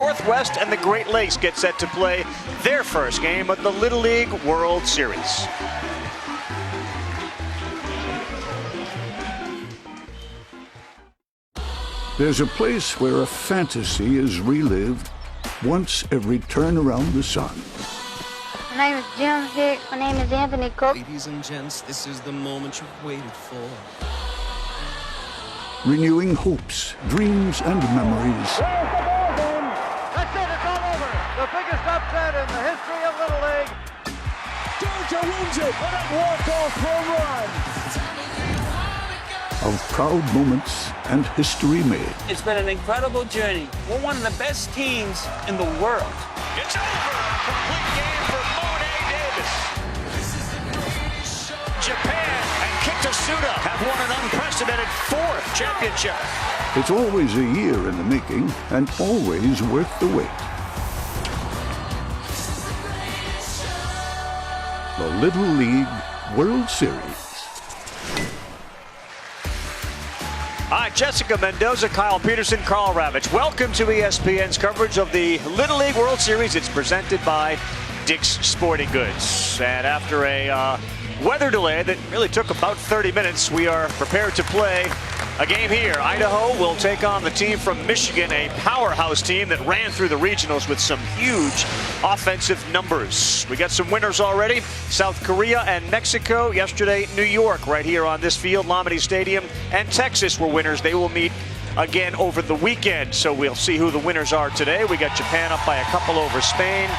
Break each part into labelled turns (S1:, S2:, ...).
S1: Northwest and the Great Lakes get set to play their first game of the Little League World Series.
S2: There's a place where a fantasy is relived once every turn around the sun.
S3: My name is Jim Hick. My name is Anthony Cook.
S4: Ladies and gents, this is the moment you've waited for.
S2: Renewing hopes, dreams, and memories.
S5: There's the ball game. That's it. It's all over. The biggest upset in the history of Little League. Georgia wins it. What a walk-off home run.
S2: Of proud moments and history made.
S6: It's been an incredible journey. We're one of the best teams in the world.
S1: It's over. Complete game for Monet Davis. Japan and Kitasuda have won an unprecedented 4th championship.
S2: It's always a year in the making and always worth the wait. The Little League World Series.
S1: Hi, Jessica Mendoza, Kyle Peterson, Carl Ravitch. Welcome to ESPN's coverage of the Little League World Series. It's presented by Dick's Sporting Goods. And after a weather delay that really took about 30 minutes, we are prepared to play a game here. Idaho will take on the team from Michigan, a powerhouse team that ran through the regionals with some huge offensive numbers. We got some winners already. South Korea and Mexico. Yesterday, New York right here on this field, Lamade Stadium. And Texas were winners. They will meet again over the weekend. So we'll see who the winners are today. We got Japan up by a couple over Spain.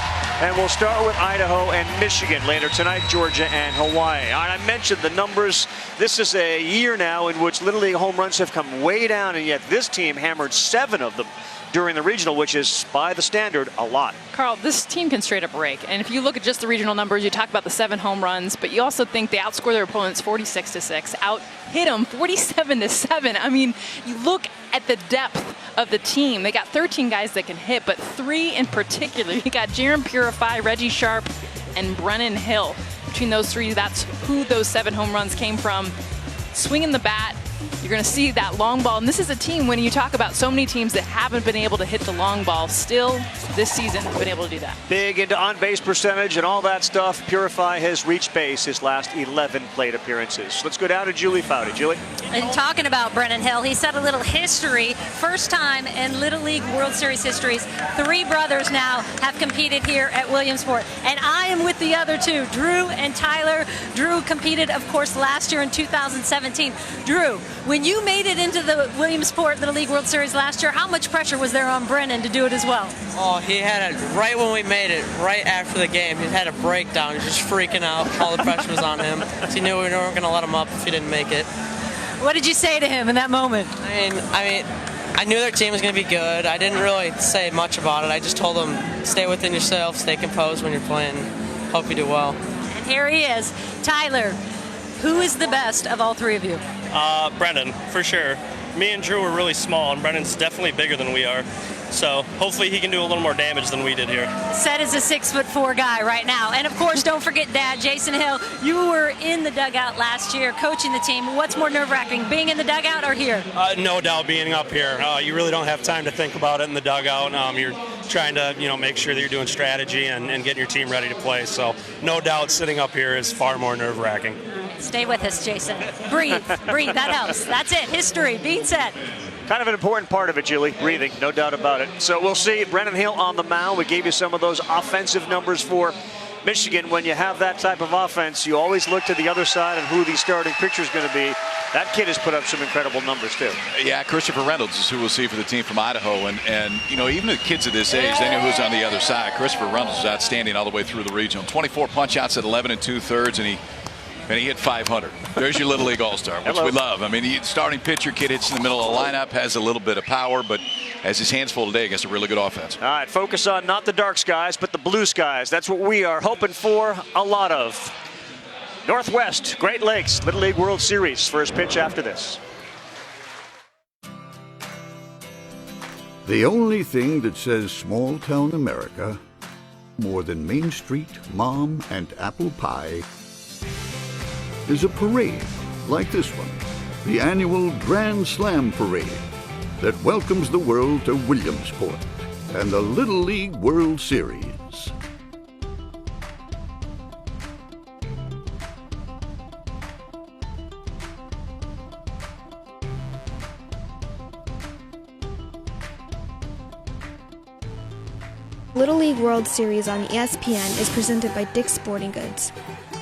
S1: And we'll start with Idaho and Michigan later tonight, Georgia and Hawaii. And I mentioned the numbers. This is a year now in which Little League home runs have come way down, and yet this team hammered 7 of them during the regional, which is, by the standard, a lot.
S7: Carl, this team can straight up rake. And if you look at just the regional numbers, you talk about the 7 home runs, but you also think they outscore their opponents 46-6, out-hit them 47-7. I mean, you look at the depth of the team. They got 13 guys that can hit, but 3 in particular. You got Jaron Purify, Reggie Sharp, and Brennan Hill. Between those 3, that's who those 7 home runs came from. Swinging the bat, you're going to see that long ball. And this is a team, when you talk about so many teams that haven't been able to hit the long ball, still this season have been able to do that.
S1: Big into on-base percentage and all that stuff. Purify has reached base his last 11 plate appearances. Let's go down to Julie Foudy. Julie?
S8: And talking about Brennan Hill, he set a little history. First time in Little League World Series histories, 3 brothers now have competed here at Williamsport. And I am with the other 2, Drew and Tyler. Drew competed, of course, last year in 2017. Drew, when you made it into the Williamsport Little League World Series last year, how much pressure was there on Brennan to do it as well?
S9: Oh, he had it right when we made it, right after the game. He had a breakdown. He was just freaking out. All the pressure was on him. So he knew we weren't going to let him up if he didn't make it.
S8: What did you say to him in that moment?
S9: I knew their team was going to be good. I didn't really say much about it. I just told them, stay within yourself, stay composed when you're playing. Hope you do well.
S8: And here he is. Tyler, who is the best of all 3 of you?
S10: Brendan, for sure. Me and Drew are really small, and Brendan's definitely bigger than we are. So hopefully he can do a little more damage than we did here.
S8: Set as a 6'4" guy right now. And of course, don't forget Dad, Jason Hill. You were in the dugout last year coaching the team. What's more nerve-wracking, being in the dugout or here?
S10: No doubt being up here. You really don't have time to think about it in the dugout. You're trying to make sure that you're doing strategy and getting your team ready to play. So no doubt sitting up here is far more nerve-wracking.
S8: Stay with us, Jason. Breathe, that helps. That's it, history, being set.
S1: Kind of an important part of it, Julie, breathing, no doubt about it. So we'll see Brennan Hill on the mound. We gave you some of those offensive numbers for Michigan. When you have that type of offense, you always look to the other side and who the starting pitcher is going to be. That kid has put up some incredible numbers, too.
S11: Yeah, Christopher Reynolds is who we'll see for the team from Idaho. And even the kids of this age, they know who's on the other side. Christopher Reynolds is outstanding all the way through the regional. 24 punch-outs at 11 2/3, and he hit 500. There's your Little League All-Star, which we love. I mean, the starting pitcher, kid hits in the middle of the lineup, has a little bit of power, but has his hands full today against a really good offense.
S1: All right, focus on not the dark skies, but the blue skies. That's what we are hoping for a lot of. Northwest, Great Lakes, Little League World Series. First pitch after this.
S2: The only thing that says small-town America more than Main Street, Mom, and apple pie is a parade like this one, the annual Grand Slam Parade that welcomes the world to Williamsport. and the Little League World Series.
S12: Little League World Series on ESPN is presented by Dick's Sporting Goods,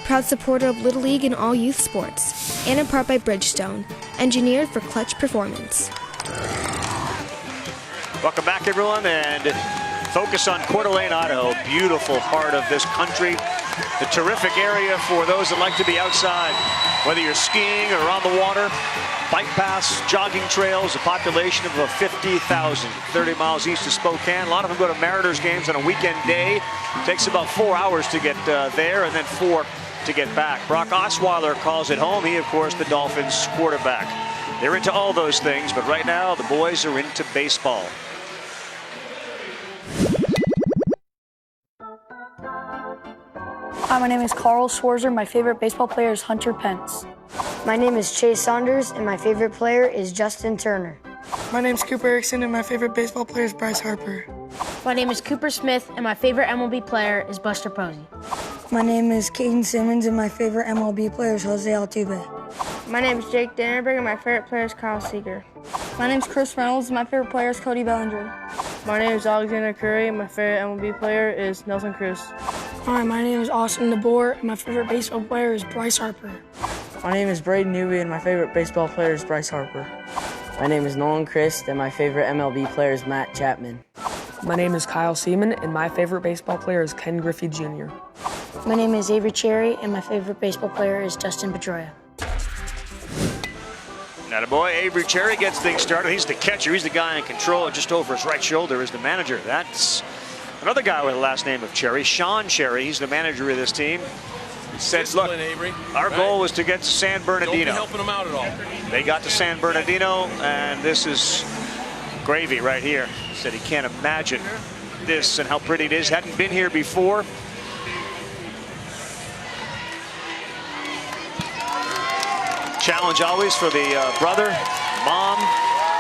S12: proud supporter of Little League and all youth sports, and in part by Bridgestone, engineered for clutch performance.
S1: Welcome back, everyone, and focus on Coeur d'Alene, Idaho. Beautiful heart of this country. The terrific area for those that like to be outside, whether you're skiing or on the water. Bike paths, jogging trails, a population of about 50,000, 30 miles east of Spokane. A lot of them go to Mariners games on a weekend day. It takes about 4 hours to get there and then 4 to get back. Brock Osweiler calls it home. He, of course, the Dolphins quarterback. They're into all those things, but right now the boys are into baseball.
S13: Hi, my name is Carl Schwarzer. My favorite baseball player is Hunter Pence.
S3: My name is Chase Saunders, and my favorite player is Justin Turner.
S14: My name is Cooper Erickson, and my favorite baseball player is Bryce Harper.
S15: My name is Cooper Smith, and my favorite MLB player is Buster Posey.
S16: My name is Caden Simmons, and my favorite MLB player is Jose Altuve.
S17: My name is Jake Dannerberg, and my favorite player is Kyle Seager.
S18: My name is Chris Reynolds, and my favorite player is Cody Bellinger.
S19: My name is Alexander Curry, and my favorite MLB player is Nelson Cruz.
S20: Hi, my name is Austin DeBoer, and my favorite baseball player is Bryce Harper.
S21: My name is Braden Newby, and my favorite baseball player is Bryce Harper.
S22: My name is Nolan Christ, and my favorite MLB player is Matt Chapman.
S23: My name is Kyle Seaman, and my favorite baseball player is Ken Griffey Jr.
S24: My name is Avery Cherry, and my favorite baseball player is Dustin Pedroia.
S1: Now the boy, Avery Cherry, gets things started. He's the catcher. He's the guy in control. Just over his right shoulder is the manager. That's another guy with the last name of Cherry, Sean Cherry. He's the manager of this team. He said, look,
S25: Avery,
S1: our goal was to get to San Bernardino.
S25: Don't be helping them out at all.
S1: They got to San Bernardino, and this is gravy right here. He said he can't imagine this and how pretty it is. Hadn't been here before. Challenge always for the brother, mom,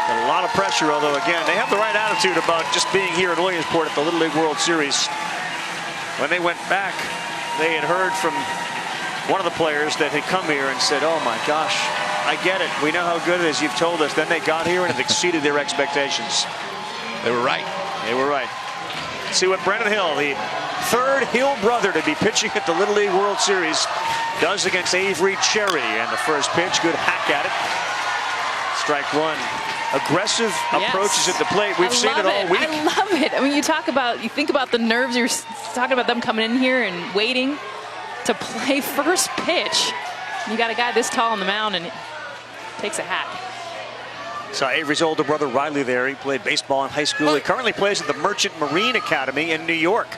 S1: and a lot of pressure, although again, they have the right attitude about just being here in Williamsport at the Little League World Series. When they went back, they had heard from one of the players that had come here and said, oh my gosh, I get it. We know how good it is. You've told us. Then they got here and it exceeded their expectations.
S11: They were right.
S1: They were right. Let's see what Brennan Hill, the third Hill brother to be pitching at the Little League World Series, does against Avery Cherry. And the first pitch, good hack at it. Strike one. Aggressive approaches at the plate. We've seen it all week.
S7: I love it. I mean, you think about the nerves. You're talking about them coming in here and waiting to play first pitch. You got a guy this tall on the mound and takes a hack.
S1: Saw Avery's older brother Riley there. He played baseball in high school. He currently plays at the Merchant Marine Academy in New York.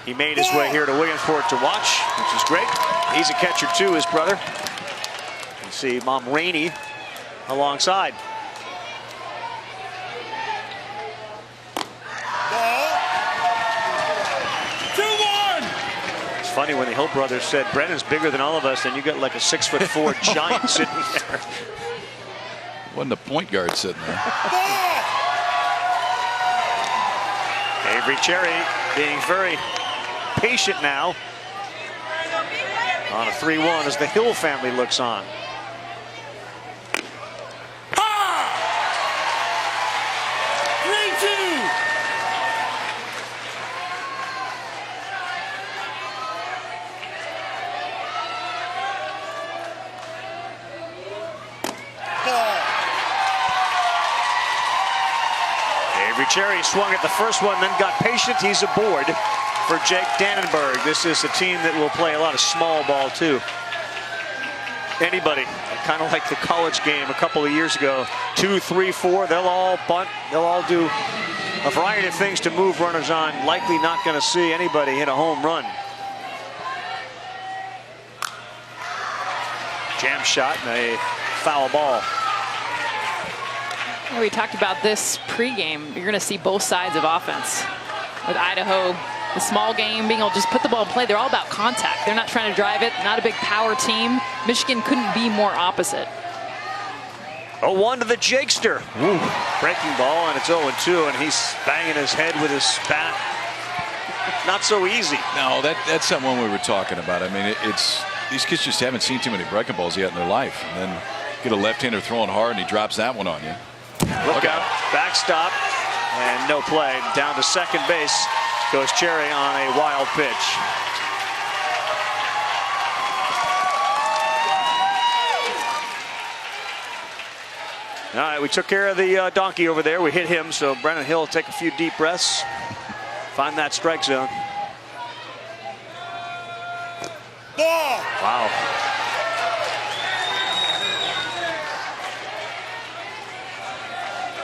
S1: He made his way here to Williamsport to watch, which is great. He's a catcher too, his brother. You see Mom Rainey alongside. It's funny when the Hill brothers said Brennan's bigger than all of us, and you got like a 6'4" giant sitting there.
S11: Wasn't a point guard sitting there.
S1: Avery Cherry being very patient now on a 3-1 as the Hill family looks on. Avery Cherry swung at the first one, then got patient. He's aboard for Jake Dannenberg. This is a team that will play a lot of small ball too. Anybody, kind of like the college game a couple of years ago, 2, 3, 4, they'll all bunt. They'll all do a variety of things to move runners on. Likely not going to see anybody hit a home run. Jam shot and a foul ball.
S7: We talked about this pregame. You're going to see both sides of offense. With Idaho, the small game, being able to just put the ball in play, they're all about contact. They're not trying to drive it, not a big power team. Michigan couldn't be more opposite.
S1: 0-1 to the Jakester. Ooh. Breaking ball, and it's 0-2, and he's banging his head with his bat. Not so easy.
S11: No, that's someone we were talking about. I mean, it's these kids just haven't seen too many breaking balls yet in their life. And then get a left-hander throwing hard, and he drops that one on you.
S1: Look out. Backstop, and no play. Down to second base goes Cherry on a wild pitch. All right, we took care of the donkey over there. We hit him, so Brennan Hill will take a few deep breaths. Find that strike zone. Wow.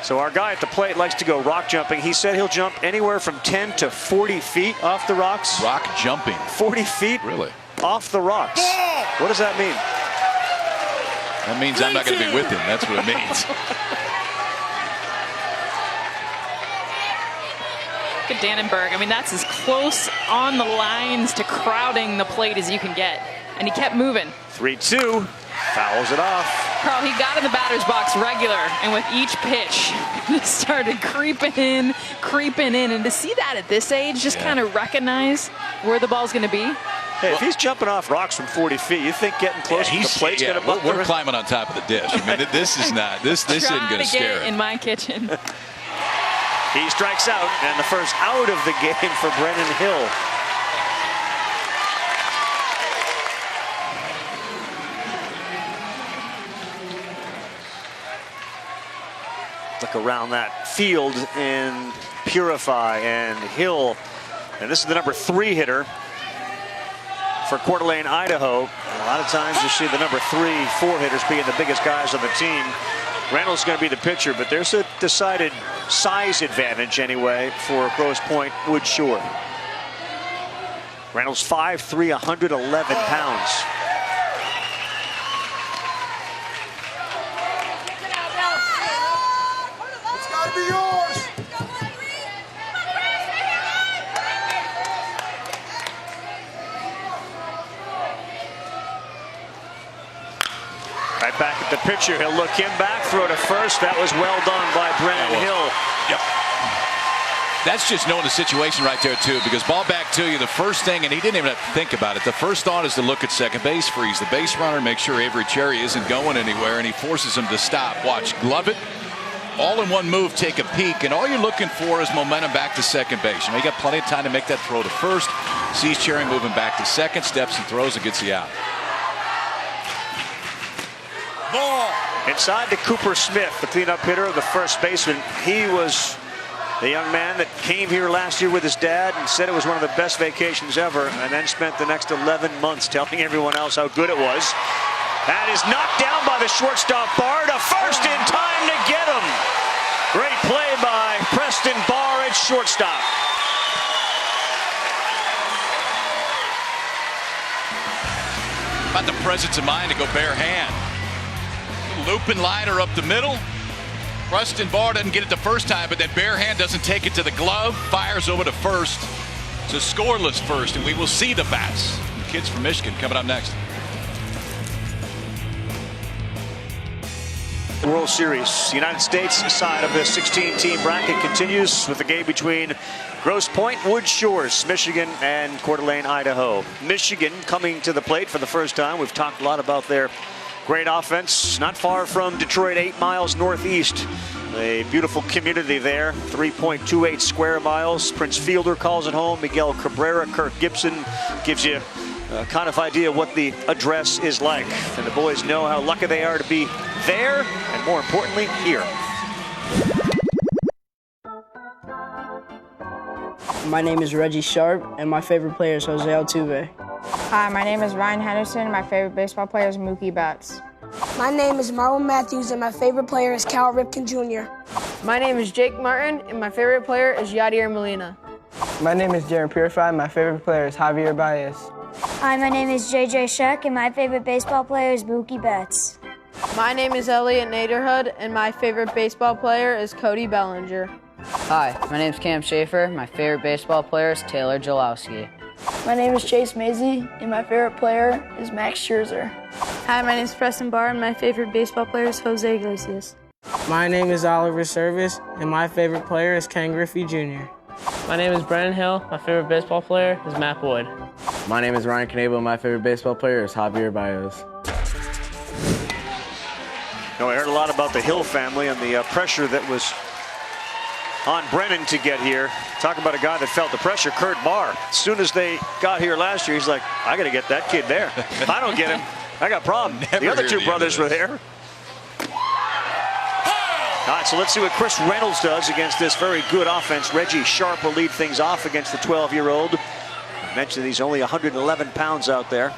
S1: So our guy at the plate likes to go rock jumping. He said he'll jump anywhere from 10 to 40 feet off the rocks.
S11: Rock jumping.
S1: 40 feet?
S11: Really?
S1: Off the rocks. What does that mean?
S11: That means I'm not going to be with him. That's what it means.
S7: Look at Dannenberg. I mean, that's as close on the lines to crowding the plate as you can get. And he kept moving.
S1: 3-2. Fouls it off.
S7: Carl, he got in the batter's box regular, and with each pitch, he started creeping in. And to see that at this age, just kind of recognize where the ball's going to be.
S1: Hey, if he's jumping off rocks from 40 feet, you think getting close to the plate's going to buck?
S11: We're climbing on top of the dish. I mean, this is not. This isn't going to scare him.
S7: In my kitchen.
S1: He strikes out, and the first out of the game for Brennan Hill. Look around that field and Purify and Hill. And this is the number 3 hitter for Coeur d'Alene, Idaho. And a lot of times you see the number 3, 4 hitters being the biggest guys on the team. Reynolds is going to be the pitcher, but there's a decided size advantage anyway for Grosse Pointe Wood Shore. Reynolds 5'3", 111 pounds.
S4: It's got to be yours.
S1: Right back at the pitcher. He'll look him back, throw to first. That was well done by Brennan Hill.
S11: Yep. That's just knowing the situation right there, too, because ball back to you, the first thing, and he didn't even have to think about it. The first thought is to look at second base, freeze the base runner, make sure Avery Cherry isn't going anywhere, and he forces him to stop. Watch, glove it, all in one move, take a peek, and all you're looking for is momentum back to second base. You know, you got plenty of time to make that throw to first. Sees Cherry moving back to second, steps and throws and gets the out.
S1: Ball. Inside to Cooper Smith, the cleanup hitter of the first baseman. He was the young man that came here last year with his dad and said it was one of the best vacations ever, and then spent the next 11 months telling everyone else how good it was. That is knocked down by the shortstop Barr to first in time to get him. Great play by Preston Barr at shortstop.
S11: About the presence of mind to go bare hand. Looping liner up the middle. Preston Barr doesn't get it the first time, but that bare hand doesn't take it to the glove. Fires over to first. It's a scoreless first, and we will see the bats. The kids from Michigan coming up next.
S1: World Series, the United States side of the 16-team bracket continues with the game between Grosse Pointe Wood Shores, Michigan, and Coeur d'Alene, Idaho. Michigan coming to the plate for the first time. We've talked a lot about their great offense, not far from Detroit, 8 miles northeast. A beautiful community there, 3.28 square miles. Prince Fielder calls it home. Miguel Cabrera, Kirk Gibson gives you a kind of idea what the address is like. And the boys know how lucky they are to be there, and more importantly, here.
S21: My name is Reggie Sharp, and my favorite player is Jose Altuve.
S17: Hi, my name is Ryan Henderson. My favorite baseball player is Mookie Betts.
S18: My name is Marlon Matthews, and my favorite player is Cal Ripken Jr.
S15: My name is Jake Martin, and my favorite player is Yadier Molina.
S21: My name is Darren Purify, and my favorite player is Javier Baez.
S3: Hi, my name is JJ Sheck, and my favorite baseball player is Mookie Betts.
S15: My name is Elliot Naderhood, and my favorite baseball player is Cody Bellinger.
S22: Hi, my name's Cam Schaefer. My favorite baseball player is Taylor Jolowski.
S13: My name is Chase Mazie, and my favorite player is Max Scherzer.
S17: Hi, my name is Preston Barr, and my favorite baseball player is Jose Iglesias.
S5: My name is Oliver Service, and my favorite player is Ken Griffey Jr.
S6: My name is Brennan Hill. My favorite baseball player is Matt Boyd.
S21: My name is Ryan Knable, and my favorite baseball player is Javier Baez.
S1: Now, I heard a lot about the Hill family and the pressure that was on Brennan to get here. Talk about a guy that felt the pressure, Kurt Barr. As soon as they got here last year, he's like, I got to get that kid there. If I don't get him, I got a problem. The other two brothers were there. All right, so let's see what Chris Reynolds does against this very good offense. Reggie Sharp will lead things off against the 12-year-old. I mentioned he's only 111 pounds out there.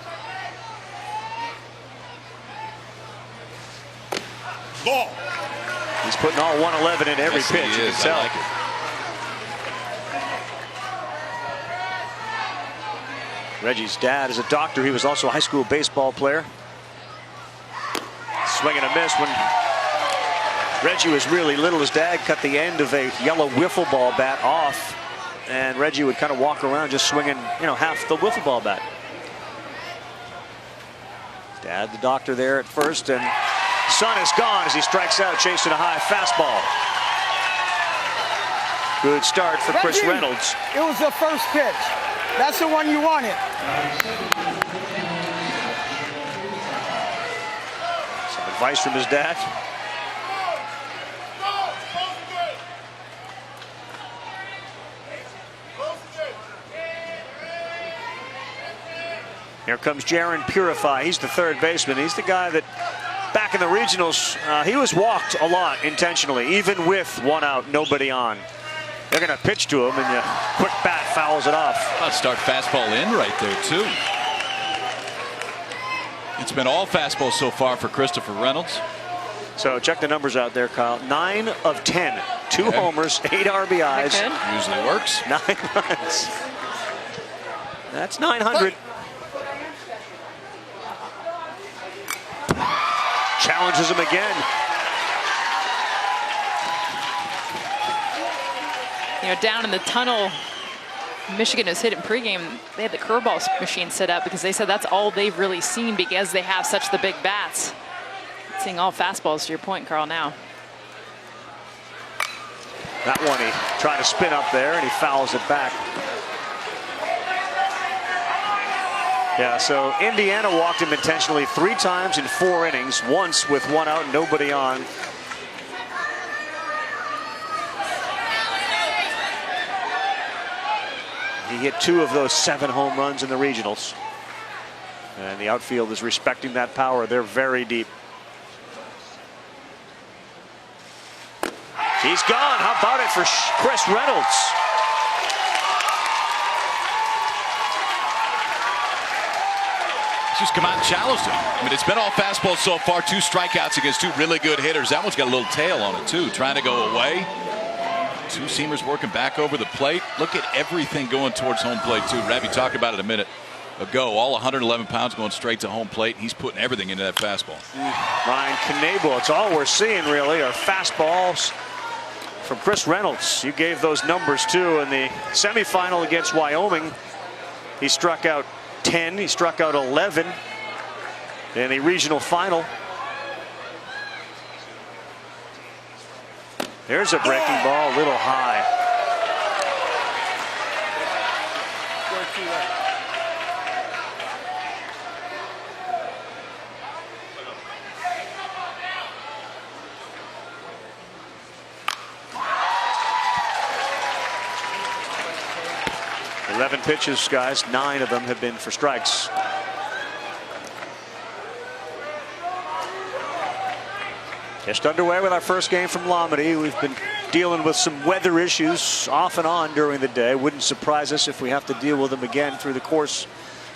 S4: Ball.
S1: He's putting all 111 in every pitch.
S11: He is. I like it.
S1: Reggie's dad is a doctor. He was also a high school baseball player. Swing and a miss when Reggie was really little. His dad cut the end of a yellow wiffle ball bat off, and Reggie would kind of walk around just swinging, you know, half the wiffle ball bat. Dad, the doctor, there at first, and son is gone as he strikes out, chasing a high fastball. Good start for Chris Reynolds.
S14: It was the first pitch. That's the one you wanted.
S1: Some advice from his dad. Here comes Jaron Purify. He's the third baseman. He's the guy that back in the regionals, he was walked a lot intentionally, even with one out, nobody on. They're going to pitch to him, and the quick bat fouls it off.
S11: About to start fastball in right there, too. It's been all fastballs so far for Christopher Reynolds.
S1: So check the numbers out there, Kyle. 9 of 10. 2 homers, 8 RBIs.
S11: Usually works.
S1: 9 runs. That's 900. Challenges him again.
S7: You know, down in the tunnel, Michigan has hit in pregame. They had the curveball machine set up because they said that's all they've really seen because they have such the big bats. Seeing all fastballs, to your point, Carl, now.
S1: That one he tried to spin up there, and he fouls it back. Yeah, so Indiana walked him intentionally 3 times in 4 innings, once with 1 out and nobody on. He hit 2 of those 7 home runs in the regionals. And the outfield is respecting that power. They're very deep. He's gone. How about it for Chris Reynolds?
S11: Just come out and challenged him. I mean, it's been all fastballs so far. 2 strikeouts against 2 really good hitters. That one's got a little tail on it, too. Trying to go away. 2 seamers working back over the plate. Look at everything going towards home plate, too. Ravi talked about it a minute ago. All 111 pounds going straight to home plate. He's putting everything into that fastball.
S1: Ryan Knable. It's all we're seeing, really, are fastballs from Chris Reynolds. You gave those numbers, too, in the semifinal against Wyoming. He struck out 10. He struck out 11 in the regional final. There's a breaking ball, a little high. Eleven pitches, guys. 9 of them have been for strikes. Just underway with our first game from Lomity. We've been dealing with some weather issues off and on during the day. Wouldn't surprise us if we have to deal with them again through the course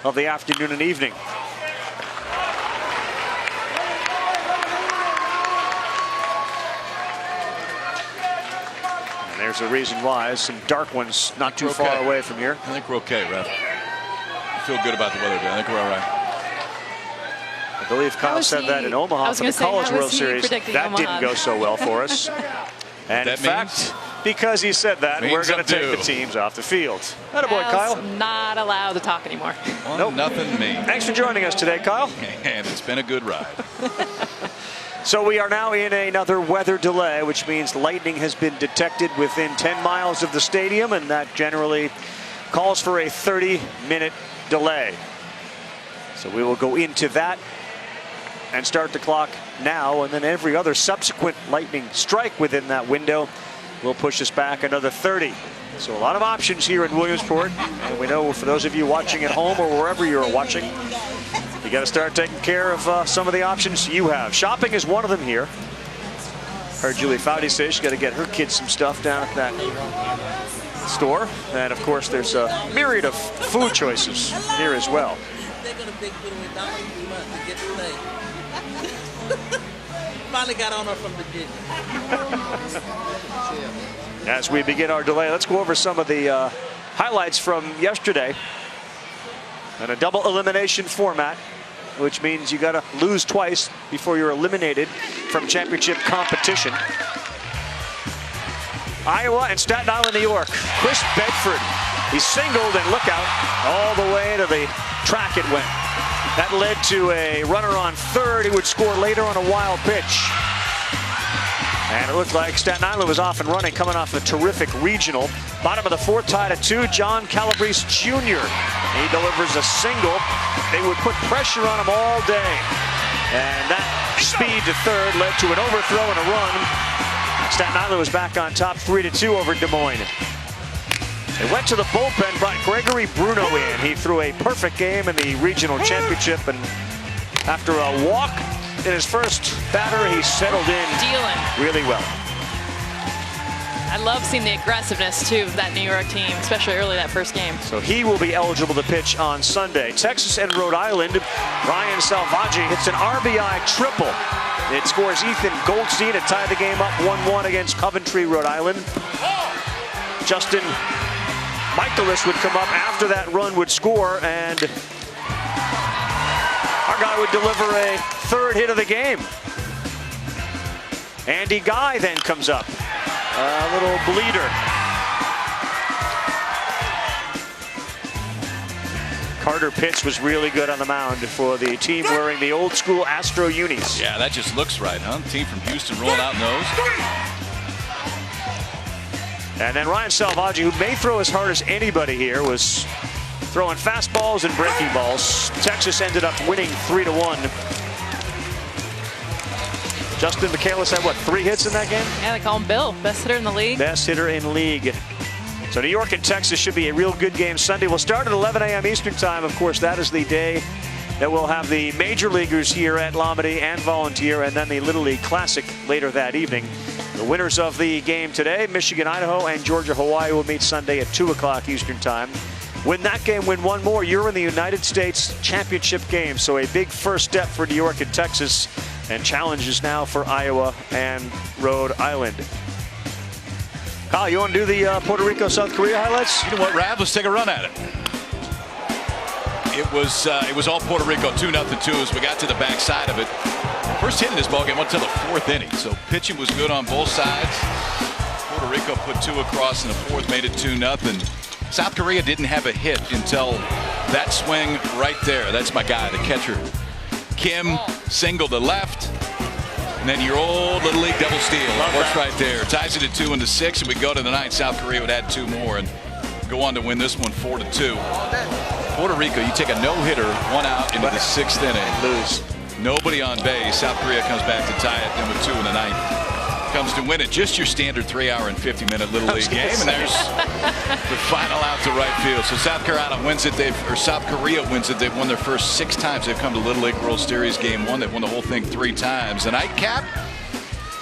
S1: of the afternoon and evening. And there's a reason why. Some dark ones not too far away from here.
S11: I think we're okay, Ref. I feel good about the weather today. I think we're all right.
S1: I believe Kyle said that in Omaha for the College World Series. That didn't go so well for us. And in fact, Because he said that, we're going to take the teams off the field. Attaboy, Kyle.
S7: Not allowed to talk anymore.
S11: Nope. Nothing me.
S1: Thanks for joining us today, Kyle.
S11: And it's been a good ride.
S1: So we are now in another weather delay, which means lightning has been detected within 10 miles of the stadium, and that generally calls for a 30-minute delay. So we will go into that and start the clock now, and then every other subsequent lightning strike within that window will push us back another 30. So a lot of options here in Williamsport, and we know for those of you watching at home or wherever you're watching, you got to start taking care of some of the options you have. Shopping is one of them here. Heard Julie Foudy say she's got to get her kids some stuff down at that store. And of course, there's a myriad of food choices here as well.
S2: Finally got on her from Virginia.
S1: As we begin our delay, let's go over some of the highlights from yesterday. And a double elimination format, which means you got to lose twice before you're eliminated from championship competition. Iowa and Staten Island, New York. Chris Bedford, he singled, and look out, all the way to the track it went. That led to a runner on third who would score later on a wild pitch. And it looked like Staten Island was off and running, coming off a terrific regional. Bottom of the fourth, tied at 2, John Calabrese Jr. He delivers a single. They would put pressure on him all day. And that speed to third led to an overthrow and a run. Staten Island was back on top 3-2 over Des Moines. They went to the bullpen, brought Gregory Bruno in. He threw a perfect game in the regional championship, and after a walk in his first batter, he settled in really well.
S7: I love seeing the aggressiveness, too, of that New York team, especially early that first game.
S1: So he will be eligible to pitch on Sunday. Texas and Rhode Island, Ryan Salvaggi hits an RBI triple. It scores Ethan Goldstein to tie the game up 1-1 against Coventry, Rhode Island. Justin Michaelis would come up after that run would score, and our guy would deliver a third hit of the game. Andy Guy then comes up. A little bleeder. Carter Pitts was really good on the mound for the team wearing the old school Astro unis.
S11: Yeah, that just looks right, huh? Team from Houston rolling out in those.
S1: And then Ryan Salvaggi, who may throw as hard as anybody here, was throwing fastballs and breaking balls. Texas ended up winning 3-1. Justin Michaelis had, what, 3 hits in that game?
S7: Yeah, they call him Bill, best hitter in the league.
S1: Best hitter in league. So New York and Texas should be a real good game Sunday. We'll start at 11 a.m. Eastern time. Of course, that is the day that we'll have the major leaguers here at Lombardy and Volunteer, and then the Little League Classic later that evening. The winners of the game today, Michigan, Idaho, and Georgia, Hawaii, will meet Sunday at 2 o'clock Eastern time. Win that game, win one more, you're in the United States Championship game. So a big first step for New York and Texas, and challenges now for Iowa and Rhode Island. Kyle, you want to do the Puerto Rico, South Korea highlights?
S11: You know what, Rav? Let's take a run at it. It was all Puerto Rico, 2-2 as we got to the backside of it. First hit in this ballgame went until the 4th inning, so pitching was good on both sides. Puerto Rico put 2 across in the 4th, made it 2-0. South Korea didn't have a hit until that swing right there. That's my guy, the catcher. Kim single to left, and then your old Little League double steal. Works right there. Ties it at 2 in the 6th, and we go to the 9th. South Korea would add 2 more and go on to win this one 4-2. Puerto Rico, you take a no-hitter, 1 out into the 6th inning.
S1: Lose.
S11: Nobody on base. South Korea comes back to tie it. Then with 2 in the 9th. Comes to win it. Just your standard 3-hour and 50-minute Little League game. And there's the final out to right field. So South Carolina wins it. South Korea wins it. They've won their first 6 times they've come to Little League World Series Game 1. They've won the whole thing 3 times. The nightcap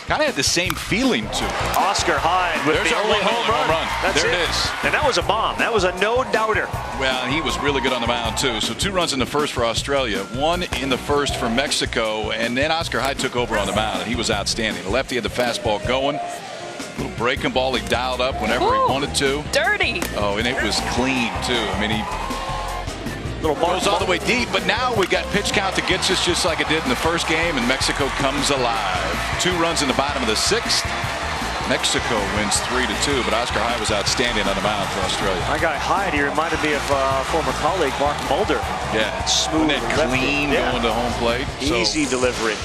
S11: kind of had the same feeling to it.
S1: Oscar Hyde with the only home run. That's
S11: there it is.
S1: And that was a bomb. That was a no-doubter.
S11: Well, he was really good on the mound, too. So 2 runs in the first for Australia, 1 in the first for Mexico, and then Oscar Hyde took over on the mound, and he was outstanding. The lefty had the fastball going. A little breaking ball he dialed up whenever he wanted to.
S7: Dirty.
S11: Oh, and it was clean, too. I mean, he goes all the way deep, but now we got pitch count that gets us just like it did in the first game, and Mexico comes alive. 2 runs in the bottom of the 6th. Mexico wins 3-2, but Oscar Hyde was outstanding on the mound for Australia.
S1: My guy Hyde, he reminded me of former colleague Mark Mulder.
S11: Yeah,
S1: smooth,
S11: clean going to home plate.
S1: Easy delivery.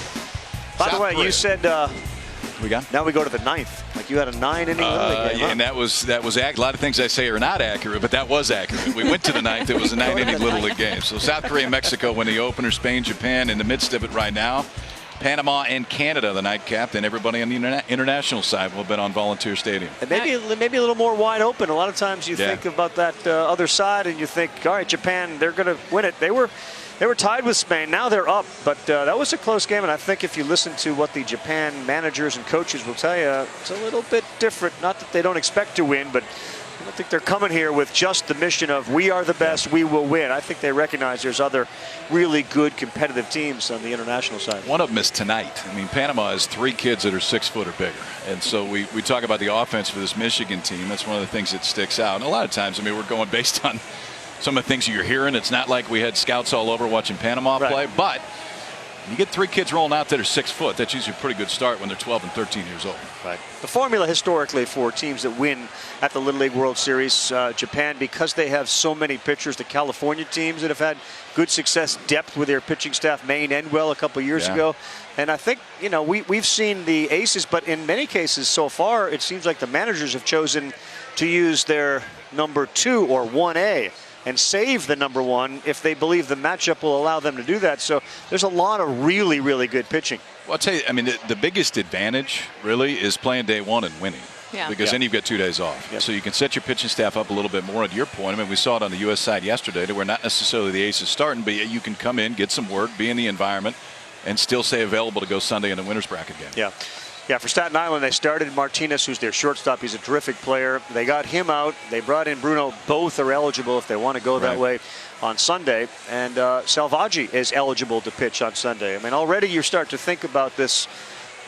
S1: By the way, you said now we go to the 9th. Like you had a 9-inning game.
S11: Yeah, and that was a lot of things I say are not accurate, but that was accurate. We went to the 9th. It was a 9-inning Little League game. So South Korea and Mexico win the opener. Spain, Japan in the midst of it right now. Panama and Canada, the nightcap, and everybody on the international side will have been on Volunteer Stadium.
S1: And maybe a little more wide open. A lot of times you think about that other side and you think, all right, Japan, they're going to win it. They were tied with Spain. Now they're up, but that was a close game. And I think if you listen to what the Japan managers and coaches will tell you, it's a little bit different. Not that they don't expect to win, but I don't think they're coming here with just the mission of we are the best, we will win. I think they recognize there's other really good competitive teams on the international side.
S11: One of them is tonight. I mean, Panama has 3 kids that are 6 foot or bigger. And so we talk about the offense for this Michigan team. That's one of the things that sticks out. And a lot of times, I mean, we're going based on some of the things you're hearing. It's not like we had scouts all over watching Panama play, but you get 3 kids rolling out that are 6 foot. That's usually a pretty good start when they're 12 and 13 years old.
S1: Right. The formula historically for teams that win at the Little League World Series, Japan, because they have so many pitchers, the California teams that have had good success, depth with their pitching staff, Maine and well a couple years ago. And I think, we've seen the aces, but in many cases so far, it seems like the managers have chosen to use their number 2 or 1A. And save the number 1 if they believe the matchup will allow them to do that. So there's a lot of really, really good pitching.
S11: Well, I'll tell you, I mean, the biggest advantage really is playing day 1 and winning.
S7: Yeah.
S11: Because then you've got 2 days off.
S1: Yep.
S11: So you can set your pitching staff up a little bit more. At your point, I mean, we saw it on the U.S. side yesterday to where not necessarily the ace is starting, but you can come in, get some work, be in the environment, and still stay available to go Sunday in the winner's bracket game.
S1: Yeah. Yeah, for Staten Island, they started Martinez, who's their shortstop. He's a terrific player. They got him out. They brought in Bruno. Both are eligible if they want to go that way on Sunday. And Salvaggi is eligible to pitch on Sunday. I mean, already you start to think about this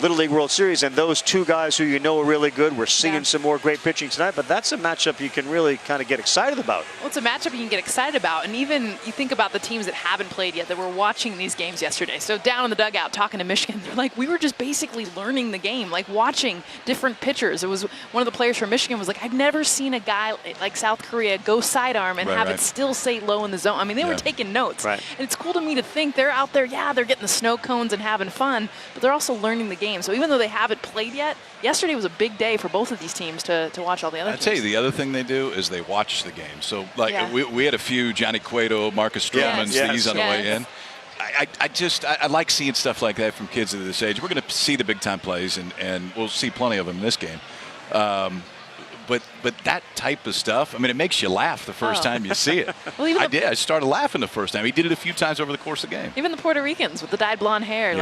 S1: Little League World Series and those 2 guys who are really good. We're seeing some more great pitching tonight, but that's a matchup you can really kind of get excited about.
S7: Well, it's a matchup you can get excited about, and even you think about the teams that haven't played yet that were watching these games yesterday. So down in the dugout talking to Michigan, they're like, we were just basically learning the game, like watching different pitchers. It was one of the players from Michigan was like, I've never seen a guy like South Korea go sidearm and have it still say low in the zone. I mean, they were taking notes. And it's cool to me to think they're out there, they're getting the snow cones and having fun, but they're also learning the game. So even though they haven't played yet, yesterday was a big day for both of these teams to watch all the other teams.
S11: I'll tell you, the other thing they do is they watch the game. So, like, we had a few Johnny Cueto, Marcus Stroman's, these on the way in. I like seeing stuff like that from kids of this age. We're going to see the big-time plays, and we'll see plenty of them in this game. But that type of stuff, I mean, it makes you laugh the first time you see it.
S7: Well,
S11: I started laughing the first time. He did it a few times over the course of the game.
S7: Even the Puerto Ricans with the dyed blonde hair,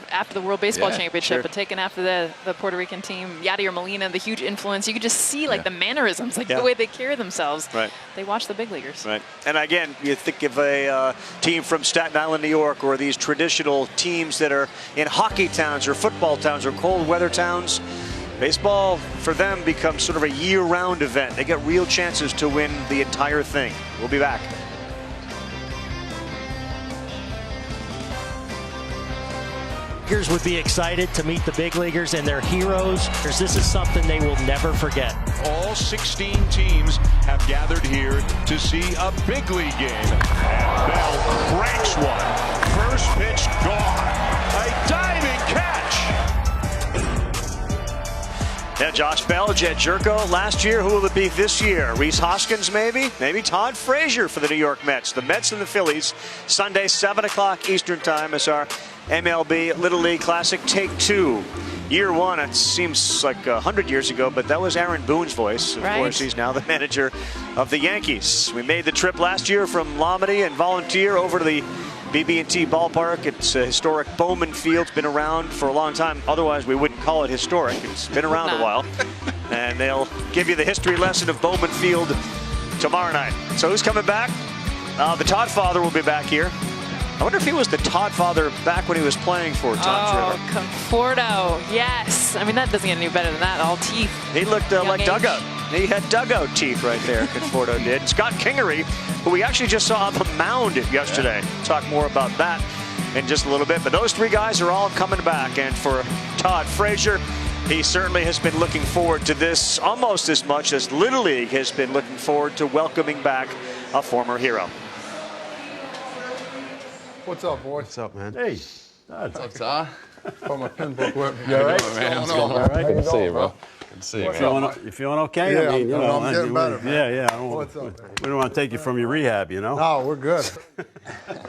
S7: after the World Baseball Championship, but taken after the Puerto Rican team, Yadier Molina, the huge influence. You could just see the mannerisms, the way they carry themselves.
S1: Right.
S7: They watch the big leaguers.
S1: Right. And again, you think of a team from Staten Island, New York, or these traditional teams that are in hockey towns or football towns or cold weather towns. Baseball, for them, becomes sort of a year-round event. They get real chances to win the entire thing. We'll be back.
S8: Leaguers would be excited to meet the big leaguers and their heroes. This is something they will never forget.
S9: All 16 teams have gathered here to see a big league game. And Bell cranks one. First pitch gone. A diving catch.
S1: Yeah, Josh Bell, Jed Jerko last year. Who will it be this year? Rhys Hoskins, maybe? Maybe Todd Frazier for the New York Mets. The Mets and the Phillies, Sunday, 7 o'clock Eastern Time is our MLB Little League Classic Take 2. Year 1, it seems like 100 years ago, but that was Aaron Boone's voice. Of course, he's now the manager of the Yankees. We made the trip last year from Lomedy and Volunteer over to the BB&T ballpark. It's a historic Bowman Field. It's been around for a long time. Otherwise, we wouldn't call it historic. It's been around a while. And they'll give you the history lesson of Bowman Field tomorrow night. So who's coming back? The Todd father will be back here. I wonder if he was the Todd father back when he was playing for Tom's River.
S7: Conforto, yes. I mean, that doesn't get any better than that. All teeth.
S1: He looked like dugout. He had dugout teeth right there, Conforto did. And Scott Kingery, who we actually just saw on the mound yesterday. Talk more about that in just a little bit. But those 3 guys are all coming back. And for Todd Frazier, He certainly has been looking forward to this almost as much as Little League has been looking forward to welcoming back a former hero.
S4: What's up, boy?
S10: What's up, man?
S4: Hey.
S10: What's up, Todd?
S4: Got my pen book with me.
S10: You all right?
S4: What's
S10: Man,
S4: going
S10: what's going
S4: on?
S10: on?
S4: How
S10: Good to
S4: you
S10: see you,
S4: doing,
S10: bro. Good to see you,
S4: What's
S10: man.
S4: up?
S10: You feeling okay?
S4: Yeah,
S10: I mean, you know,
S4: I'm getting better, man.
S10: Yeah.
S4: What's up, man?
S10: We don't want to take you from your rehab, you know?
S4: No, we're good.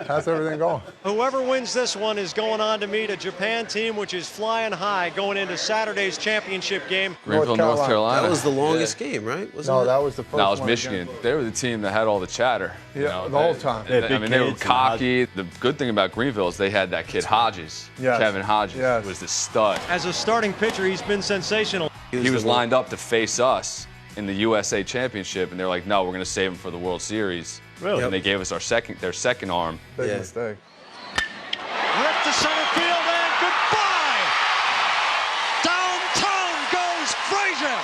S4: How's everything going?
S12: Whoever wins this one is going on to meet a Japan team which is flying high going into Saturday's championship game.
S16: Greenville, North Carolina.
S10: That was the longest game, right?
S4: No, that was the first one.
S16: No, it was Michigan. They were the team that had all the chatter.
S4: Yeah,
S16: you know,
S4: the whole time.
S16: I mean, they were cocky. The good thing about Greenville is they had that kid Hodges.
S4: Yes.
S16: Kevin Hodges
S4: Yes.
S16: was the stud.
S12: As a starting pitcher, he's been sensational.
S16: He was lined up to face us in the USA Championship, and they're like, no, we're going to save him for the World Series.
S4: Really?
S16: And they gave us their second arm.
S4: Big mistake.
S12: Ripped to center field and goodbye! Downtown goes Frazier!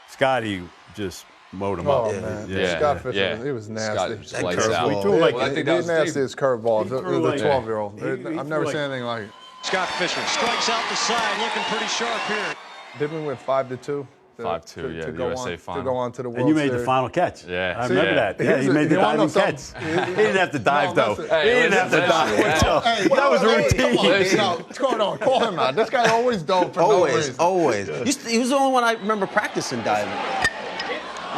S10: Scotty just mowed him
S4: Oh,
S10: up.
S4: man.
S16: Yeah.
S4: Scott Fisher,
S16: Yeah.
S4: he was nasty.
S16: Scott was lights out.
S10: He threw like
S16: Well, I think that
S4: The
S16: was
S4: nastiest curveballs. The
S10: threw like-
S4: 12-year-old.
S10: He
S4: I've
S10: threw
S4: never
S10: like-
S4: seen anything like it.
S12: Scott Fisher strikes out the side, looking pretty sharp here.
S4: Didn't we win 5-2?
S16: 5-2, yeah, the USA final.
S4: To go on to the World
S10: And you made
S4: Series.
S10: the final catch.
S16: Yeah.
S10: I remember that. Yeah, he
S4: He's a-
S10: made the
S4: you wanna know
S10: diving catch.
S4: something?
S10: He didn't have to dive, though.
S4: listen.
S10: He didn't have to dive. That was routine.
S4: No, what's going on? Call him out. This guy always dove for no reason.
S19: Always. He was the only one I remember practicing diving.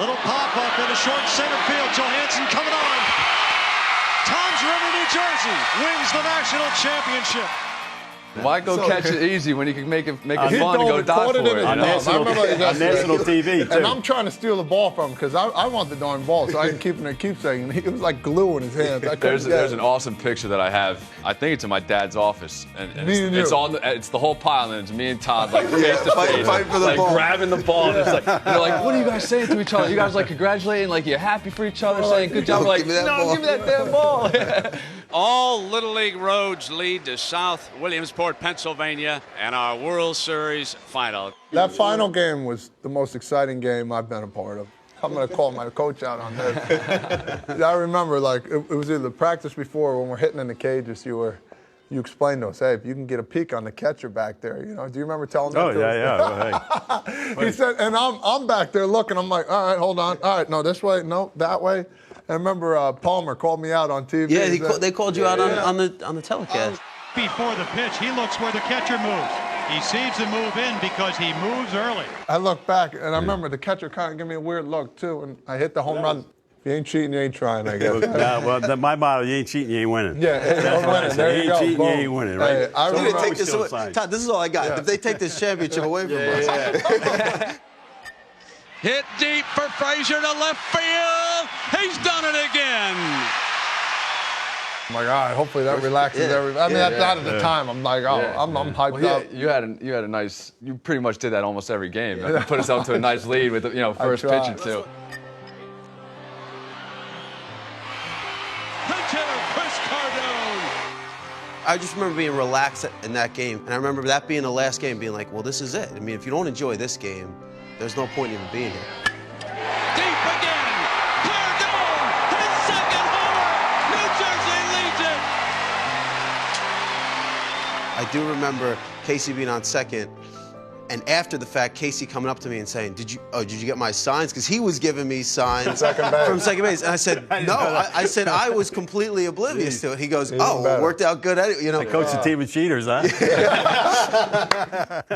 S12: Little pop-up into short center field. Johansson coming on. Tom's River, New Jersey wins the national championship.
S16: Why go catch it easy when you can make it
S4: He
S16: fun to
S4: dove
S16: go
S4: it,
S16: dive
S4: caught
S16: for
S4: it in
S16: it?
S4: his
S16: You know?
S4: mouth. I remember
S10: on national TV, too.
S4: And I'm trying to steal the ball from him because I want the darn ball so I can keep it in a keepsake. And it was like glue in his hands. I couldn't get
S16: There's
S4: it.
S16: an awesome picture that I have. I think it's in my dad's office, and
S4: Me and
S16: it's
S4: you.
S16: all it's the whole pile, and it's me and Todd like face to face,
S19: fight for the
S16: like
S19: ball.
S16: grabbing the ball. And it's like you're like, what are you guys saying to each other? You guys like congratulating, like you're happy for each other, saying good job. We're like,
S19: give me that
S16: no,
S19: ball."
S16: give me that damn ball.
S25: All Little League roads lead to South Williamsport, Pennsylvania, and our World Series final.
S4: That final game was the most exciting game I've been a part of. I'm going to call my coach out on this. I remember, like, it was either practice before when we're hitting in the cages, you explained to us, hey, if you can get a peek on the catcher back there, you know. Do you remember telling that to us?
S10: Yeah. Well, hey.
S4: He said, and I'm back there looking. I'm like, all right, hold on. All right, no, this way, no, that way. I remember Palmer called me out on TV.
S19: Yeah, they called you out on the telecast.
S12: Before the pitch, he looks where the catcher moves. He sees the move in because he moves early.
S4: I look back, and I remember the catcher kind of gave me a weird look, too, and I hit the home run. If you ain't cheating, you ain't trying, I guess.
S10: My motto, you ain't cheating, you ain't winning.
S4: Yeah,
S10: That's what I say.
S4: there you
S10: You ain't
S4: go.
S10: cheating, you
S4: Boom.
S10: ain't winning, right?
S4: Hey, I
S19: If they
S4: remember.
S19: take this away, Todd, this is all I got.
S4: Yeah.
S19: If they take this championship away from us.
S25: Hit deep for Frazier to left field. He's done it again.
S4: I'm like, all right, hopefully that relaxes everybody. I mean, that's not at the time. I'm like, oh, I'm hyped up.
S16: You had a nice. You pretty much did that almost every game. You put us up to a nice lead with first pitch or two.
S19: I just remember being relaxed in that game, and I remember that being the last game, being like, well, this is it. I mean, if you don't enjoy this game, there's no point in even being here.
S25: Deep again. Clear down. His second homer. New Jersey leads it.
S19: I do remember Casey being on second, and after the fact, Casey coming up to me and saying, did you get my signs? Because he was giving me signs from second base. And I said, no. I said I was completely oblivious to it. He goes, oh, well, it worked out good.
S10: I coached a team of cheaters, huh?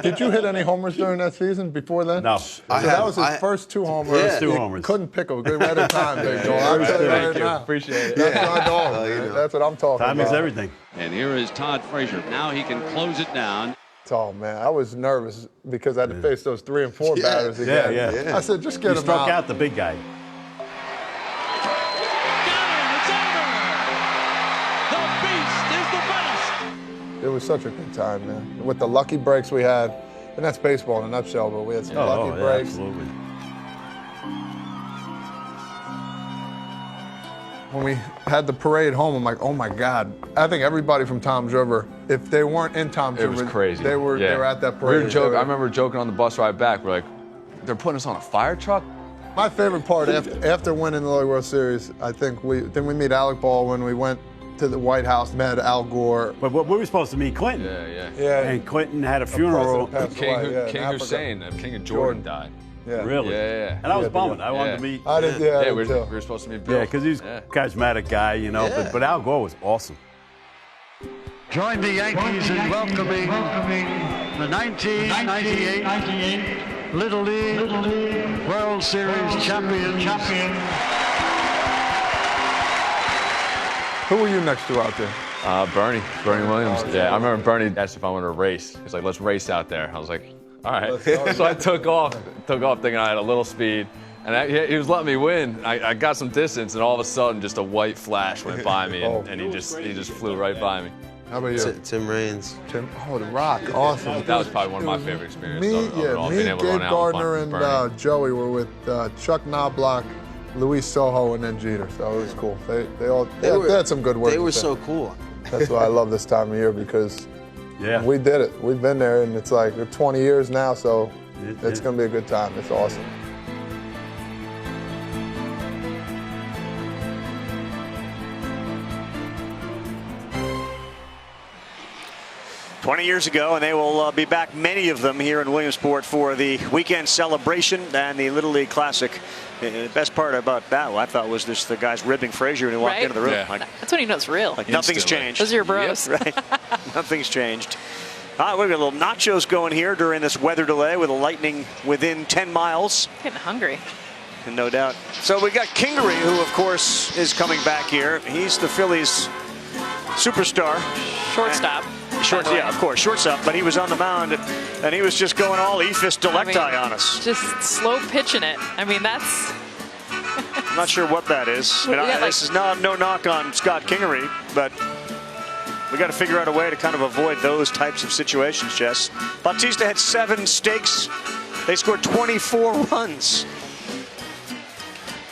S4: Did you hit any homers during that season before then?
S10: No.
S4: So that was his first two homers.
S10: First two homers.
S4: Couldn't pick a good better time, big dog.
S16: Thank you. Appreciate it.
S4: That's my dog. That's what I'm talking about.
S10: Time is everything.
S25: And here is Todd Frazier. Now he can close it down.
S4: Oh, man, I was nervous because I had to face those 3 and 4 batters again.
S10: Yeah.
S4: I said, just get
S10: You
S4: him
S10: struck
S4: out.
S10: out the big guy.
S4: It was such a good time, man. With the lucky breaks we had, and that's baseball in a nutshell, but we had some lucky breaks.
S10: Absolutely.
S4: When we had the parade home, I'm like, oh my God. I think everybody from Tom's River, if they weren't in Tom's River,
S16: It was crazy.
S4: They were at that parade.
S16: We were joking. I remember joking on the bus ride back. We're like, they're putting us on a fire truck?
S4: My favorite part after winning the Little League World Series, I think we meet Alec Ball when we went to the White House, met Al Gore.
S10: But we were supposed to meet Clinton.
S4: Yeah.
S10: And Clinton had a funeral.
S16: King Hussein, King of Jordan died.
S4: Yeah.
S10: Really?
S16: Yeah.
S10: And I was bummed. I wanted to meet.
S4: I did.
S16: Yeah, we were supposed to meet Bill.
S10: Yeah, because he's a charismatic guy, you know. But Al Gore was awesome.
S3: Join the Yankees in welcoming the 1998 Little League World Series champions.
S4: Who were you next to out there?
S16: Bernie Williams. Yeah, I remember Bernie asked if I wanted to race. He's like, let's race out there. I was like, all right. So I took off thinking I had a little speed. And he was letting me win. I got some distance, and all of a sudden, just a white flash went by me, and he just flew right by me.
S4: How about you?
S19: Tim Raines.
S4: The Rock. Awesome.
S16: That was probably one of my favorite experiences.
S4: Me, Gabe Gardner, and Joey were with Chuck Knobloch, Luis Soho, and then Jeter. So it was cool. They had some good work.
S19: They were so cool.
S4: That's why I love this time of year, because we did it. We've been there, and it's like 20 years now, so it's going to be a good time. It's awesome.
S1: 20 years ago, and they will be back, many of them, here in Williamsport for the weekend celebration and the Little League Classic. The best part about that, I thought, was just the guys ribbing Frazier when he walked into the room.
S7: Yeah.
S1: Like,
S7: that's when you know it's real.
S1: Like nothing's changed.
S7: Those are your bros.
S1: Yep, right. Nothing's changed. We've got a little nachos going here during this weather delay with the lightning within 10 miles.
S7: Getting hungry.
S1: And no doubt. So we got Kingery, who, of course, is coming back here. He's the Phillies' superstar.
S7: Shortstop.
S1: Yeah, of course, shortstop, but he was on the mound, and he was just going all ephus delecti on us.
S7: Just slow pitching it. I mean, that's...
S1: I'm not sure what that is. This is no knock on Scott Kingery, but we got to figure out a way to kind of avoid those types of situations, Jess. Bautista had 7 stakes. They scored 24 runs.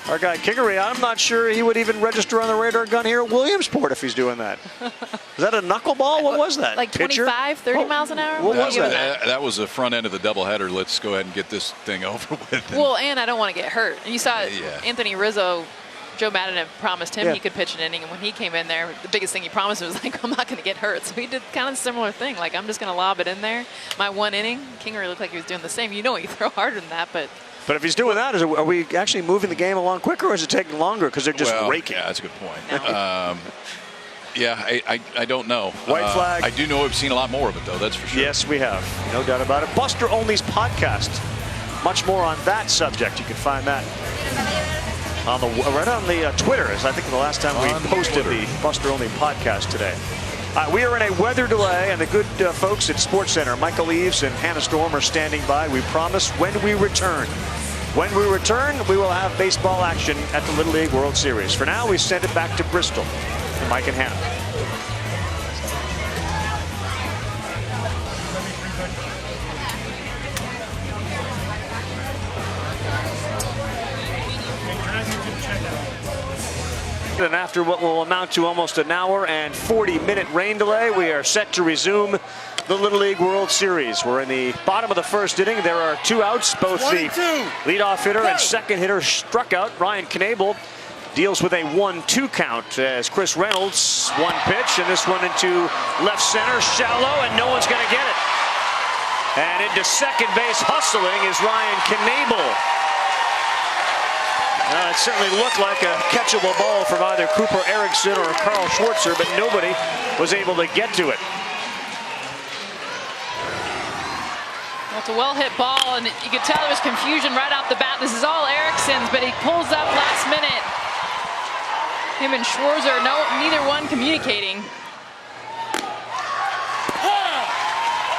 S1: Our guy Kingery, I'm not sure he would even register on the radar gun here at Williamsport if he's doing that. Is that a knuckleball? What was that?
S7: Like 25, 30 miles an hour?
S11: What was that? That was the front end of the doubleheader. Let's go ahead and get this thing over with.
S7: Well, and I don't want to get hurt. You saw Anthony Rizzo, Joe Madden had promised him he could pitch an inning, and when he came in there, the biggest thing he promised was like, I'm not going to get hurt. So he did kind of a similar thing. Like, I'm just going to lob it in there. My one inning, Kingery looked like he was doing the same. You know, he throw harder than that, but.
S1: But if he's doing that, are we actually moving the game along quicker, or is it taking longer because they're just raking?
S11: Yeah, that's a good point. No. I don't know.
S1: White flag.
S11: I do know we've seen a lot more of it, though. That's for sure.
S1: Yes, we have. No doubt about it. Buster Olney's podcast. Much more on that subject. You can find that on right on the Twitter. As I think the last time we posted the Buster Olney podcast today. We are in a weather delay, and the good folks at Sports Center, Michael Eaves and Hannah Storm, are standing by. We promise when we return. When we return, we will have baseball action at the Little League World Series. For now, we send it back to Bristol to Mike and Hannah. And after what will amount to almost an hour and 40-minute rain delay, we are set to resume the Little League World Series. We're in the bottom of the first inning. There are 2 outs. Both the leadoff hitter and second hitter struck out. Ryan Knable deals with a 1-2 count as Chris Reynolds, one pitch, and this one into left center, shallow, and no one's going to get it. And into second base hustling is Ryan Knable. It certainly looked like a catchable ball from either Cooper Erickson or Carl Schwartzer, but nobody was able to get to it.
S7: Well, it's a well-hit ball, and you could tell there was confusion right off the bat. This is all Erickson's, but he pulls up last minute. Him and Schwartzer, neither one communicating.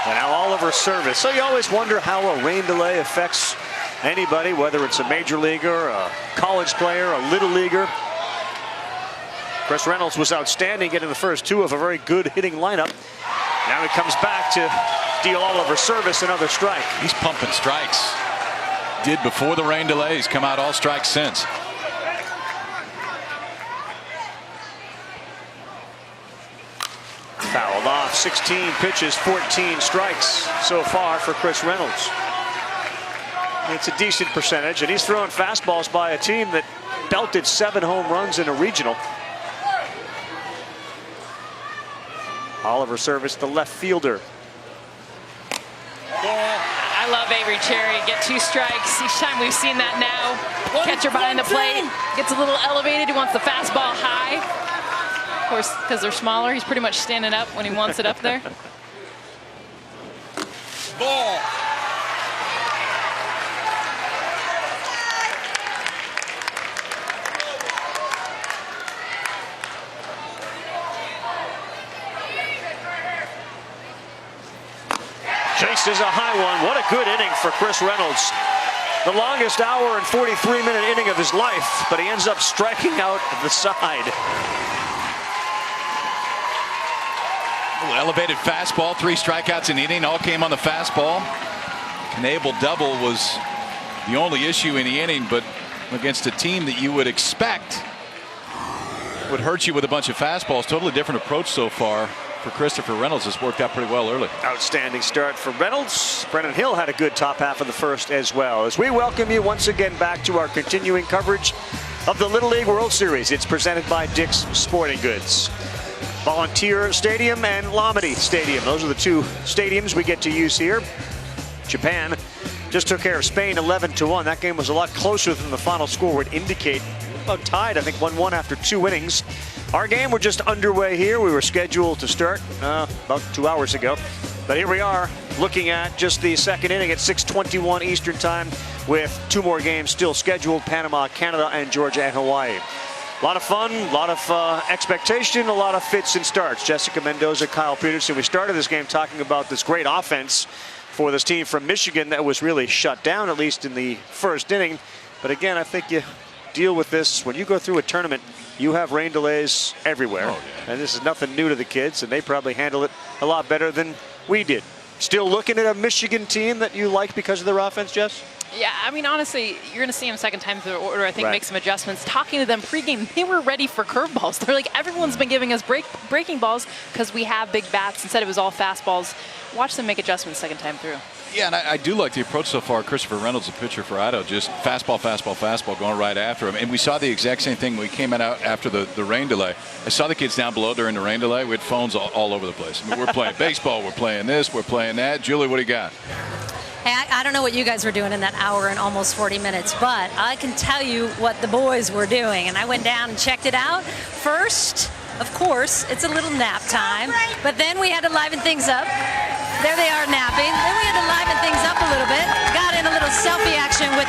S1: And now Oliver's service. So you always wonder how a rain delay affects anybody, whether it's a major leaguer, a college player, a little leaguer. Chris Reynolds was outstanding getting the first 2 of a very good hitting lineup. Now he comes back to deal Oliver service, another strike.
S11: He's pumping strikes. Did before the rain delay. He's come out all strikes since.
S1: Fouled off, 16 pitches, 14 strikes so far for Chris Reynolds. It's a decent percentage, and he's throwing fastballs by a team that belted 7 home runs in a regional. Oliver service, the left fielder.
S7: I love Avery Cherry. Get 2 strikes each time. We've seen that now. Catcher behind the plate. Gets a little elevated. He wants the fastball high. Of course, because they're smaller, he's pretty much standing up when he wants it up there.
S25: Ball.
S1: Chases a high one. What a good inning for Chris Reynolds. The longest hour and 43-minute inning of his life, but he ends up striking out the side.
S11: Elevated fastball, 3 strikeouts in the inning, all came on the fastball. Knable double was the only issue in the inning, but against a team that you would expect would hurt you with a bunch of fastballs. Totally different approach so far for Christopher Reynolds. Has worked out pretty well early.
S1: Outstanding start for Reynolds. Brennan Hill had a good top half of the first as well. As we welcome you once again back to our continuing coverage of the Little League World Series. It's presented by Dick's Sporting Goods. Volunteer Stadium and Lamedy Stadium. Those are the 2 stadiums we get to use here. Japan just took care of Spain 11-1. That game was a lot closer than the final score would indicate. About tied, I think 1-1 after 2 innings. Our game, we're just underway here. We were scheduled to start about 2 hours ago. But here we are looking at just the second inning at 6:21 Eastern time with 2 more games still scheduled. Panama, Canada, and Georgia and Hawaii. A lot of fun, a lot of expectation, a lot of fits and starts. Jessica Mendoza, Kyle Peterson. We started this game talking about this great offense for this team from Michigan that was really shut down, at least in the first inning. But again, I think you deal with this when you go through a tournament. You have rain delays everywhere. Oh, yeah. And this is nothing new to the kids, and they probably handle it a lot better than we did. Still looking at a Michigan team that you like because of their offense, Jess?
S7: Yeah, I mean, honestly, you're going to see them second time through the order, I think,
S1: Right.
S7: make some adjustments. Talking to them pregame, they were ready for curveballs. They're like, everyone's been giving us breaking balls because we have big bats. Instead, it was all fastballs. Watch them make adjustments second time through.
S11: Yeah, and I do like the approach so far. Christopher Reynolds, the pitcher for Idaho, just fastball, fastball, fastball, going right after him. And we saw the exact same thing when we came out after the rain delay. I saw the kids down below during the rain delay. We had phones all over the place. I mean, we're playing baseball, we're playing this, we're playing that. Julie, what do you got?
S15: Hey, I don't know what you guys were doing in that hour and almost 40 minutes, but I can tell you what the boys were doing. And I went down and checked it out. First, of course, it's a little nap time, but then we had to liven things up. There they are napping. Then we had to liven things up a little bit. Got in a little selfie action with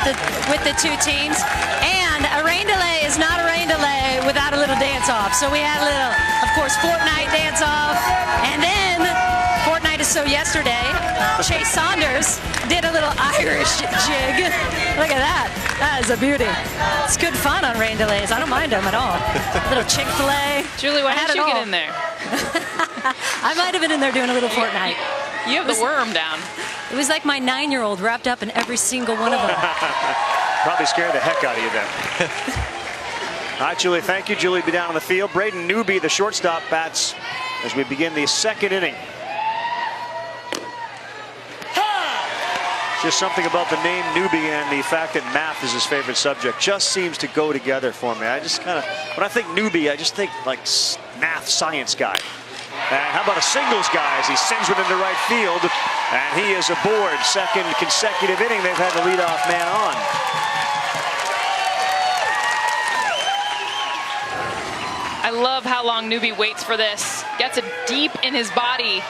S15: the 2 teams. And a rain delay is not a rain delay without a little dance off. So we had a little, of course, Fortnite dance off. And then Fortnite is so yesterday, Chase Saunders did a little Irish jig. Look at that. That is a beauty. It's good fun on rain delays. I don't mind them at all. A little Chick-fil-A.
S7: Julie, why didn't you get in there?
S15: I might have been in there doing a little Fortnite.
S7: You have the worm down.
S15: It was like my 9-year-old wrapped up in every single one of them.
S1: Probably scared the heck out of you then. All right, Julie, thank you. Julie will be down on the field. Braden Newby, the shortstop, bats as we begin the second inning. Just something about the name Newby and the fact that math is his favorite subject just seems to go together for me. I just kind of, when I think Newby, I just think like math science guy. And how about a singles guy as he sends it into right field, and he is aboard. Second consecutive inning they've had the leadoff man on.
S7: I love how long Newby waits for this. Gets it deep in his body.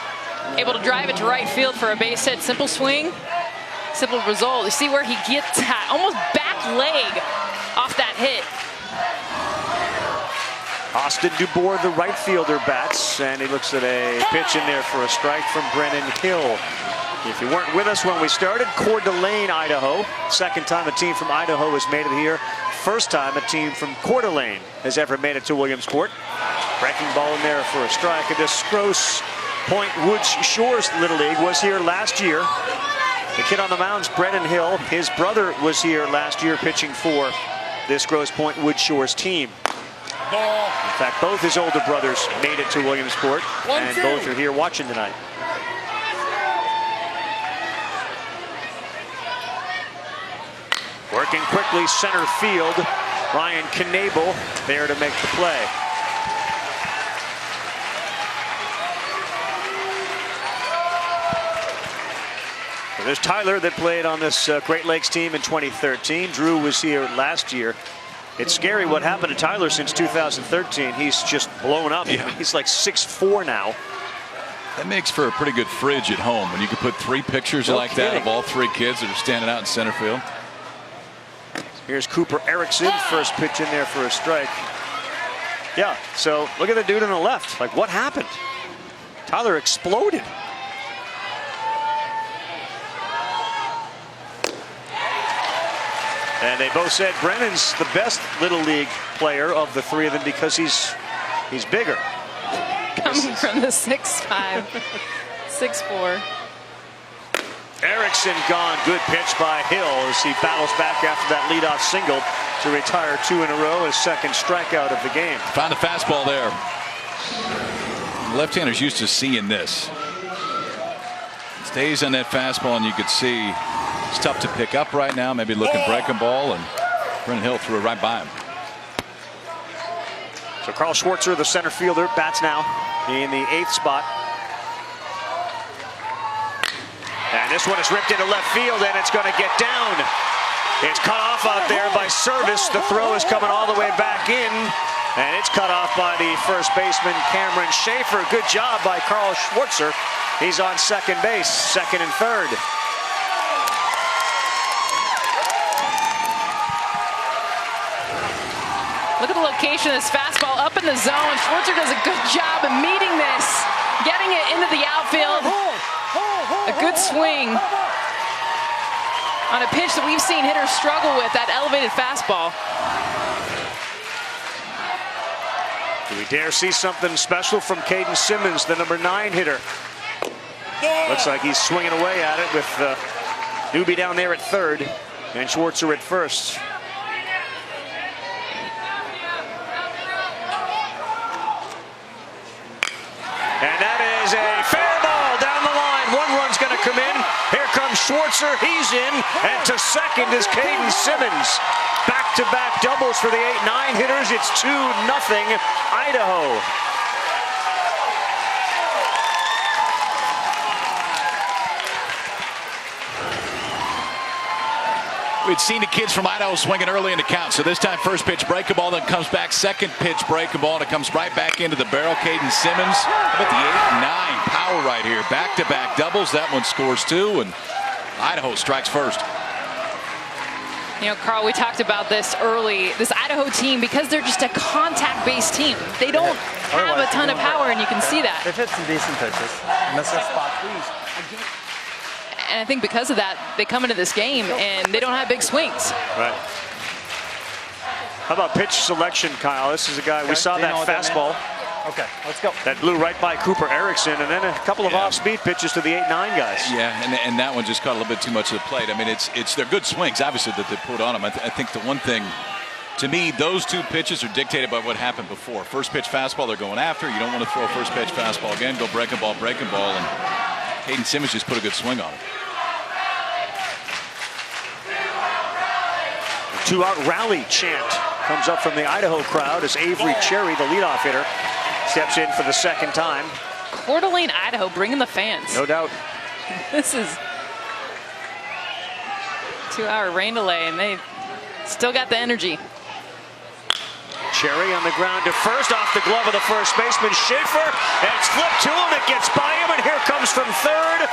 S7: Able to drive it to right field for a base hit. Simple swing, simple result. You see where he gets that almost back leg off that hit.
S1: Austin DuBois, the right fielder, bats, and he looks at a pitch in there for a strike from Brennan Hill. If you weren't with us when we started, Coeur d'Alene, Idaho. Second time a team from Idaho has made it here. First time a team from Coeur d'Alene has ever made it to Williamsport. Breaking ball in there for a strike. And this Grosse, Pointe Woods Shores Little League was here last year. The kid on the mound's Brennan Hill. His brother was here last year pitching for this Grosse Pointe Woods Shores team. In fact, both his older brothers made it to Williamsport, and both are here watching tonight. Working quickly center field, Ryan Knable there to make the play. So there's Tyler that played on this Great Lakes team in 2013. Drew was here last year. It's scary what happened to Tyler since 2013. He's just blown up. Yeah. He's like 6'4" now.
S11: That makes for a pretty good fridge at home when you can put 3 pictures like that of all 3 kids that are standing out in center field.
S1: Here's Cooper Erickson, first pitch in there for a strike. Yeah, so look at the dude on the left. Like, what happened? Tyler exploded. And they both said Brennan's the best Little League player of the 3 of them because he's bigger.
S7: Coming from the 6'5", 6'4".
S1: Erickson gone. Good pitch by Hill as he battles back after that leadoff single to retire 2 in a row, his second strikeout of the game.
S11: Found a fastball there. Left-handers used to seeing this. Stays on that fastball, and you could see it's tough to pick up right now. Maybe looking breaking ball, and Brennan Hill threw it right by him.
S1: So Carl Schwartzer, the center fielder, bats now in the 8th spot. And this one is ripped into left field, and it's going to get down. It's cut off out there by Service. The throw is coming all the way back in, and it's cut off by the first baseman, Cameron Schaefer. Good job by Carl Schwartzer. He's on second base, second and third.
S7: Look at the location of this fastball up in the zone. Schwartzer does a good job of meeting this, getting it into the outfield. A good swing on a pitch that we've seen hitters struggle with, that elevated fastball.
S1: Do we dare see something special from Caden Simmons, the number 9 hitter? Looks like he's swinging away at it with Newby down there at third and Schwartzer at first. And that is a fair ball down the line. 1 run's going to come in. Here comes Schwartzer. He's in. And to second is Caden Simmons. Back-to-back doubles for the 8-9 hitters. It's 2-0 Idaho.
S11: We'd seen the kids from Idaho swinging early in the count. So this time, first pitch breaking ball, then comes back, second pitch breaking ball, and it comes right back into the barrel. Caden Simmons. How about the 8-9 power right here? Back-to-back doubles. That one scores 2, and Idaho strikes first.
S7: You know, Carl, we talked about this early. This Idaho team, because they're just a contact-based team, they don't have a ton of power, and you can see that.
S18: They've hit some decent pitches. Miss their spot, please.
S7: And I think because of that, they come into this game and they don't have big swings.
S1: Right. How about pitch selection, Kyle? This is a guy, we saw that fastball.
S18: Okay, let's go.
S1: That blew right by Cooper Erickson, and then a couple of off-speed pitches to the 8-9 guys.
S11: Yeah, and that one just caught a little bit too much of the plate. I mean, they're good swings, obviously, that they put on them. I think the one thing, to me, those 2 pitches are dictated by what happened before. First pitch fastball, they're going after. You don't want to throw a first pitch fastball again. Go breaking ball, and Caden Simmons just put a good swing on it.
S1: 2-out rally chant comes up from the Idaho crowd as Avery Cherry, the leadoff hitter, steps in for the second time.
S7: Coeur d'Alene, Idaho, bringing the fans.
S1: No doubt.
S7: This is 2-hour rain delay, and they still got the energy.
S1: Cherry on the ground to first, off the glove of the first baseman, Schaefer, and it's flipped to him, it gets by him, and here comes from third,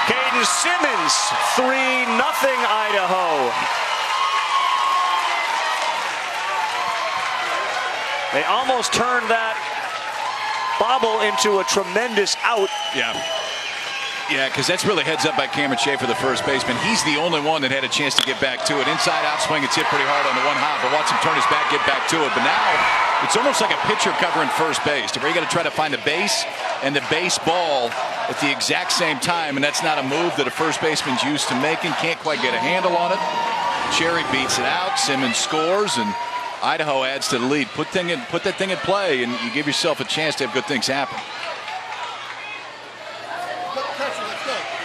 S1: Caden Simmons, 3-0 Idaho. They almost turned that bobble into a tremendous out.
S11: Yeah, because that's really heads up by Cameron Schaefer, the first baseman. He's the only one that had a chance to get back to it. Inside out swing, it's hit pretty hard on the 1 hop, but watch him turn his back, get back to it. But now it's almost like a pitcher covering first base, to where you got to try to find the base and the base ball at the exact same time, and that's not a move that a first baseman's used to making. Can't quite get a handle on it. Cherry beats it out. Simmons scores, and Idaho adds to the lead. Put that thing in play, and you give yourself a chance to have good things happen.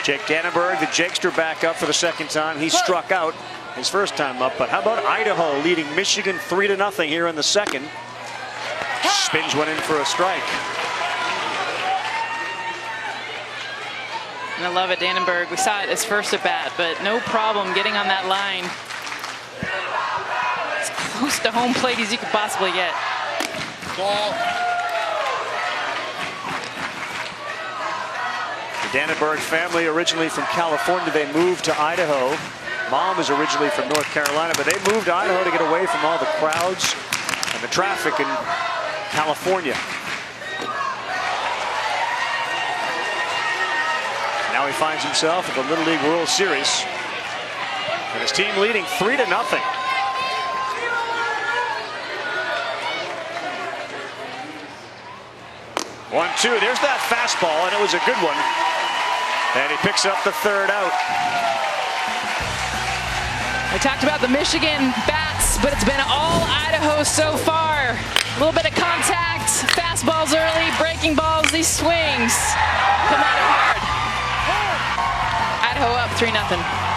S1: Jake Dannenberg, the Jakester, back up for the second time. He struck out his first time up, but how about Idaho leading Michigan 3-0 here in the second? Spins one in for a strike.
S7: And I love it, Dannenberg. We saw it his first at bat, but no problem getting on that line. As close to home plate as you could possibly get.
S11: Ball.
S1: The Dannenberg family, originally from California, they moved to Idaho. Mom is originally from North Carolina, but they moved to Idaho to get away from all the crowds and the traffic in California. Now he finds himself at the Little League World Series, and his team leading 3-0. One-two. There's that fastball, and it was a good one. And he picks up the third out.
S7: I talked about the Michigan bats, but it's been all Idaho so far. A little bit of contact, fastballs early, breaking balls, these swings come out hard. Idaho up 3-0.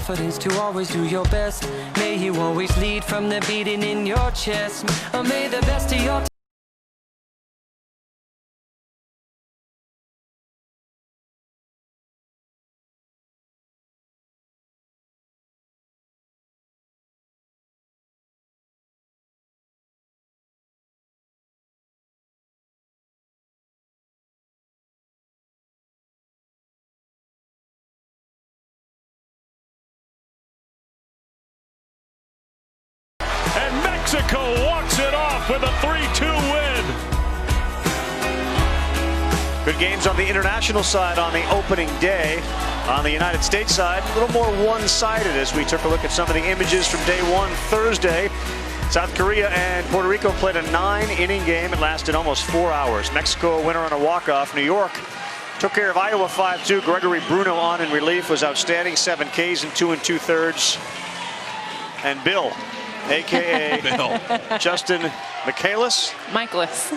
S13: Confidence to always do your best. May you always lead from the beating in your chest. Or may the best of your
S9: And Mexico walks it off with a 3-2 win.
S1: Good games on the international side on the opening day. On the United States side, a little more one-sided as we took a look at some of the images from day one Thursday. South Korea and Puerto Rico played a 9-inning game. It lasted almost 4 hours. Mexico a winner on a walk-off. New York took care of Iowa 5-2. Gregory Bruno on in relief was outstanding. 7 Ks in 2 2/3. And Bill, a.k.a.
S11: Bill.
S1: Justin Michaelis?
S7: Michaelis.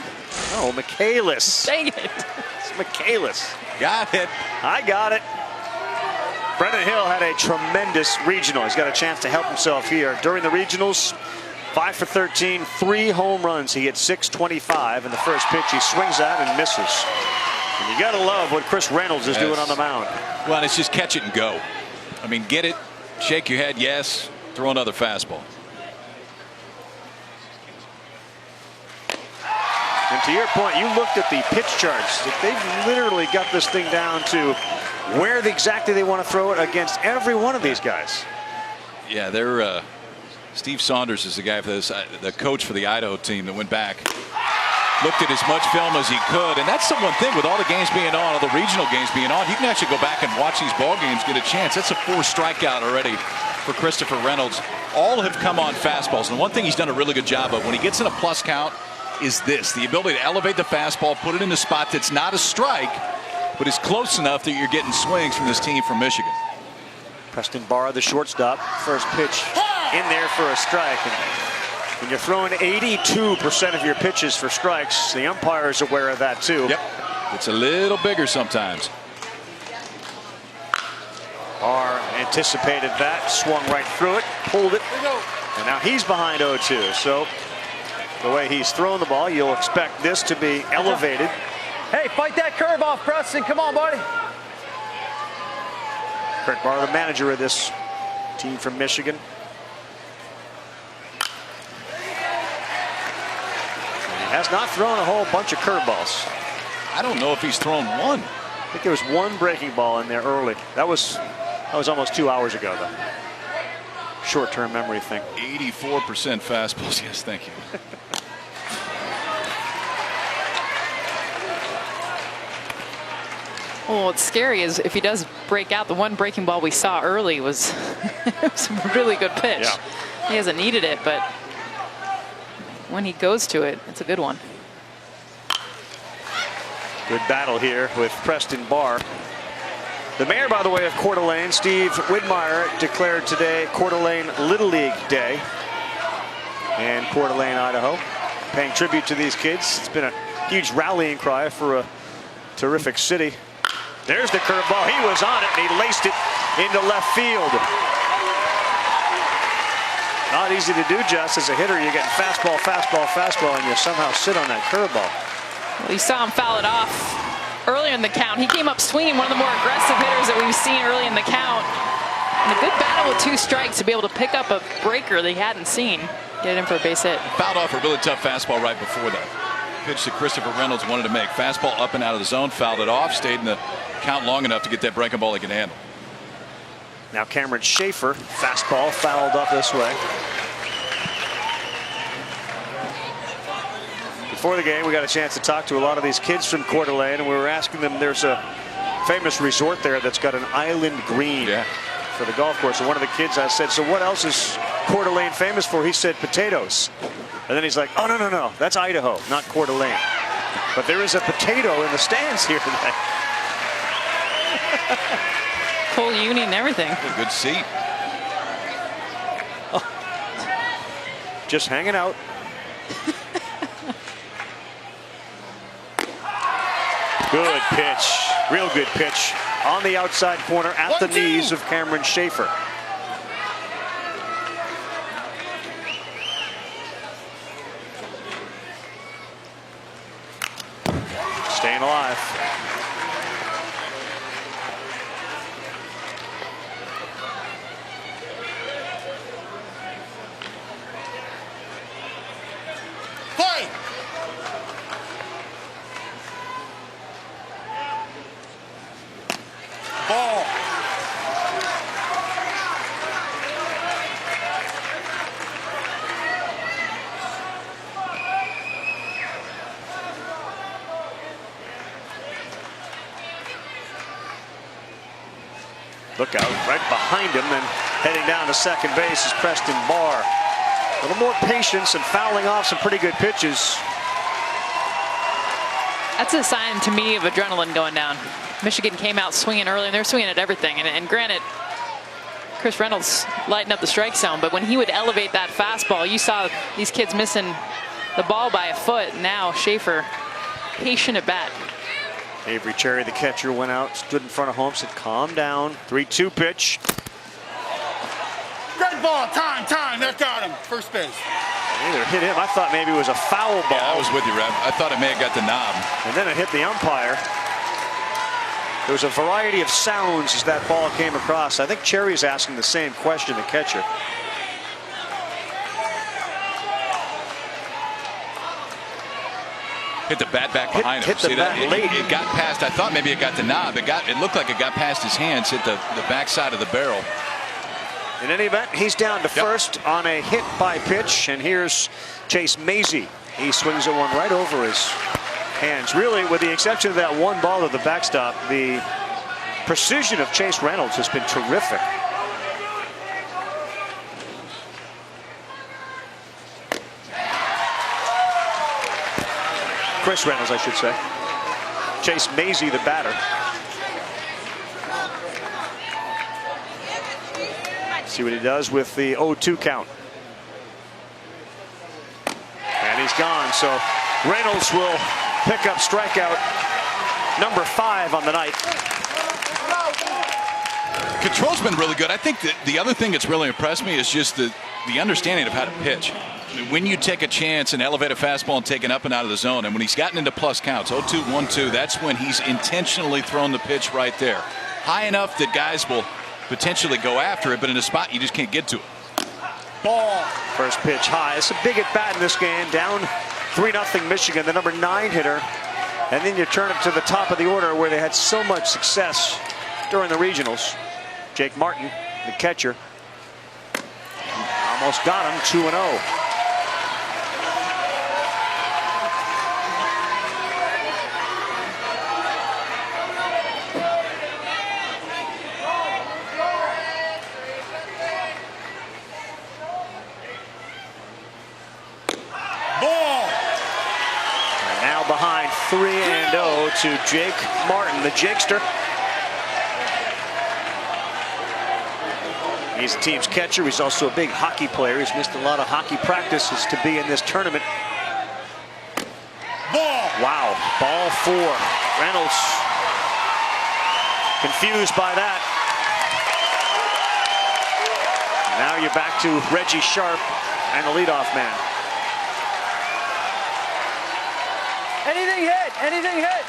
S1: Oh, Michaelis.
S7: Dang it.
S1: It's Michaelis.
S11: Got it.
S1: I got it. Brendan Hill had a tremendous regional. He's got a chance to help himself here. During the regionals, 5 for 13, 3 home runs. He hit .625 in the first pitch. He swings at and misses. And you got to love what Chris Reynolds is doing on the mound.
S11: Well, it's just catch it and go. I mean, get it, shake your head, yes, throw another fastball.
S1: And to your point, you looked at the pitch charts. They've literally got this thing down to where exactly they want to throw it against every one of these guys.
S11: Yeah, they're Steve Saunders is the guy for this, the coach for the Idaho team that went back, looked at as much film as he could, and that's the one thing with all the games being on, all the regional games being on, you can actually go back and watch these ball games, get a chance. That's a 4th strikeout already for Christopher Reynolds. All have come on fastballs, and one thing he's done a really good job of when he gets in a plus count is this, the ability to elevate the fastball, put it in a spot that's not a strike, but is close enough that you're getting swings from this team from Michigan.
S1: Preston Barr, the shortstop, first pitch in there for a strike. And when you're throwing 82% of your pitches for strikes, the umpire is aware of that too.
S11: Yep, it's a little bigger sometimes.
S1: Barr anticipated that, swung right through it, pulled it, and now he's behind 0-2. So the way he's thrown the ball, you'll expect this to be elevated.
S18: Hey, fight that curve off, Preston. Come on, buddy.
S1: Kurt Barr, the manager of this team from Michigan. He has not thrown a whole bunch of curveballs.
S11: I don't know if he's thrown one.
S1: I think there was one breaking ball in there early. That was almost 2 hours ago, though. Short-term memory thing.
S11: 84% fastballs. Yes, thank you.
S7: Well, what's scary is if he does break out, the one breaking ball we saw early was, it was a really good pitch.
S1: Yeah.
S7: He hasn't needed it, but when he goes to it, it's a good one.
S1: Good battle here with Preston Barr. The mayor, by the way, of Coeur d'Alene, Steve Widmeyer, declared today Coeur d'Alene Little League Day in Coeur d'Alene, Idaho, paying tribute to these kids. It's been a huge rallying cry for a terrific city. There's the curveball. He was on it, and he laced it into left field. Not easy to do, Jess. As a hitter, you're getting fastball, fastball, fastball, and you somehow sit on that curveball.
S7: Well, you saw him foul it off earlier in the count. He came up swinging, one of the more aggressive hitters that we've seen early in the count. And a good battle with 2 strikes to be able to pick up a breaker that he hadn't seen. Get it in for a base hit.
S11: Fouled off a really tough fastball right before that. Pitch that Christopher Reynolds wanted to make. Fastball up and out of the zone, fouled it off, stayed in the count long enough to get that breaking ball he can handle.
S1: Now Cameron Schaefer, fastball fouled up this way. Before the game, we got a chance to talk to a lot of these kids from Coeur d'Alene, and we were asking them, there's a famous resort there that's got an island green for the golf course. And one of the kids, I said, so what else is Coeur d'Alene famous for? He said potatoes. And then he's like, oh, no, that's Idaho, not Coeur d'Alene. But there is a potato in the stands here today.
S7: Full uni and everything.
S11: A good seat.
S1: Oh. Just hanging out. Good pitch. Real good pitch. On the outside corner at the knees of Cameron Schaefer. Staying alive.
S12: Fight! Ball.
S1: Look out, right behind him, and heading down to second base is Preston Barr. A little more patience and fouling off some pretty good pitches.
S7: That's a sign to me of adrenaline going down. Michigan came out swinging early, and they're swinging at everything. And granted, Chris Reynolds lightened up the strike zone, but when he would elevate that fastball, you saw these kids missing the ball by a foot. Now Schaefer, patient at bat.
S1: Avery Cherry, the catcher, went out, stood in front of home, said, calm down. 3-2 pitch.
S12: Red ball, time, that got him. First base.
S1: Either hit him. I thought maybe it was a foul ball.
S11: Yeah, I was with you, Rev. I thought it may have got the knob.
S1: And then it hit the umpire. There was a variety of sounds as that ball came across. I think Cherry's asking the same question, the catcher.
S11: Hit the bat back behind him.
S1: Hit the bat late.
S11: It got past. I thought maybe it got the knob. It looked like it got past his hands, hit the backside of the barrel.
S1: In any event, he's down to first on a hit by pitch, and here's Chase Mazie. He swings at one right over his hands. Really, with the exception of that one ball to the backstop, the precision of Chase Reynolds has been terrific. Chris Reynolds, I should say. Chase Mazie, the batter. See what he does with the 0-2 count. And he's gone, so Reynolds will pick up strikeout number 5 on the night.
S11: Control's been really good. I think that the other thing that's really impressed me is just the understanding of how to pitch. When you take a chance and elevate a fastball and take it up and out of the zone, and when he's gotten into plus counts, 0-2, 1-2, that's when he's intentionally thrown the pitch right there. High enough that guys will potentially go after it, but in a spot you just can't get to it.
S1: Ball. First pitch high. It's a big at bat in this game. Down 3-0 Michigan, the number 9 hitter. And then you turn it to the top of the order where they had so much success during the regionals. Jake Martin, the catcher. Almost got him, 2-0. Behind 3-0 to Jake Martin, the Jakester. He's the team's catcher. He's also a big hockey player. He's missed a lot of hockey practices to be in this tournament.
S12: Ball.
S1: Wow, ball 4. Reynolds confused by that. Now you back to Reggie Sharp and the leadoff man.
S18: Anything hit, anything hit.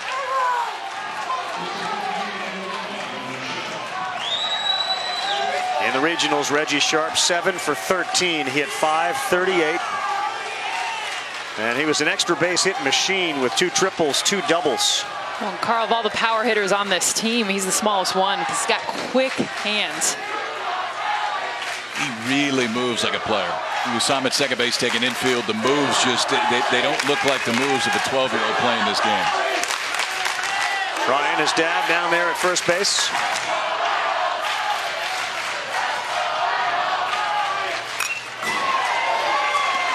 S1: In the regionals, Reggie Sharp 7 for 13. He hit .538. And he was an extra base hit machine with 2 triples, 2 doubles.
S7: Well, Carl, of all the power hitters on this team, he's the smallest one. He's got quick hands.
S11: He really moves like a player. We saw him at second base taking infield. The moves just, they don't look like the moves of a 12-year-old playing this game.
S1: Ryan, his dad, down there at first base.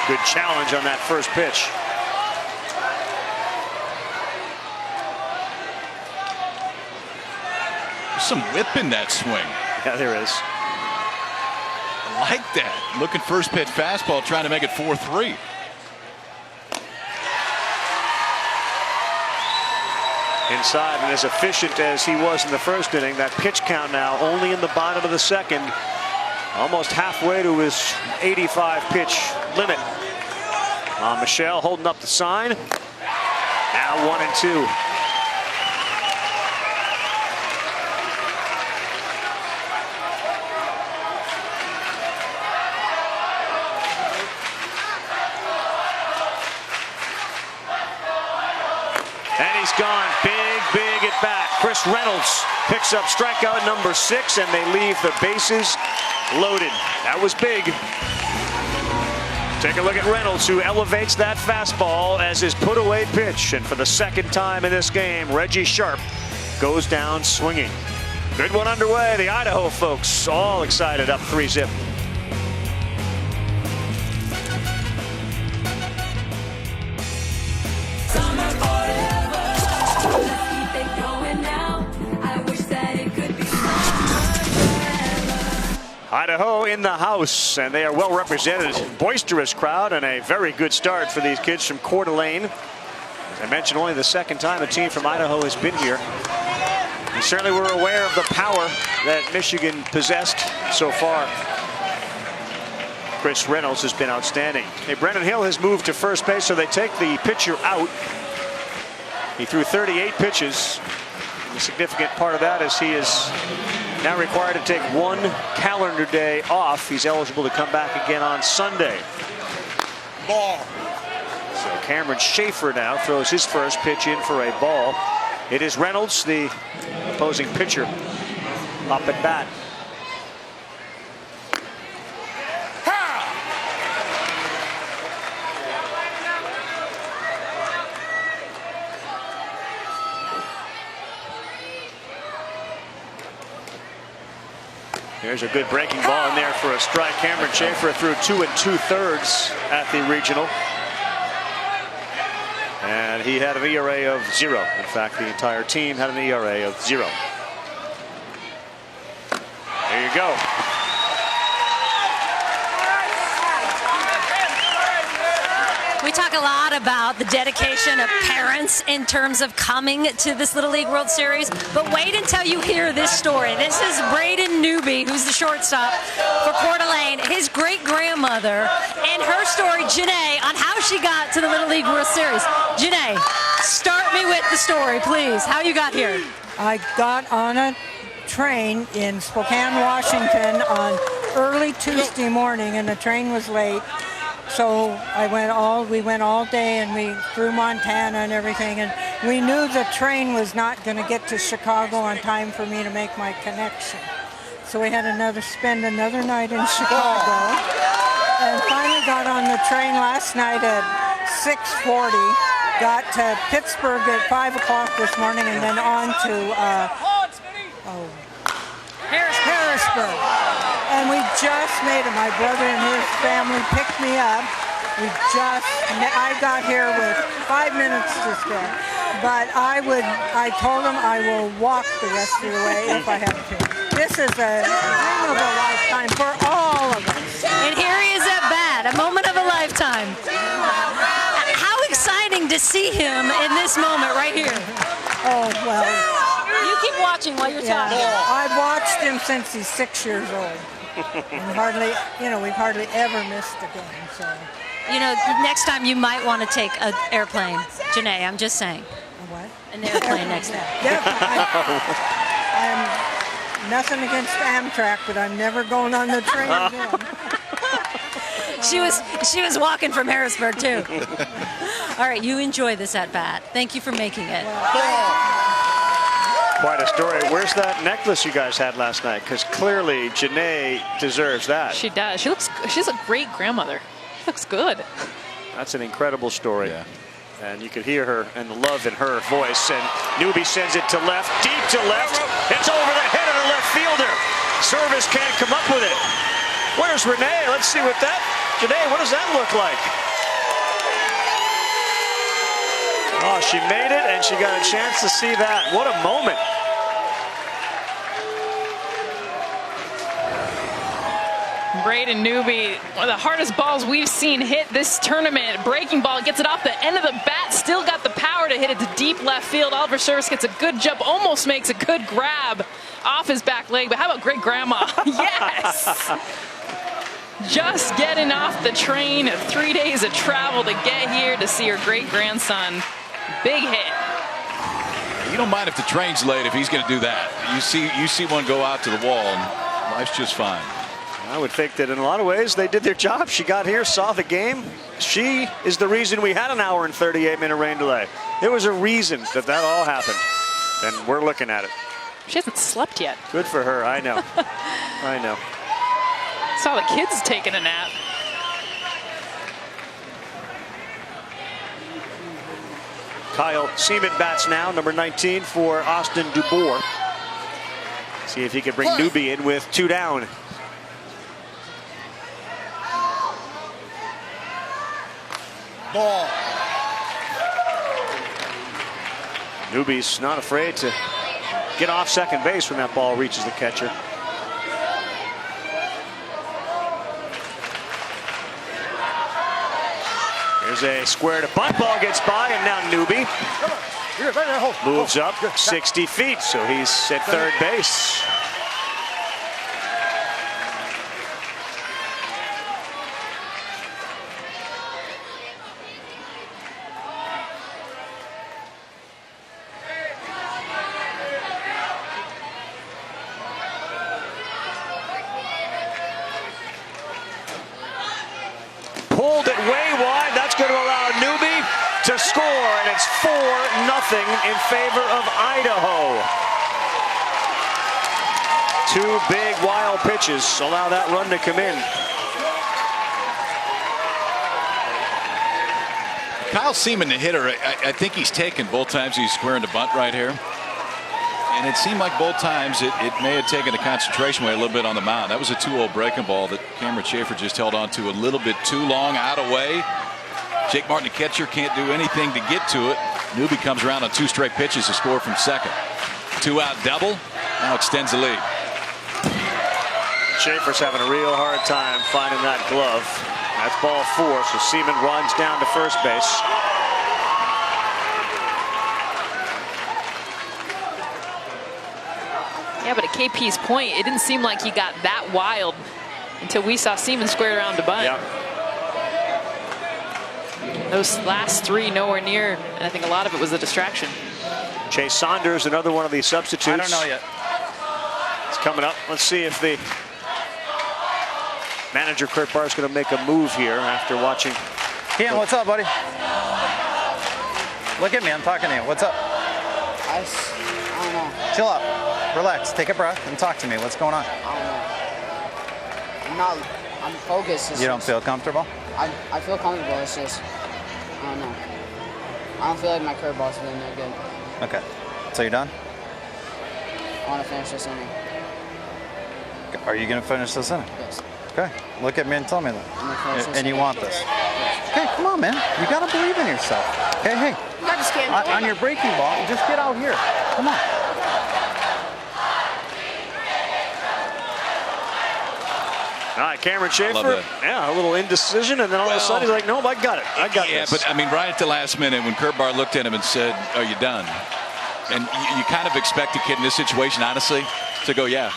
S1: Good challenge on that first pitch.
S11: There's some whip in that swing.
S1: Yeah, there is.
S11: I like that. Looking first pitch fastball, trying to make it 4-3.
S1: Inside, and as efficient as he was in the first inning, that pitch count now only in the bottom of the second. Almost halfway to his 85 pitch limit. Michelle holding up the sign. Now 1-2. And he's gone. Big at bat. Chris Reynolds picks up strikeout number 6, and they leave the bases loaded. That was big. Take a look at Reynolds, who elevates that fastball as his put-away pitch. And for the second time in this game, Reggie Sharp goes down swinging. Good one underway. The Idaho folks all excited, up 3-zip. Idaho in the house, and they are well represented. Boisterous crowd and a very good start for these kids from Coeur d'Alene. As I mentioned, only the second time a team from Idaho has been here. We certainly were aware of the power that Michigan possessed so far. Chris Reynolds has been outstanding. Hey, Brennan Hill has moved to first base, so they take the pitcher out. He threw 38 pitches. The significant part of that is he is now required to take 1 calendar day off. He's eligible to come back again on Sunday. Ball. So Cameron Schaefer now throws his first pitch in for a ball. It is Reynolds, the opposing pitcher, up at bat. There's a good breaking ball in there for a strike. Cameron Schaefer threw 2 2/3 at the regional. And he had an ERA of 0. In fact, the entire team had an ERA of 0. There you go.
S15: We talk a lot about the dedication of parents in terms of coming to this Little League World Series, but wait until you hear this story. This is Braden Newby, who's the shortstop for Coeur d'Alene, his great-grandmother, and her story, Janae, on how she got to the Little League World Series. Janae, start me with the story, please. How you got here?
S17: I got on a train in Spokane, Washington on early Tuesday morning, and the train was late. So we went all day, and we through Montana and everything, and we knew the train was not going to get to Chicago on time for me to make my connection. So we had spend another night in Chicago, and finally got on the train last night at 6:40, got to Pittsburgh at 5 o'clock this morning, and then on to Harrisburg. And we just made it. My brother and his family picked me up. I got here with 5 minutes to spare. But I told them I will walk the rest of the way if I have to. This is a dream of a lifetime for all of us.
S15: And here he is at bat, a moment of a lifetime. How exciting to see him in this moment right here.
S17: Oh, well.
S15: You keep watching while you're talking.
S17: I've watched him since he's 6 years old. And we've hardly ever missed a game. So,
S15: next time you might want to take an airplane. Janae, I'm just saying.
S17: What?
S15: An airplane next time.
S17: I'm nothing against Amtrak, but I'm never going on the train again.
S15: She was walking from Harrisburg too. All right, you enjoy this at bat. Thank you for making it.
S1: Quite a story. Where's that necklace you guys had last night? Because clearly Janae deserves that.
S7: She does. She's a great grandmother. She looks good.
S1: That's an incredible story. Yeah. And you could hear her and the love in her voice. And Newby sends it to left, deep to left. It's over the head of the left fielder. Service can't come up with it. Where's Renee? Let's see what that. Janae, what does that look like? Oh, she made it, and she got a chance to see that. What a moment.
S7: Braden Newby, one of the hardest balls we've seen hit this tournament. Breaking ball, gets it off the end of the bat, still got the power to hit it to deep left field. Oliver Service gets a good jump, almost makes a good grab off his back leg. But how about great grandma? Yes! Just getting off the train of 3 days of travel to get here to see her great grandson. Big hit.
S11: You don't mind if the train's late if he's going to do that. You see one go out to the wall, and life's just fine.
S1: I would think that in a lot of ways they did their job. She got here, saw the game. She is the reason we had an hour and 38-minute rain delay. There was a reason that all happened, and we're looking at it.
S7: She hasn't slept yet.
S1: Good for her. I know. I know.
S7: Saw the kids taking a nap.
S1: Kyle Seaman bats now, number 19 for Austin DuBois. See if he can bring Newby in with 2 down.
S5: Ball.
S1: Newby's not afraid to get off second base when that ball reaches the catcher. Here's a square to bunt, ball gets by, and now Newby moves up 60 feet, so he's at third base. Pulled it way wide. That's going to allow Newby to score, and it's 4-0 in favor of Idaho. 2 big wild pitches allow that run to come in.
S11: Kyle Seaman, the hitter, I think he's taken both times he's squaring the bunt right here. And it seemed like both times it may have taken the concentration away a little bit on the mound. That was a 2-0 breaking ball that Cameron Schaefer just held on to a little bit too long out of way. Jake Martin, the catcher, can't do anything to get to it. Newby comes around on 2 straight pitches to score from second. 2-out double. Now extends the lead.
S1: Schaefer's having a real hard time finding that glove. That's ball 4, so Seaman runs down to first base.
S7: Yeah, but at KP's point, it didn't seem like he got that wild until we saw Seaman square around to bunt.
S1: Yeah.
S7: Those last 3 nowhere near, and I think a lot of it was a distraction.
S1: Chase Saunders, another one of these substitutes.
S18: I don't know yet.
S1: It's coming up. Let's see if the manager, Kurt Barr, is going to make a move here after watching.
S18: Ken, what's up, buddy? Look at me, I'm talking to you. What's up?
S5: I don't know.
S18: Chill out. Relax, take a breath, and talk to me. What's going on?
S5: I don't know. I'm focused.
S18: You don't feel comfortable?
S5: I feel comfortable. It's just, I don't know. I don't feel like my curveball's feeling that good.
S18: Okay. So you're done?
S5: I want to finish this inning.
S18: Are you going to finish this inning?
S5: Yes.
S18: Okay. Look at me and tell me that.
S5: I'm gonna finish this
S18: And you
S5: inning.
S18: want this?
S5: Yes.
S18: Okay, come on, man. You got to believe in yourself. Okay, hey.
S5: I just can't.
S18: On your breaking ball, just get out here. Come on.
S1: All right, Cameron Schaefer, yeah, a little indecision, and then all of a sudden he's like, nope, I got it. I got this.
S11: But I mean, right at the last minute when Kurt Barr looked at him and said, are you done? And you kind of expect a kid in this situation, honestly, to go, yeah.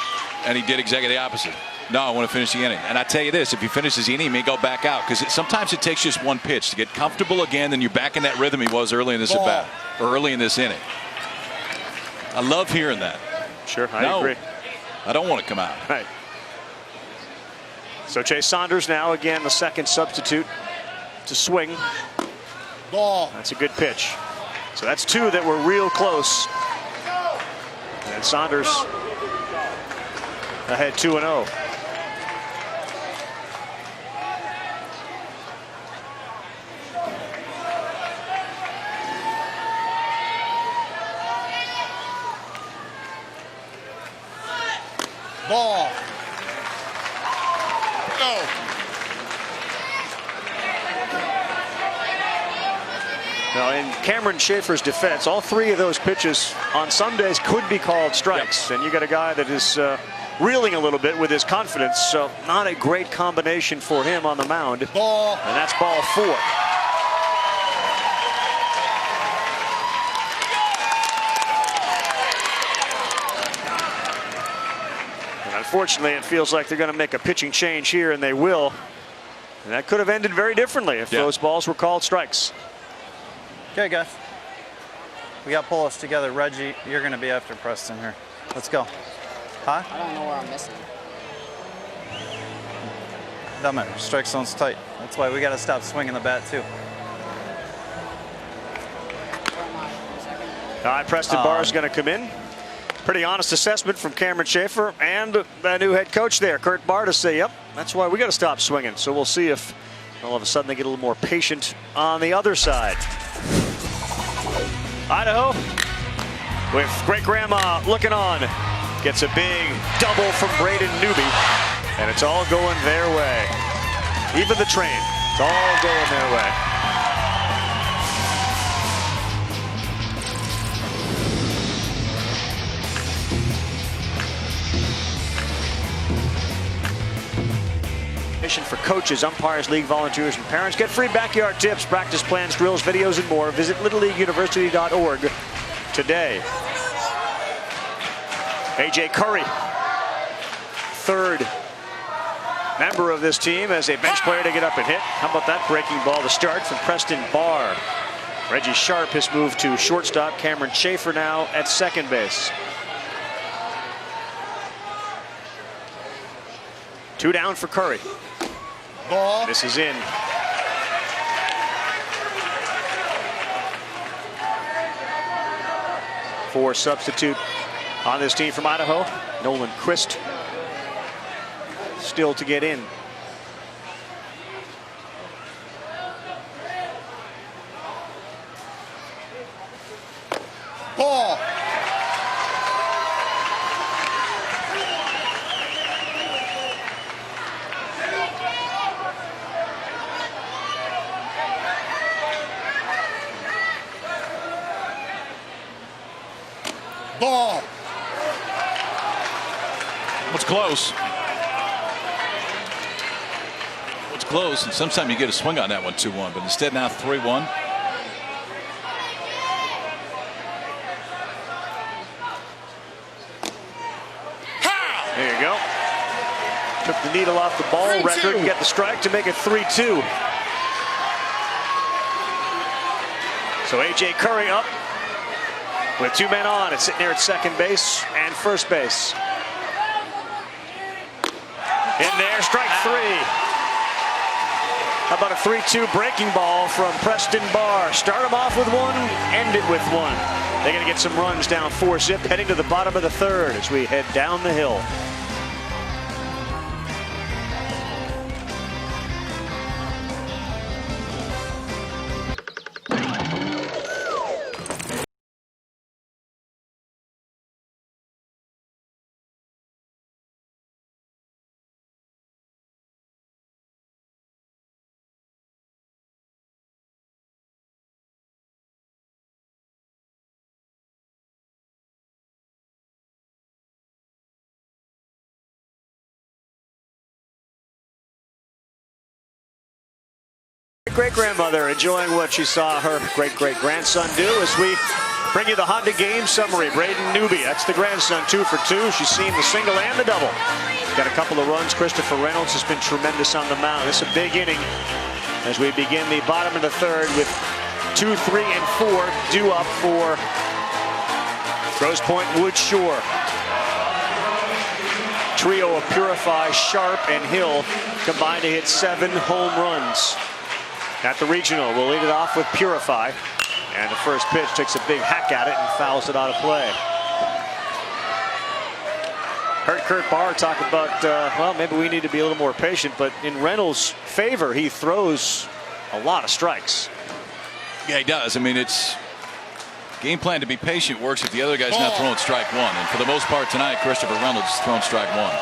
S11: And he did exactly the opposite. No, I want to finish the inning. And I tell you this, if he finishes the inning, he may go back out. Because sometimes it takes just one pitch to get comfortable again, then you're back in that rhythm he was early in this at-bat, or early in this inning. I love hearing that.
S1: Sure, I agree.
S11: I don't want to come out.
S1: Right. So Chase Saunders now again the second substitute to swing.
S4: Ball.
S1: That's a good pitch. So that's two that were real close. And Saunders ahead 2-0.
S4: Ball. Go.
S1: Now, in Cameron Schaefer's defense, all three of those pitches on some days could be called strikes. Yep. And you got a guy that is reeling a little bit with his confidence. So not a great combination for him on the mound.
S4: Ball.
S1: And that's ball 4. And unfortunately, it feels like they're going to make a pitching change here, and they will. And that could have ended very differently if those balls were called strikes.
S18: Okay, guys. We got to pull us together. Reggie, you're going to be after Preston here. Let's go. Huh?
S5: I don't know where I'm missing.
S18: Doesn't matter. Strike zone's tight. That's why we got to stop swinging the bat, too.
S1: All right, Preston Barr is going to come in. Pretty honest assessment from Cameron Schaefer and the new head coach there, Kurt Barr, to say, yep, that's why we got to stop swinging. So we'll see if all of a sudden they get a little more patient on the other side. Idaho, with great-grandma looking on, gets a big double from Braden Newby, and it's all going their way. Even the train, it's all going their way. For coaches, umpires, league volunteers, and parents. Get free backyard tips, practice plans, drills, videos, and more. Visit littleleagueuniversity.org today. A.J. Curry, third member of this team as a bench player to get up and hit. How about that breaking ball to start from Preston Barr? Reggie Sharp has moved to shortstop. Cameron Schaefer now at second base. 2 down for Curry.
S4: Ball.
S1: This is in. For substitute on this team from Idaho, Nolan Christ, still to get in.
S4: Ball. Ball.
S11: It's close. It's close, and sometimes you get a swing on that one 2-1, but instead now 3-1.
S1: There you go. Took the needle off the ball record and get the strike to make it 3-2. So A.J. Curry up with 2 men on. It's sitting there at second base and first base. In there, strike 3. How about a 3-2 breaking ball from Preston Barr? Start him off with 1, end it with 1. They're going to get some runs down 4-zip, heading to the bottom of the 3rd as we head down the hill. Great-grandmother enjoying what she saw her great-great-grandson do as we Bring you the Honda game summary. Braden Newby, that's the grandson, 2 for 2. She's seen the single and the double. Got a couple of runs. Christopher Reynolds has been tremendous on the mound. It's a big inning as we begin the bottom of the third with 2, 3, and 4 due up for Grosse Pointe Wood Shore. Trio of Purify, Sharp, and Hill combined to hit 7 home runs at the regional. We'll lead it off with Purify. And the first pitch takes a big hack at it and fouls it out of play. Heard Kurt Barr talk about, well, maybe we need to be a little more patient, but in Reynolds' favor, he throws a lot of strikes.
S11: Yeah, he does. I mean, it's game plan to be patient works if the other guy's not throwing strike one. And for the most part tonight, Christopher Reynolds is throwing strike one.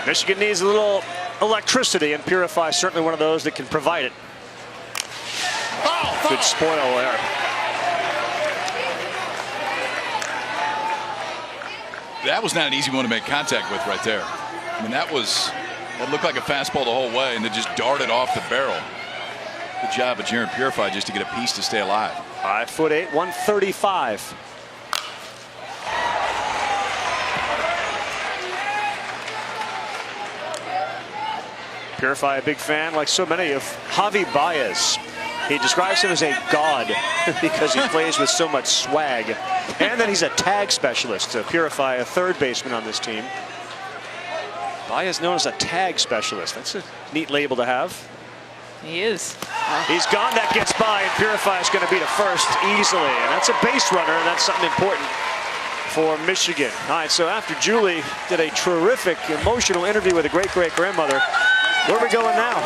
S1: Michigan needs a little electricity, and Purify is certainly one of those that can provide it. Good spoil there.
S11: That was not an easy one to make contact with right there. I mean, that looked like a fastball the whole way, and it just darted off the barrel. Good job of Jaron Purify just to get a piece to stay alive.
S1: 5'8", 135. Purify, a big fan, like so many, of Javi Baez. He describes him as a god because he plays with so much swag. And then he's a tag specialist. Purify, a third baseman on this team. Baez known as a tag specialist. That's a neat label to have.
S7: He is.
S1: He's gone. That gets by, and Purify is going to be to first easily. And that's a base runner, and that's something important for Michigan. All right, so after Julie did a terrific, emotional interview with a great-great-grandmother, where are we going now?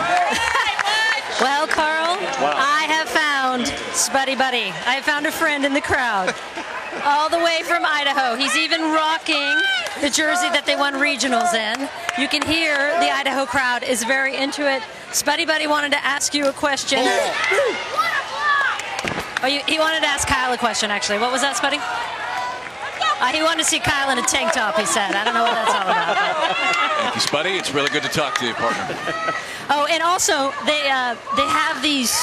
S15: Well, Carl,
S1: wow.
S15: I have found Spuddy Buddy. I have found a friend in the crowd. All the way from Idaho. He's even rocking the jersey that they won regionals in. You can hear the Idaho crowd is very into it. Spuddy Buddy wanted to ask you a question. Oh, he wanted to ask Kyle a question, actually. What was that, Spuddy? He wanted to see Kyle in a tank top, he said. I don't know what that's all about.
S11: Thank you, Spuddy. It's really good to talk to you, partner.
S15: Oh, and also they have these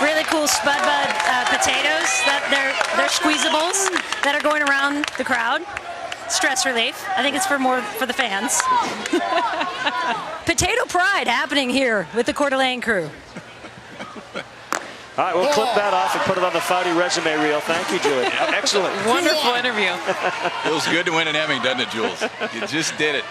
S15: really cool Spud Bud potatoes that they're squeezables that are going around the crowd. Stress relief. I think it's more for the fans. Potato pride happening here with the Coeur d'Alene crew.
S1: All right, we'll clip that off and put it on the Foudy resume reel. Thank you, Julie. Excellent.
S7: Wonderful interview.
S11: Feels good to win an Emmy, doesn't it, Jules? You just did it.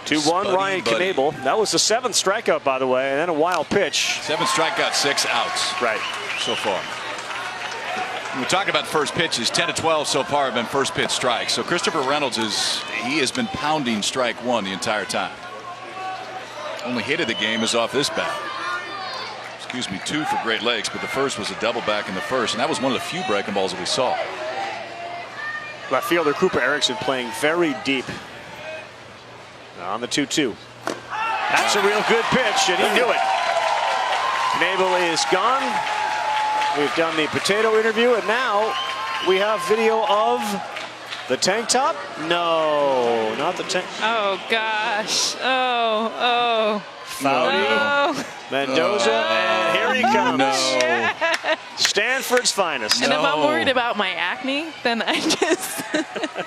S1: 2-1, Ryan Knable. That was the 7th strikeout, by the way, and then a wild pitch.
S11: 7 strikeouts, 6 outs.
S1: Right.
S11: So far. We're talking about first pitches. 10 to 12 so far have been first pitch strikes. So Christopher Reynolds has been pounding strike one the entire time. Only hit of the game is off this bat. Excuse me, 2 for Great Lakes, but the first was a double back in the first, and that was one of the few breaking balls that we saw.
S1: Left fielder Cooper Erickson playing very deep on the 2-2. That's a real good pitch, and he knew it. Knable is gone. We've done the potato interview, and now we have video of the tank top. No, not the tank.
S7: Oh gosh. Oh.
S1: Foudy,
S7: no.
S1: Mendoza, and here he comes.
S11: No.
S1: Stanford's finest.
S7: And if I'm worried about my acne, then I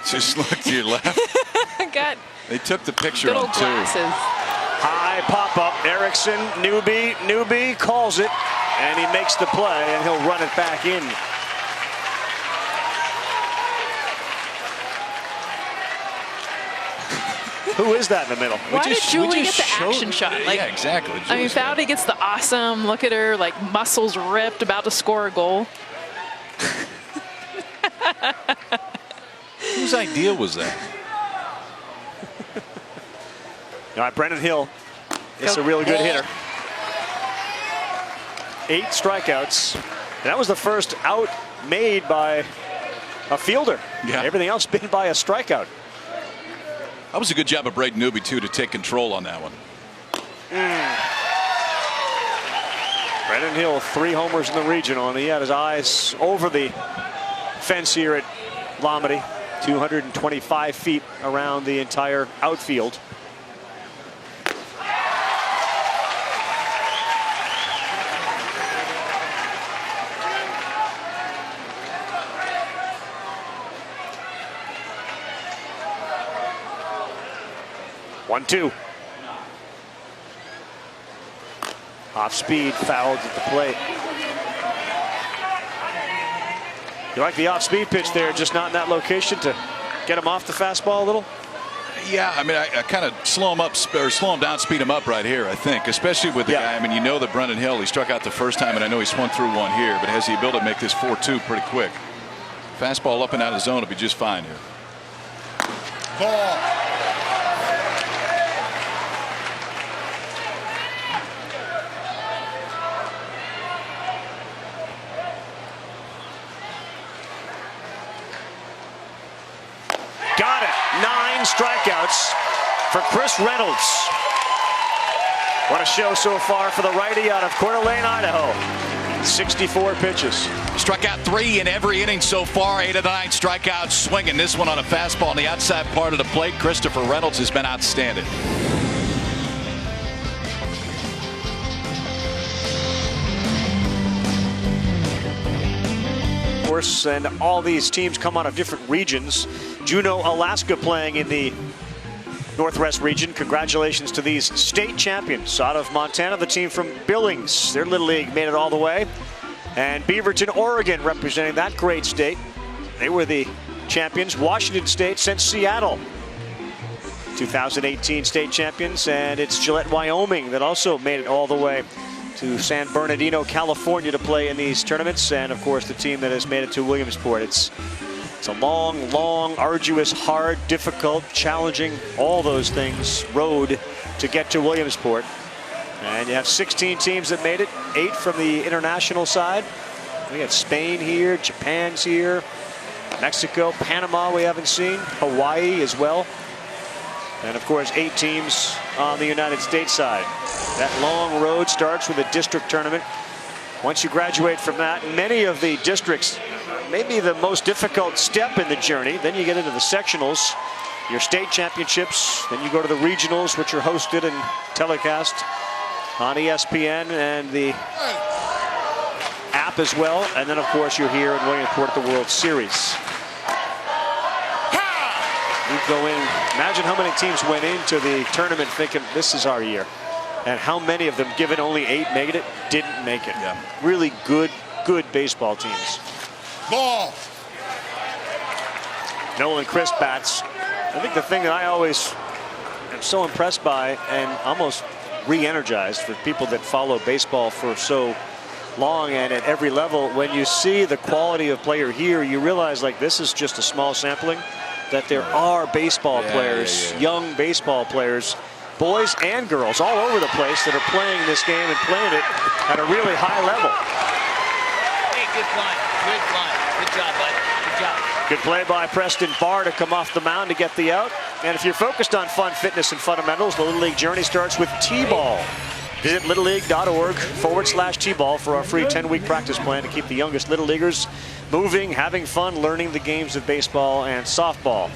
S11: just look to your left.
S7: got
S11: They took the picture
S7: good
S11: on
S7: old
S11: 2.
S7: glasses.
S1: High pop-up. Erickson, Newby calls it, and he makes the play, and he'll run it back in. Who is that in the middle?
S7: Why did Julie get the action shot? Like,
S11: yeah, exactly.
S7: I mean, Foudy gets the awesome, look at her, like muscles ripped, about to score a goal.
S11: Whose idea was that?
S1: All right, Brendan Hill is a really good hitter. 8 strikeouts. And that was the first out made by a fielder.
S11: Yeah.
S1: Everything else been by a strikeout.
S11: That was a good job of Braden Newby, too, to take control on that one.
S1: Brennan Hill, 3 homers in the regional, and he had his eyes over the fence here at Lomity. 225 feet around the entire outfield. One, two. Off speed, fouled at the plate. You like the off-speed pitch there, just not in that location to get him off the fastball a little?
S11: Yeah, I mean, I kind of slow him up, or slow him down, speed him up right here, I think, especially with the guy. I mean, you know that Brennan Hill, he struck out the first time, and I know he swung through one here, but has the ability to make this 4-2 pretty quick. Fastball up and out of the zone will be just fine here.
S6: Ball.
S1: Got it. 9 strikeouts for Chris Reynolds. What a show so far for the righty out of Coeur d'Alene, Idaho. 64 pitches.
S11: Struck out 3 in every inning so far. 8 of the 9 strikeouts swinging. This one on a fastball on the outside part of the plate. Christopher Reynolds has been outstanding.
S1: And all these teams come out of different regions. Juneau, Alaska playing in the Northwest region. Congratulations to these state champions out of Montana, the team from Billings. Their Little League made it all the way. And Beaverton, Oregon representing that great state. They were the champions. Washington State sent Seattle 2018 state champions. And it's Gillette, Wyoming that also made it all the way to San Bernardino, California to play in these tournaments. And of course the team that has made it to Williamsport. It's a long, arduous, hard, difficult, challenging, all those things road to get to Williamsport. And you have 16 teams that made it, 8 from the international side. We got Spain here, Japan's here, Mexico, Panama we haven't seen, Hawaii as well. And of course 8 teams on the United States side. That long road starts with a district tournament. Once you graduate from that, many of the districts, maybe the most difficult step in the journey, then you get into the sectionals, your state championships, then you go to the regionals, which are hosted and telecast on ESPN and the app as well. And then of course you're here in Williamsport at the World Series. You go in, imagine how many teams went into the tournament thinking this is our year. And how many of them, given only 8 made it, didn't make it. Yeah. Really good baseball teams.
S6: Ball.
S1: Nolan Crisp bats. I think the thing that I always am so impressed by and almost re-energized for people that follow baseball for so long and at every level, when you see the quality of player here, you realize like this is just a small sampling, that there are baseball players, young baseball players, boys and girls all over the place that are playing this game and playing it at a really high level.
S2: Hey, good play. Good job, bud. Good job.
S1: Good play by Preston Barr to come off the mound to get the out. And if you're focused on fun, fitness, and fundamentals, the Little League journey starts with T-ball. Visit littleleague.org/T-ball for our free 10-week practice plan to keep the youngest Little Leaguers moving, having fun, learning the games of baseball and softball.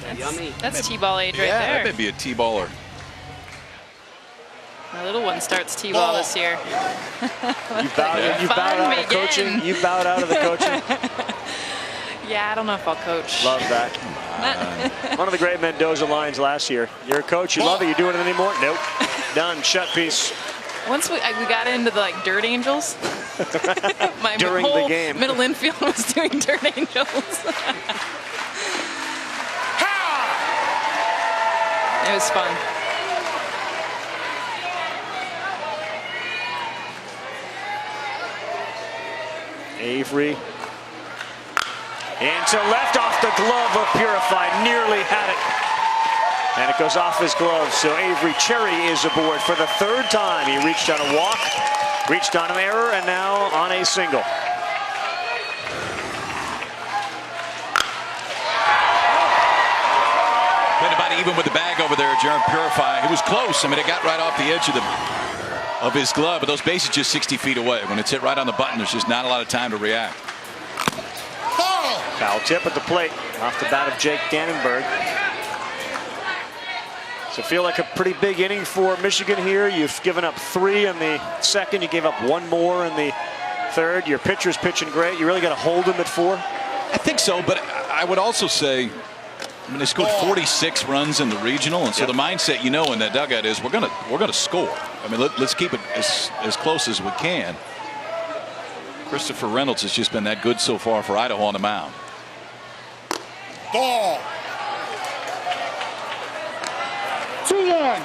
S7: That's T-ball age right there.
S11: Yeah, that may be a T-baller.
S7: My little one starts T-ball this year.
S1: You bowed out of coaching? You bowed out of the coaching?
S7: Yeah, I don't know if I'll coach.
S1: Love that. One of the great Mendoza lines last year. You're a coach, you love it, you doing it anymore? Nope. Done, shut piece.
S7: Once we got into the Dirt Angels, my
S1: During
S7: whole
S1: the game.
S7: middle infield was doing Dirt Angels. It was fun.
S1: Avery into left off the glove of Purify, nearly had it. And it goes off his glove, so Avery Cherry is aboard for the 3rd time. He reached on a walk, reached on an error, and now on a single.
S11: even with the bag over there, Jared Purify, it was close. I mean, it got right off the edge of his glove, but those bases just 60 feet away. When it's hit right on the button, there's just not a lot of time to react.
S1: Foul tip at the plate off the bat of Jake Dannenberg. So feel like a pretty big inning for Michigan here. You've given up 3 in the second. You gave up 1 more in the third. Your pitcher's pitching great. You really got to hold him at 4.
S11: I think so, but I would also say, I mean, they scored 46 runs in the regional, and so the mindset, you know, in that dugout is we're gonna score. I mean, let's keep it as close as we can. Christopher Reynolds has just been that good so far for Idaho on the mound.
S6: Ball. 2-1.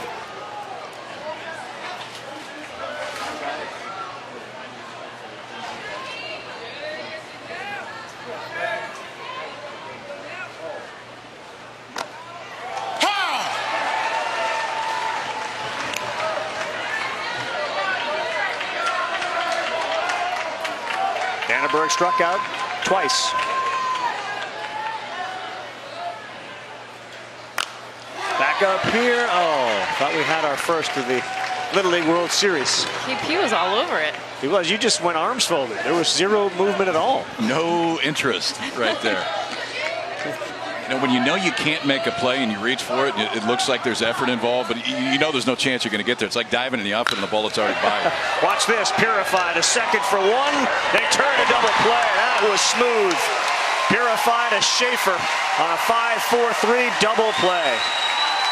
S1: Dannenberg struck out twice. Back up here. Oh, thought we had our first of the Little League World Series.
S7: He was all over it.
S1: He was. You just went arms folded. There was 0 movement at all.
S11: No interest right there. You know, when you know you can't make a play and you reach for it, it looks like there's effort involved, but you know there's no chance you're going to get there. It's like diving in the outfield and the bullet's already by you.
S1: Watch this. Purified a second for 1. They turn a double play. That was smooth. Purified a Schaefer on a 5-4-3 double play.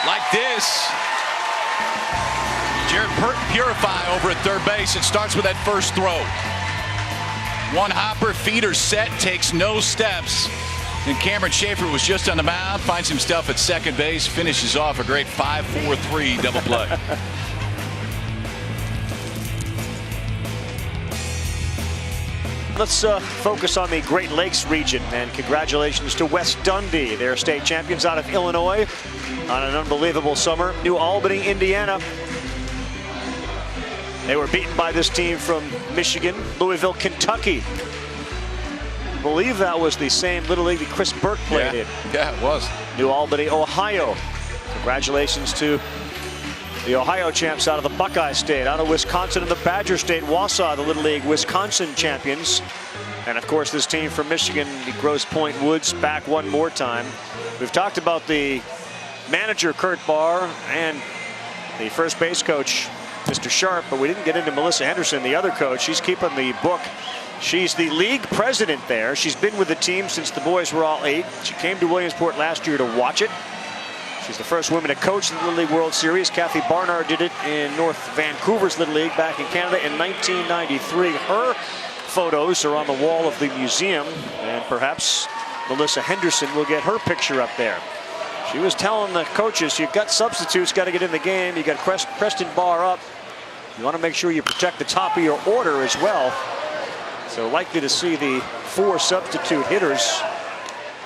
S11: Like this. Jared Purify over at third base. It starts with that first throw. 1 hopper, feeder set, takes no steps. And Cameron Schaefer was just on the mound, finds himself at second base, finishes off a great 5-4-3 double play.
S1: Let's focus on the Great Lakes region, and congratulations to West Dundee. They're state champions out of Illinois on an unbelievable summer. New Albany, Indiana. They were beaten by this team from Michigan. Louisville, Kentucky. I believe that was the same Little League that Chris Burke played in.
S11: Yeah, it was.
S1: New Albany, Ohio. Congratulations to the Ohio champs out of the Buckeye State, out of Wisconsin and the Badger State, Wausau, the Little League Wisconsin champions. And of course, this team from Michigan, the Grosse Pointe Woods, back one more time. We've talked about the manager, Kurt Barr, and the first base coach, Mr. Sharp, but we didn't get into Melissa Henderson, the other coach. She's keeping the book. She's the league president there. She's been with the team since the boys were all 8. She came to Williamsport last year to watch it. She's the first woman to coach the Little League World Series. Kathy Barnard did it in North Vancouver's Little League back in Canada in 1993. Her photos are on the wall of the museum, and perhaps Melissa Henderson will get her picture up there. She was telling the coaches, you've got substitutes, got to get in the game. You got Preston Barr up. You want to make sure you protect the top of your order as well. So likely to see the 4 substitute hitters,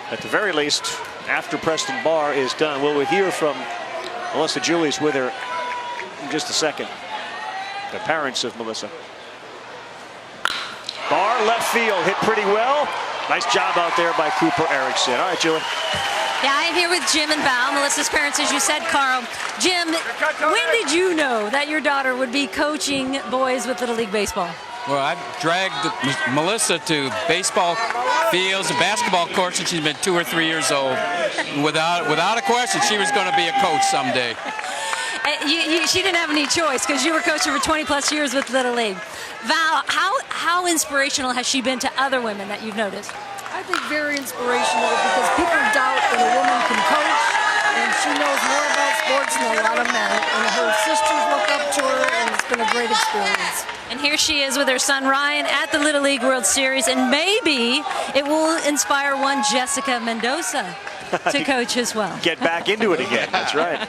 S1: at the very least, after Preston Barr is done. We'll hear from Melissa Julius with her in just a second. The parents of Melissa. Barr left field, hit pretty well. Nice job out there by Cooper Erickson. All right, Julie.
S15: Yeah, I'm here with Jim and Val, Melissa's parents, as you said, Carl. Jim, when did you know that your daughter would be coaching boys with Little League Baseball?
S20: Well, I've dragged Melissa to baseball fields and basketball courts since she's been 2 or 3 years old. Without a question, she was going to be a coach someday.
S15: She didn't have any choice because you were coaching for 20-plus years with Little League. Val, how inspirational has she been to other women that you've noticed?
S21: I think very inspirational because people doubt that a woman can coach, and she knows more about sports than a lot of men. And her sisters look up to her, and it's been a great experience.
S15: And here she is with her son Ryan at the Little League World Series, and maybe it will inspire one Jessica Mendoza to coach as well.
S1: Get back into it again. That's right.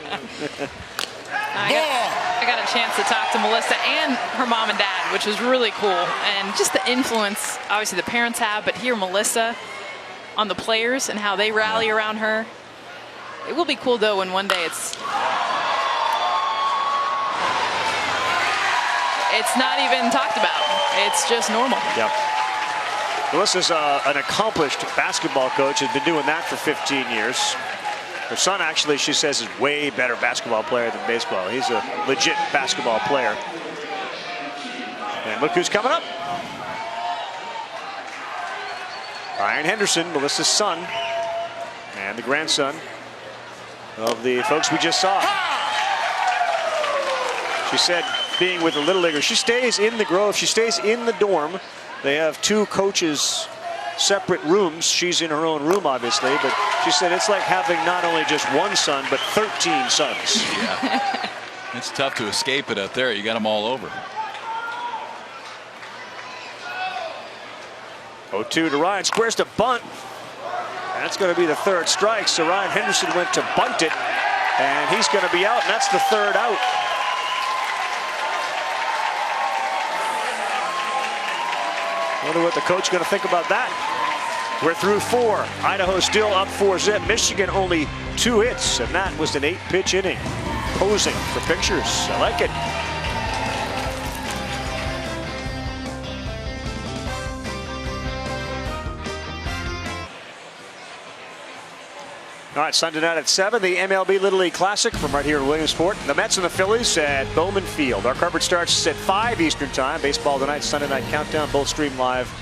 S7: I got a chance to talk to Melissa and her mom and dad, which was really cool. And just the influence, obviously, the parents have, but here Melissa on the players and how they rally around her. It will be cool, though, when one day it's not even talked about. It's just normal.
S1: Yep. Melissa's an accomplished basketball coach, has been doing that for 15 years. Her son, actually, she says, is way better basketball player than baseball. He's a legit basketball player. And look who's coming up. Ryan Henderson, Melissa's son, and the grandson of the folks we just saw. She said, being with the Little Leaguers, she stays in the Grove, she stays in the dorm. They have 2 coaches, separate rooms. She's in her own room, obviously, but she said it's like having not only just one son, but 13 sons.
S11: Yeah. It's tough to escape it up there. You got them all over.
S1: 0-2 to Ryan. Squares to bunt. That's going to be the 3rd strike. So Ryan Henderson went to bunt it, and he's going to be out, and that's the 3rd out. Wonder what the coach is going to think about that. We're through 4. Idaho still up 4-zip. Michigan only 2 hits, and that was an 8-pitch inning. Posing for pictures. I like it. All right, Sunday night at 7, the MLB Little League Classic from right here in Williamsport. The Mets and the Phillies at Bowman Field. Our coverage starts at 5 Eastern Time. Baseball tonight, Sunday Night Countdown, both streamed live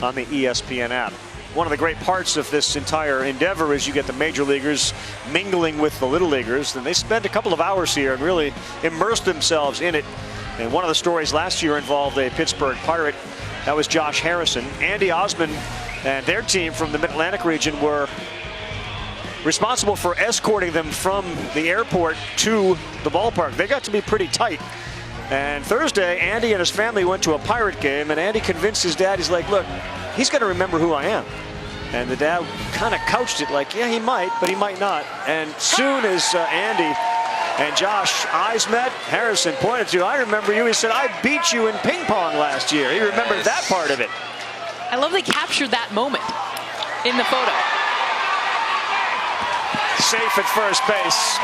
S1: on the ESPN app. One of the great parts of this entire endeavor is you get the major leaguers mingling with the little leaguers, and they spend a couple of hours here and really immerse themselves in it. And one of the stories last year involved a Pittsburgh Pirate. That was Josh Harrison. Andy Osmond and their team from the Mid-Atlantic region were responsible for escorting them from the airport to the ballpark. They got to be pretty tight. And Thursday, Andy and his family went to a Pirate game, and Andy convinced his dad, he's like, look, he's going to remember who I am. And the dad kind of couched it like, yeah, he might, but he might not. And soon as Andy and Josh eyes met, Harrison pointed to, I remember you. He said, I beat you in ping pong last year. He remembered that part of it.
S7: I love they captured that moment in the photo.
S1: Safe at first base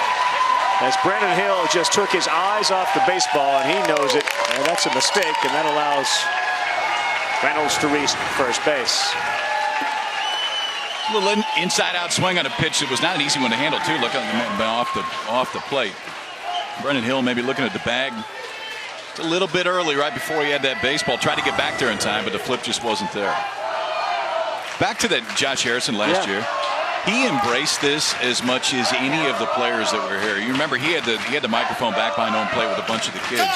S1: as Brennan Hill just took his eyes off the baseball, and he knows it, and that's a mistake, and that allows Reynolds to reach first base.
S11: A little inside-out swing on a pitch that was not an easy one to handle, too. Look off the plate. Brennan Hill maybe looking at the bag a little bit early, right before he had that baseball. Tried to get back there in time, but the flip just wasn't there. Back to that Josh Harrison last year. He embraced this as much as any of the players that were here. You remember he had the microphone back behind home plate with a bunch of the kids.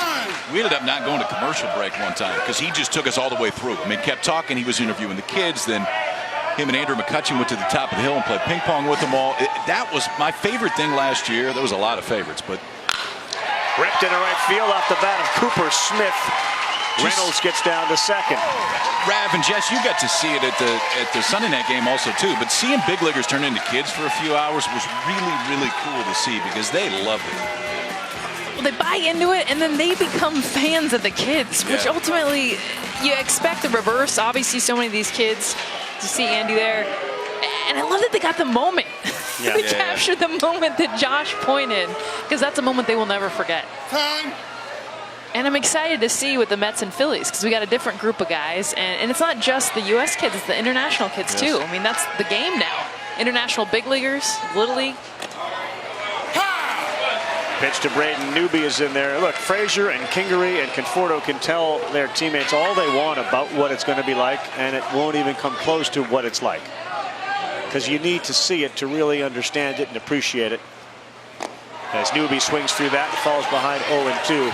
S11: We ended up not going to commercial break one time because he just took us all the way through. I mean, kept talking. He was interviewing the kids. Then him and Andrew McCutcheon went to the top of the hill and played ping pong with them all. That was my favorite thing last year. There was a lot of favorites, but
S1: ripped into right field off the bat of Cooper Smith. Reynolds gets down to second.
S11: Rav and Jess, you got to see it at the Sunday night game also too. But seeing big leaguers turn into kids for a few hours was really, really cool to see because they loved it.
S7: Well, they buy into it, and then they become fans of the kids, which ultimately you expect the reverse. Obviously, so many of these kids, to see Andy there, and I love that they got the moment. They captured the moment that Josh pointed, because that's a moment they will never forget.
S6: Time.
S7: And I'm excited to see with the Mets and Phillies, because we got a different group of guys, and it's not just the U.S. kids, it's the international kids too. I mean, that's the game now. International big leaguers, Little League.
S1: Pitch to Braden Newby is in there. Look, Frazier and Kingery and Conforto can tell their teammates all they want about what it's going to be like, and it won't even come close to what it's like. Because you need to see it to really understand it and appreciate it. As Newby swings through that and falls behind 0-2.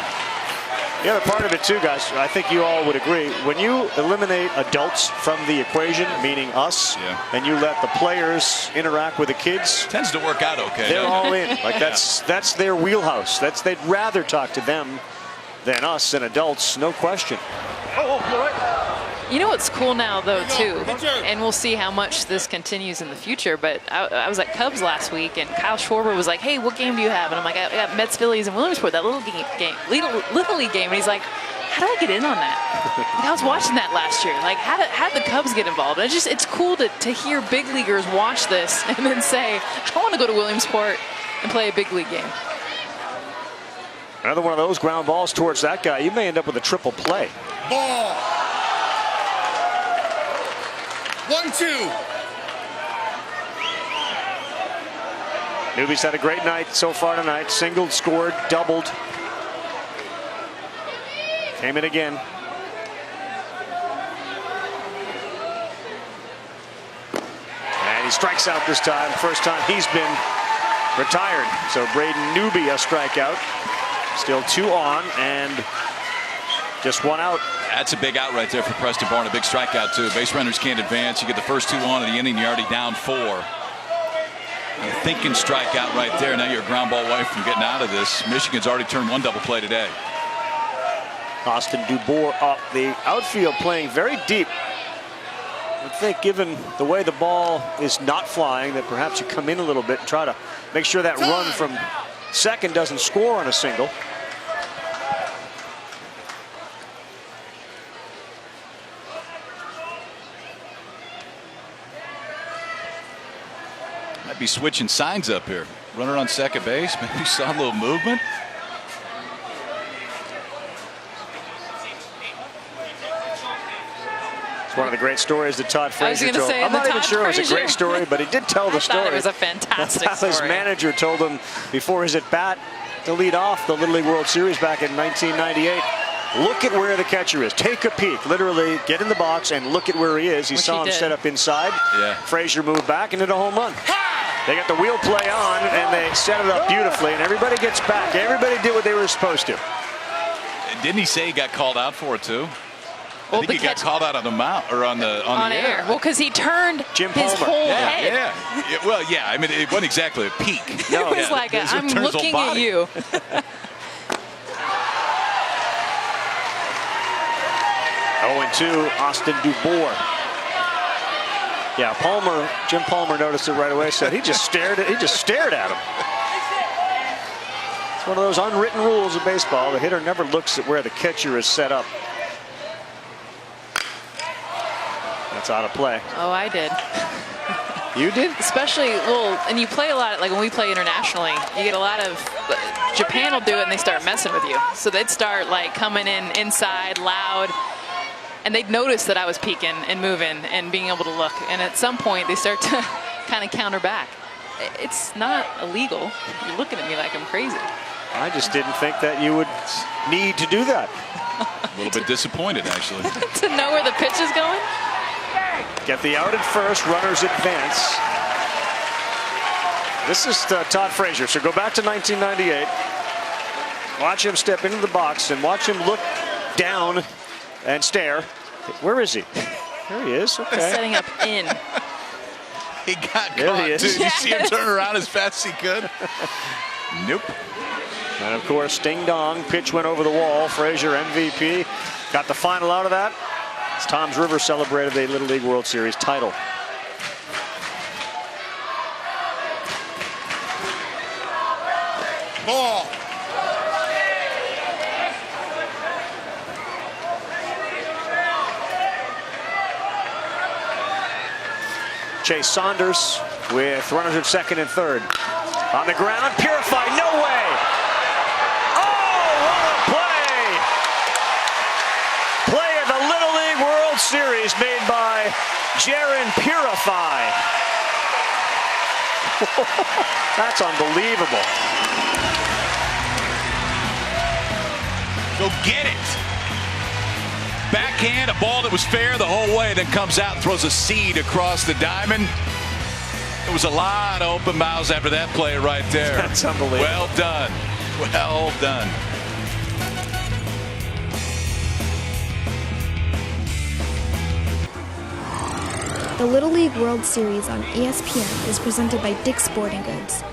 S1: The other part of it too, guys, I think you all would agree, when you eliminate adults from the equation, meaning us, and you let the players interact with the kids,
S11: tends to work out okay.
S1: They're all in. Like that's their wheelhouse. They'd rather talk to them than us and adults, no question.
S7: You know what's cool now, though, too, and we'll see how much this continues in the future, but I was at Cubs last week, and Kyle Schwarber was like, hey, what game do you have? And I'm like, I got Mets, Phillies, and Williamsport, that little league game. And he's like, how do I get in on that? I was watching that last year. Like, how did the Cubs get involved? And it's cool to hear big leaguers watch this and then say, I want to go to Williamsport and play a big league game.
S1: Another one of those ground balls towards that guy. You may end up with a triple play.
S6: Ball. 1-2.
S1: Newby's had a great night so far tonight. Singled, scored, doubled. Came in again. And he strikes out this time. First time he's been retired. So Braden Newby a strikeout. Still 2 on and just 1 out.
S11: That's a big out right there for Preston Barn. A big strikeout too. Base runners can't advance. You get the first 2 on in the inning. You're already down 4. A thinking strikeout right there. Now you're a ground ball away from getting out of this. Michigan's already turned 1 double play today.
S1: Austin Dubois up the outfield, playing very deep. I think given the way the ball is not flying, that perhaps you come in a little bit and try to make sure that run from second doesn't score on a single.
S11: Might be switching signs up here. Runner on second base. Maybe you saw a little movement.
S1: It's one of the great stories that Todd Frazier told.
S7: Say,
S1: I'm not even
S7: Todd
S1: sure
S7: Frazier.
S1: it was a great story, but he did tell the story.
S7: It was a fantastic story.
S1: His manager told him before his at-bat to lead off the Little League World Series back in 1998. Look at where the catcher is. Take a peek. Literally get in the box and look at where he is. He saw him set up inside.
S11: Yeah.
S1: Frazier moved back and hit a home run. They got the wheel play on and they set it up beautifully, and everybody gets back. Everybody did what they were supposed to.
S11: Didn't he say he got called out for it too?
S7: Well,
S11: I think he got called out on the mount or on the
S7: air. Well, because he turned
S1: Jim
S7: his
S1: Palmer.
S7: whole
S11: Yeah,
S7: head.
S11: yeah. Well, yeah. I mean, it wasn't exactly a peek.
S1: No,
S7: It was like I'm looking at you.
S1: 0-2, Austin Dubois. Yeah, Jim Palmer noticed it right away. Said he just stared at him. It's one of those unwritten rules of baseball. The hitter never looks at where the catcher is set up. That's out of play.
S7: Oh, I did.
S1: You did?
S7: Especially, well, and you play a lot, like when we play internationally, you get a lot of, Japan will do it and they start messing with you. So they'd start like coming in inside, loud, and they'd notice that I was peeking and moving and being able to look. And at some point they start to kind of counter back. It's not illegal. You're looking at me like I'm crazy.
S1: I just didn't think that you would need to do that.
S11: A little bit disappointed, actually.
S7: To know where the pitch is going?
S1: Get the out at first, runners advance. This is Todd Frazier. So go back to 1998. Watch him step into the box and watch him look down and stare. Where is he? There he is. Okay.
S7: Setting up in.
S11: He got
S1: There
S11: caught,
S1: he is.
S11: too. Did you see him turn around as fast as he could? Nope.
S1: And of course, ding dong, pitch went over the wall. Frazier MVP got the final out of that. As Tom's River celebrated the Little League World Series title.
S12: Ball.
S1: Chase Saunders with runners at second and third. On the ground, Purify, no way! Oh, what a play! Play of the Little League World Series made by Jaron Purify. That's unbelievable.
S11: Go get it. Backhand, a ball that was fair the whole way, then comes out and throws a seed across the diamond. There was a lot of open mouths after that play right there.
S1: That's unbelievable.
S11: Well done. Well done.
S8: The Little League World Series on ESPN is presented by Dick's Sporting Goods,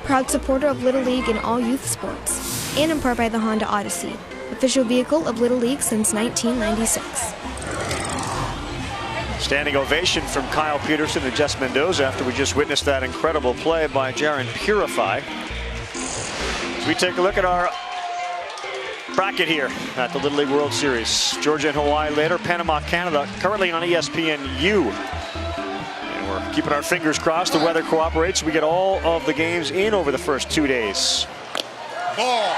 S8: proud supporter of Little League in all youth sports, and in part by the Honda Odyssey, official vehicle of Little League since 1996.
S1: Standing ovation from Kyle Peterson and Jess Mendoza after we just witnessed that incredible play by Jaron Purify. As we take a look at our bracket here at the Little League World Series. Georgia and Hawaii later, Panama, Canada, currently on ESPN-U. And we're keeping our fingers crossed the weather cooperates. We get all of the games in over the first 2 days.
S12: Ball.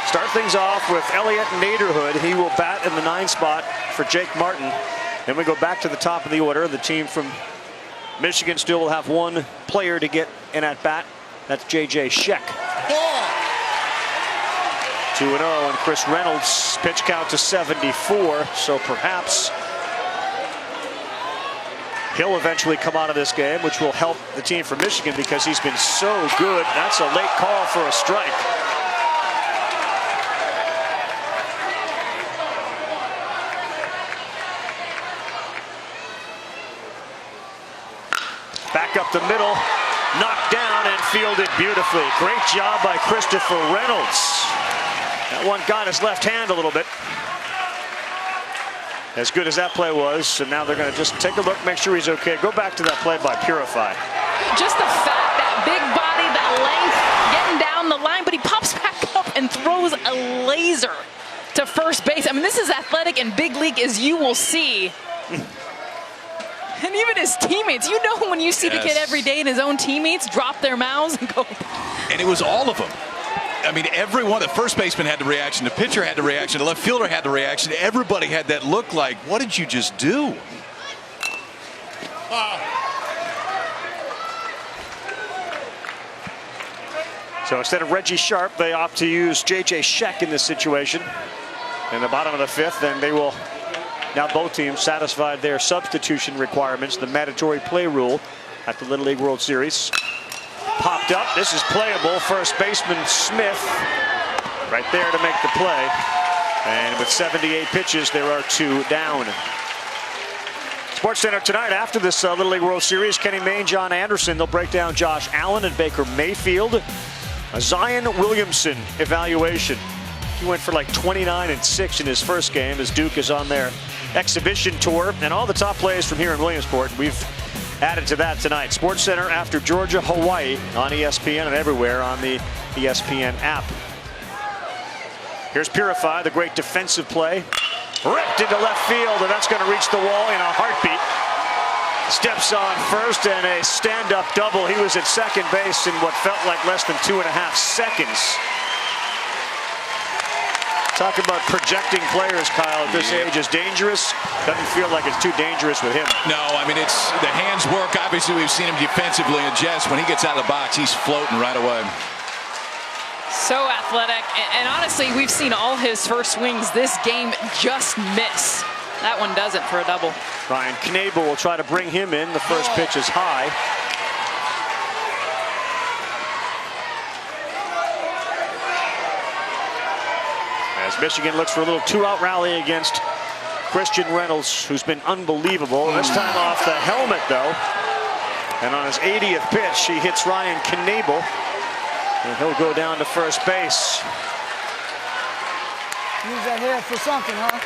S1: Start things off with Elliot Naderhood. He will bat in the 9 spot for Jake Martin. Then we go back to the top of the order. The team from Michigan still will have one player to get in at bat. That's J.J. Sheck. 2-0, and Chris Reynolds pitch count to 74. So perhaps he'll eventually come out of this game, which will help the team from Michigan because he's been so good. That's a late call for a strike. Back up the middle, knocked down and fielded beautifully. Great job by Christopher Reynolds. That one got his left hand a little bit. As good as that play was, and now they're going to just take a look, make sure he's okay. Go back to that play by Purify.
S7: Just the fact, that big body, that length, getting down the line, but he pops back up and throws a laser to first base. I mean, this is athletic and big league as you will see. And even his teammates, you know when you see the kid every day and his own teammates drop their mouths and go.
S11: And it was all of them. I mean, everyone, the first baseman had the reaction, the pitcher had the reaction, the left fielder had the reaction. Everybody had that look like, what did you just do?
S1: So instead of Reggie Sharp, they opt to use J.J. Sheck in this situation. In the bottom of the fifth, and they will, now both teams satisfied their substitution requirements, the mandatory play rule at the Little League World Series. Popped up, this is playable. First baseman Smith right there to make the play. And with 78 pitches, there are 2 down. Sports Center tonight after this Little League World Series, Kenny Mayne, John Anderson, they'll break down Josh Allen and Baker Mayfield. A Zion Williamson evaluation. He went for like 29-6 in his first game as Duke is on their exhibition tour. And all the top plays from here in Williamsport, we've added to that tonight. Sports Center after Georgia, Hawaii on ESPN and everywhere on the ESPN app. Here's Purify, the great defensive play. Ripped into left field, and that's going to reach the wall in a heartbeat. Steps on first and a stand-up double. He was at second base in what felt like less than 2.5 seconds. Talk about projecting players, Kyle, at this age is dangerous. Doesn't feel like it's too dangerous with him.
S11: No, I mean, it's the hands work. Obviously, we've seen him defensively, and Jess, when he gets out of the box, he's floating right away.
S7: So athletic, and honestly, we've seen all his first swings this game just miss. That one doesn't for a double.
S1: Ryan Knable will try to bring him in. The first pitch is high. As Michigan looks for a little 2-out rally against Christian Reynolds, who's been unbelievable. This time off the helmet, though. And on his 80th pitch, he hits Ryan Knable. And he'll go down to first base.
S21: Use that head for something, huh?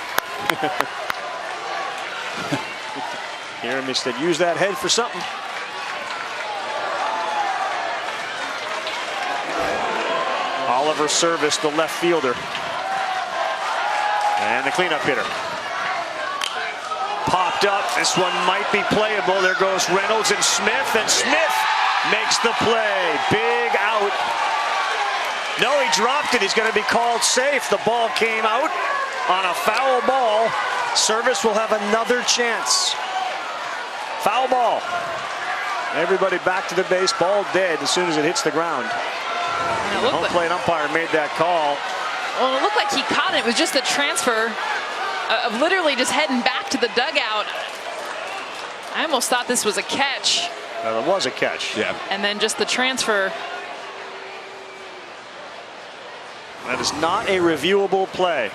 S1: Jeremy said, use that head for something. Oliver Service, the left fielder. And the cleanup hitter. Popped up. This one might be playable. There goes Reynolds and Smith makes the play. Big out. No, he dropped it. He's going to be called safe. The ball came out on a foul ball. Service will have another chance. Foul ball. Everybody back to the base. Ball dead as soon as it hits the ground. The home plate umpire made that call.
S7: Well, it looked like he caught it. It was just a transfer of literally just heading back to the dugout. I almost thought this was a catch.
S1: Well, it was a catch.
S11: Yeah.
S7: And then just the transfer.
S1: That is not a reviewable play.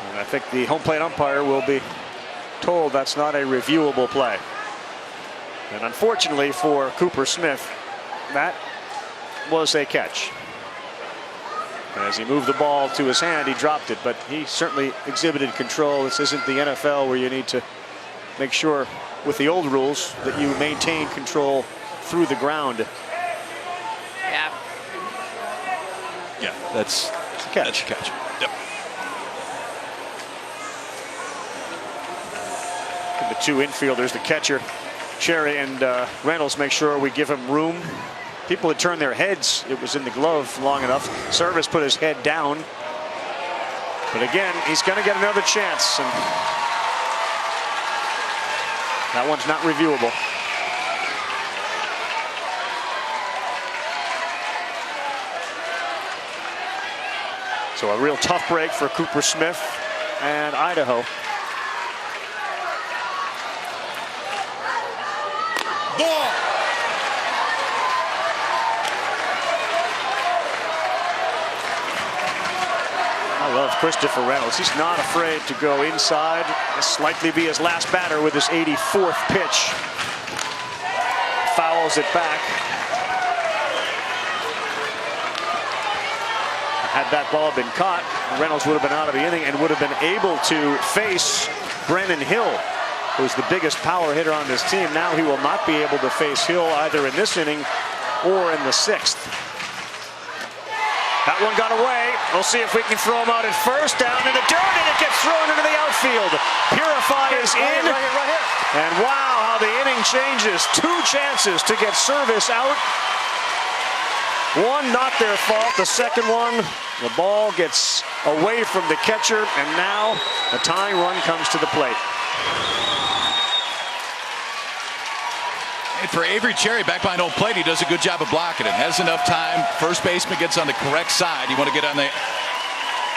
S1: And I think the home plate umpire will be told that's not a reviewable play. And unfortunately for Cooper Smith, that was a catch. As he moved the ball to his hand, he dropped it, but he certainly exhibited control. This isn't the NFL where you need to make sure, with the old rules, that you maintain control through the ground.
S7: Yeah.
S11: Yeah, that's
S1: a catch.
S11: That's a catch. Yep.
S1: The two infielders, the catcher, Cherry and Reynolds, make sure we give him room. People had turned their heads. It was in the glove long enough. Service put his head down. But again, he's going to get another chance. And that one's not reviewable. So a real tough break for Cooper Smith and Idaho.
S11: Ball.
S1: I love Christopher Reynolds. He's not afraid to go inside. This likely be his last batter with his 84th pitch. Fouls it back. Had that ball been caught, Reynolds would have been out of the inning and would have been able to face Brennan Hill, who's the biggest power hitter on this team. Now he will not be able to face Hill either in this inning or in the 6th. That one got away. We'll see if we can throw him out at first. Down in the dirt, and it gets thrown into the outfield. Purify is in.
S4: Right here.
S1: And wow, how the inning changes. 2 chances to get service out. One not their fault. The second one, the ball gets away from the catcher, and now a tying run comes to the plate.
S11: And for Avery Cherry back behind home plate, he does a good job of blocking it. Has enough time. First baseman gets on the correct side. You want to get on the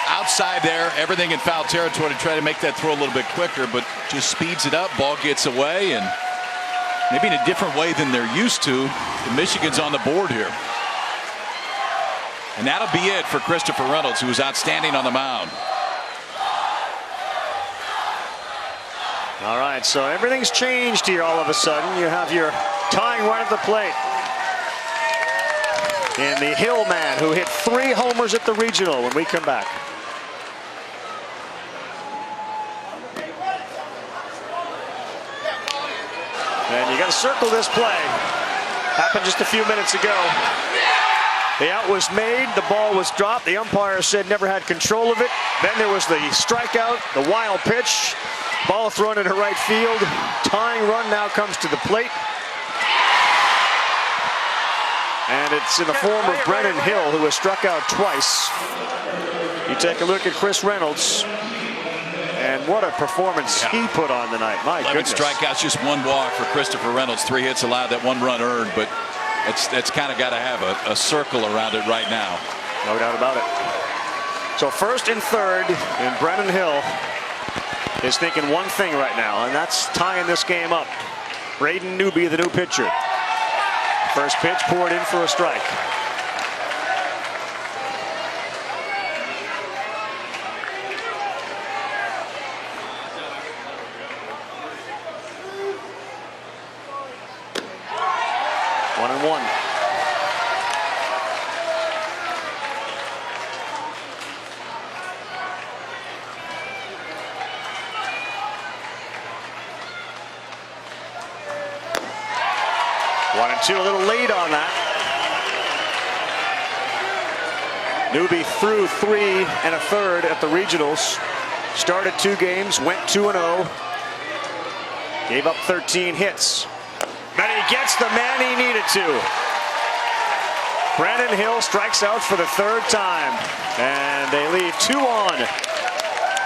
S11: outside there, everything in foul territory to try to make that throw a little bit quicker, but just speeds it up. Ball gets away, and maybe in a different way than they're used to. The Michigan's on the board here. And that'll be it for Christopher Reynolds, who was outstanding on the mound.
S1: All right, so everything's changed here all of a sudden. You have your tying run at the plate. And the Hill man, who hit 3 homers at the regional when we come back. And you got to circle this play. Happened just a few minutes ago. The out was made, the ball was dropped. The umpire said never had control of it. Then there was the strikeout, the wild pitch. Ball thrown into right field. Tying run now comes to the plate. And it's in the form of Brennan Hill, who has struck out twice. You take a look at Chris Reynolds. And what a performance he put on tonight. My
S11: 11
S1: goodness.
S11: strikeouts, just 1 walk for Christopher Reynolds. 3 hits allowed, that 1 run earned, but it's kind of got to have a circle around it right now.
S1: No doubt about it. So first and third, and Brennan Hill is thinking one thing right now, and that's tying this game up. Braden Newby, the new pitcher. First pitch poured in for a strike. One and one. One and two, a little late on that. Newby threw 3 1/3 at the regionals. Started 2 games, went 2-0. Gave up 13 hits. But he gets the man he needed to. Brennan Hill strikes out for the 3rd time. And they leave 2 on.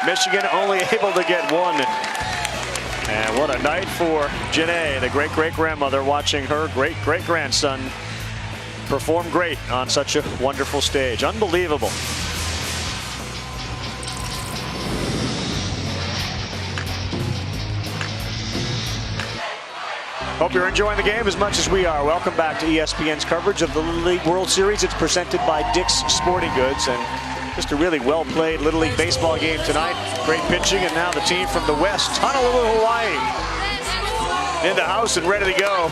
S1: Michigan only able to get 1. And what a night for Janae, the great-great-grandmother, watching her great-great-grandson perform great on such a wonderful stage. Unbelievable. Hope you're enjoying the game as much as we are. Welcome back to ESPN's coverage of the Little League World Series. It's presented by Dick's Sporting Goods, and just a really well-played Little League baseball game tonight. Great pitching, and now the team from the West, Honolulu, Hawaii, in the house and ready to go.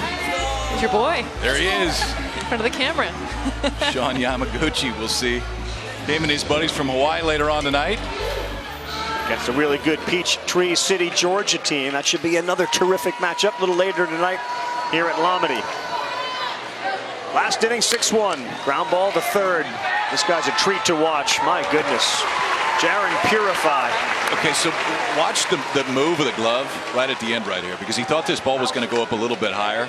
S7: There's your boy.
S11: There he is.
S7: In front of the camera.
S11: Sean Yamaguchi, we'll see him and his buddies from Hawaii later on tonight.
S1: Against a really good Peachtree City, Georgia team. That should be another terrific matchup a little later tonight here at Lomity. Last inning, 6-1. Ground ball to third. This guy's a treat to watch. My goodness. Jaron Purify.
S11: Okay, so watch the move of the glove right at the end right here, because he thought this ball was going to go up a little bit higher.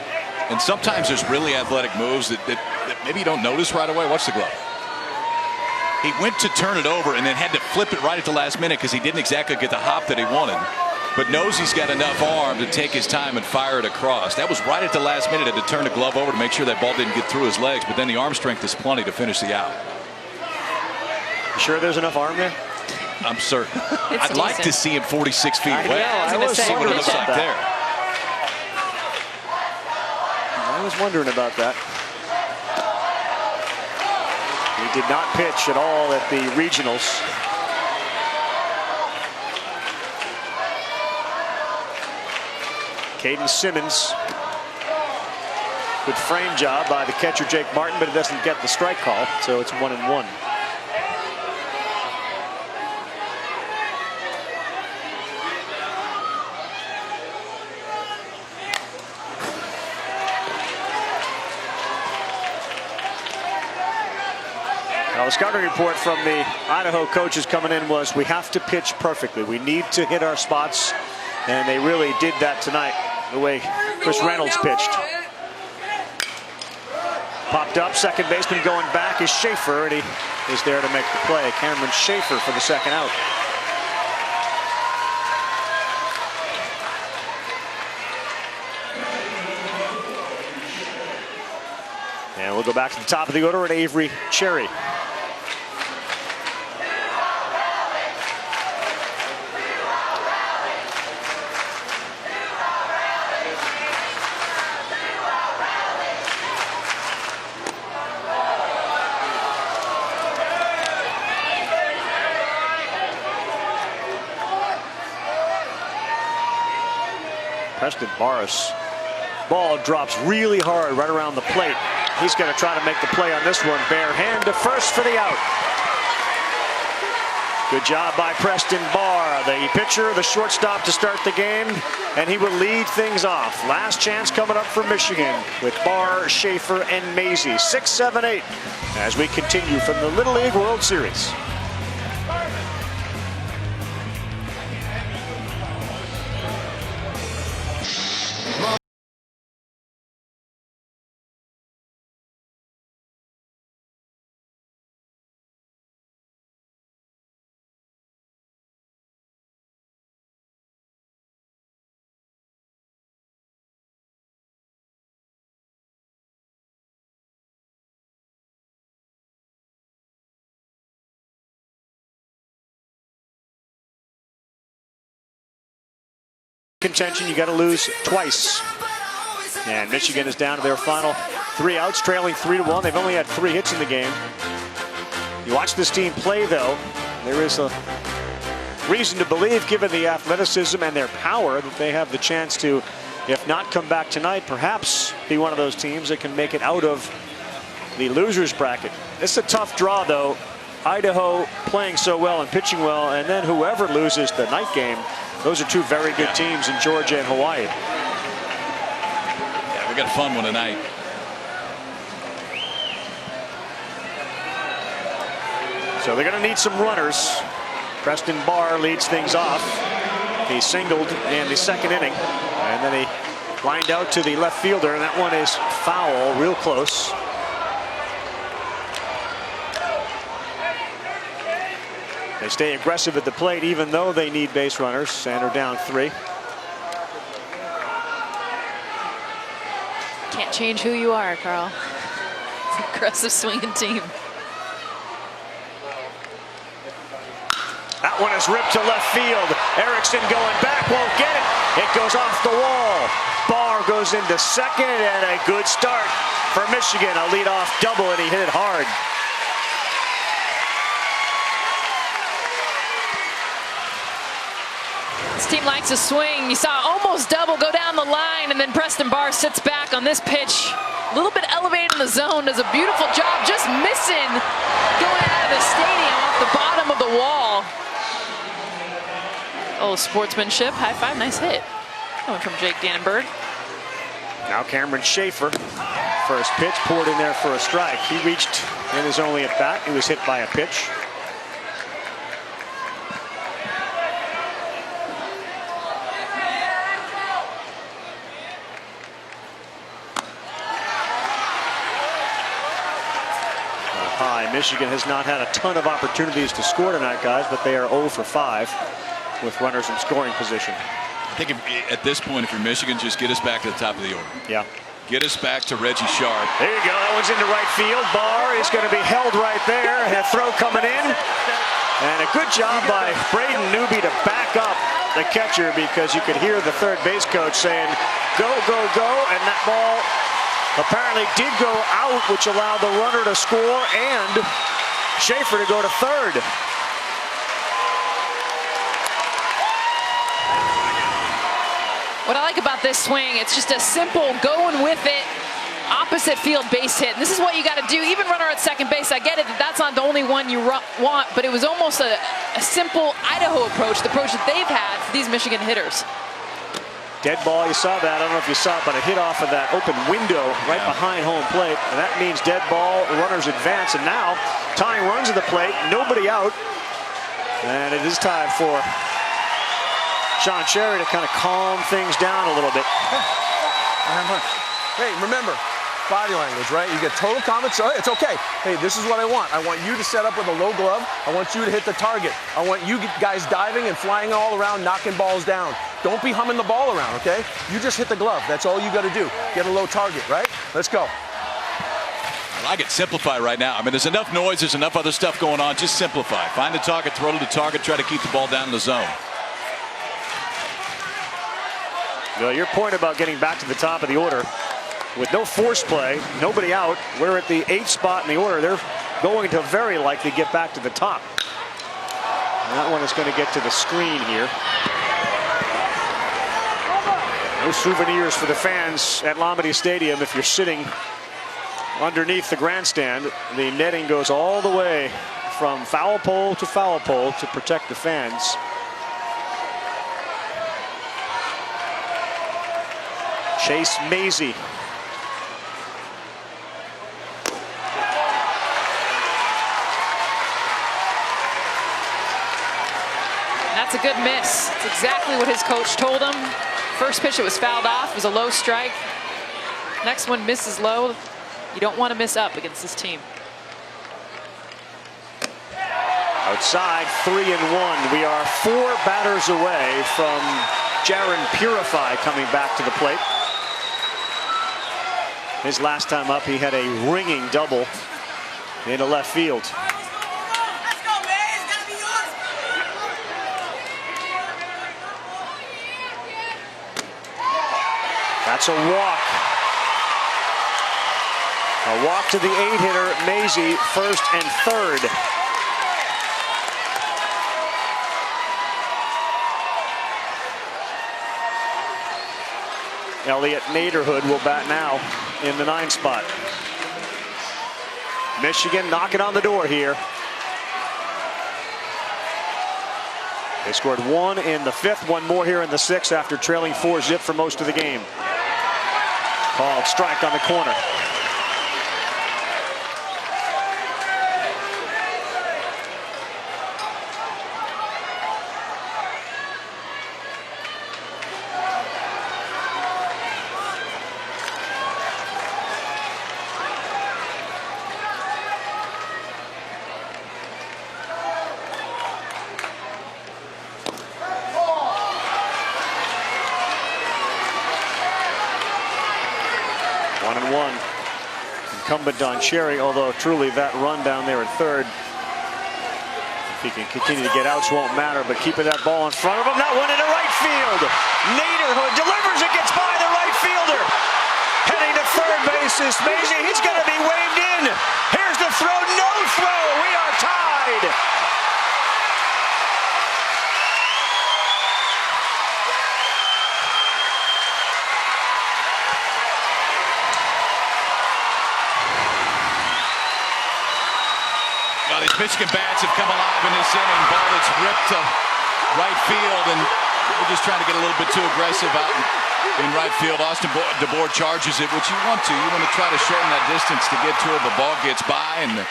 S11: And sometimes there's really athletic moves that maybe you don't notice right away. Watch the glove. He went to turn it over and then had to flip it right at the last minute because he didn't exactly get the hop that he wanted, but knows he's got enough arm to take his time and fire it across. That was right at the last minute. Had to turn the glove over to make sure that ball didn't get through his legs, but then the arm strength is plenty to finish the out.
S1: Sure there's enough arm there?
S11: I'm certain.
S7: It's
S11: I'd like
S7: decent.
S11: to see him 46 feet
S1: I
S11: away.
S1: know, I
S11: I
S1: was
S11: was see what it looks
S1: wondering
S11: like
S1: about
S11: there.
S1: I was wondering about that. He did not pitch at all at the regionals. Caden Simmons. Good frame job by the catcher Jake Martin, but it doesn't get the strike call, so it's 1-1. Now, the scouting report from the Idaho coaches coming in was we have to pitch perfectly. We need to hit our spots, and they really did that tonight, the way Chris Reynolds pitched. Popped up, second baseman going back is Schaefer, and he is there to make the play. Cameron Schaefer for the second out. And we'll go back to the top of the order at Avery Cherry. Preston Barris. Ball drops really hard right around the plate. He's going to try to make the play on this one. Bare hand to first for the out. Good job by Preston Barr, the pitcher, the shortstop to start the game, and he will lead things off. Last chance coming up for Michigan with Barr, Schaefer, and Maisie. 6, 7, 8 as we continue from the Little League World Series. Contention, you got to lose twice. And Michigan is down to their final 3 outs, trailing 3-1. They've only had 3 hits in the game. You watch this team play, though, there is a reason to believe, given the athleticism and their power, that they have the chance to, if not come back tonight, perhaps be one of those teams that can make it out of the losers bracket. It's a tough draw, though. Idaho playing so well and pitching well, and then whoever loses the night game, those are 2 very good teams in Georgia and Hawaii.
S11: Yeah, we got a fun one tonight.
S1: So they're going to need some runners. Preston Barr leads things off. He singled in the second inning, and then he lined out to the left fielder, and that one is foul, real close. They stay aggressive at the plate even though they need base runners and are down 3.
S7: Can't change who you are, Carl. It's an aggressive swinging team.
S1: That one is ripped to left field. Erickson going back, won't get it. It goes off the wall. Barr goes into second, and a good start for Michigan. A leadoff double, and he hit it hard.
S7: This team likes to swing. You saw almost double go down the line, and then Preston Barr sits back on this pitch. A little bit elevated in the zone, does a beautiful job, just missing going out of the stadium off the bottom of the wall. Oh, sportsmanship, high five, nice hit. Coming from Jake Dannenberg.
S1: Now Cameron Schaefer, first pitch poured in there for a strike. He reached in his only at bat. He was hit by a pitch. Michigan has not had a ton of opportunities to score tonight, guys, but they are 0 for 5 with runners in scoring position.
S11: I think at this point, if you're Michigan, just get us back to the top of the order.
S1: Yeah.
S11: get us back to Reggie Sharp.
S1: There you go. That one's into right field. Barr is going to be held right there. A throw coming in. And a good job by Braden Newby to back up the catcher, because you could hear the third base coach saying, go, go, go. And that ball apparently did go out, which allowed the runner to score and Schaefer to go to third.
S7: What I like about this swing, it's just a simple going with it, opposite field base hit. And this is what you got to do. Even runner at second base, I get it that that's not the only one you want, but it was almost a simple Idaho approach, the approach that they've had for these Michigan hitters.
S1: Dead ball, you saw that. I don't know if you saw it, but a hit off of that open window right behind home plate. And that means dead ball, runners advance. And now tying runs at the plate, nobody out. And it is time for Sean Cherry to kind of calm things down a little bit.
S10: Hey, remember, body language, right? You get total comments. It's okay. Hey, this is what I want. I want you to set up with a low glove. I want you to hit the target. I want you guys diving and flying all around, knocking balls down. Don't be humming the ball around, okay? You just hit the glove. That's all you got to do. Get a low target, right? Let's go.
S11: I like it. Simplify right now. I mean, there's enough noise. There's enough other stuff going on. Just simplify. Find the target, throw to the target, try to keep the ball down in the zone.
S1: Well, your point about getting back to the top of the order, with no force play, nobody out, we're at the 8th spot in the order. They're going to very likely get back to the top. And that one is going to get to the screen here. No souvenirs for the fans at Lombardi Stadium if you're sitting underneath the grandstand. The netting goes all the way from foul pole to protect the fans. Chase Mazie.
S7: That's a good miss. It's exactly what his coach told him. First pitch, it was fouled off. It was a low strike. Next one misses low. You don't want to miss up against this team.
S1: Outside, 3-1. We are 4 batters away from Jaron Purify coming back to the plate. His last time up, he had a ringing double into left field. That's a walk. A walk to the 8-hitter, Mazie, first and third. Elliot Naderhood will bat now in the 9 spot. Michigan knocking on the door here. They scored 1 in the 5th, 1 more here in the 6th after trailing 4-zip for most of the game. Called strike on the corner. Incumbent on Cherry, although truly that run down there at third, if he can continue to get outs, won't matter, but keeping that ball in front of him. That one into right field. Naderhood delivers it, gets by the right fielder. Heading to third base is Mazie. He's going to be waved in. Here's the throw, no throw. We are tied.
S11: These Michigan bats have come alive in this inning. Ball that's ripped to right field, and we're just trying to get a little bit too aggressive out in right field. Austin DeBoer charges it, which you want to. You want to try to shorten that distance to get to it. The ball gets by, and the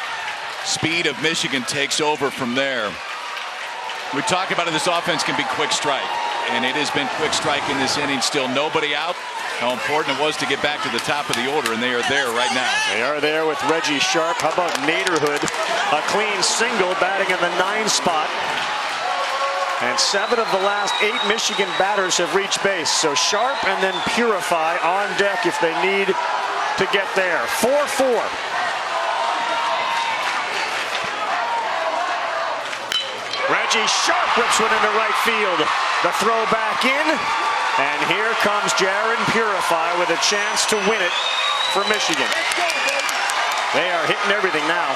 S11: speed of Michigan takes over from there. We talk about it, this offense can be quick strike, and it has been quick strike in this inning. Still nobody out. How important it was to get back to the top of the order, and they are there right now.
S1: They are there with Reggie Sharp. How about Naderhood? A clean single, batting in the 9 spot. And 7 of the last 8 Michigan batters have reached base. So Sharp and then Purify on deck if they need to get there. 4-4. Reggie Sharp rips one into right field. The throw back in. And here comes Jaron Purify with a chance to win it for Michigan. They are hitting everything now.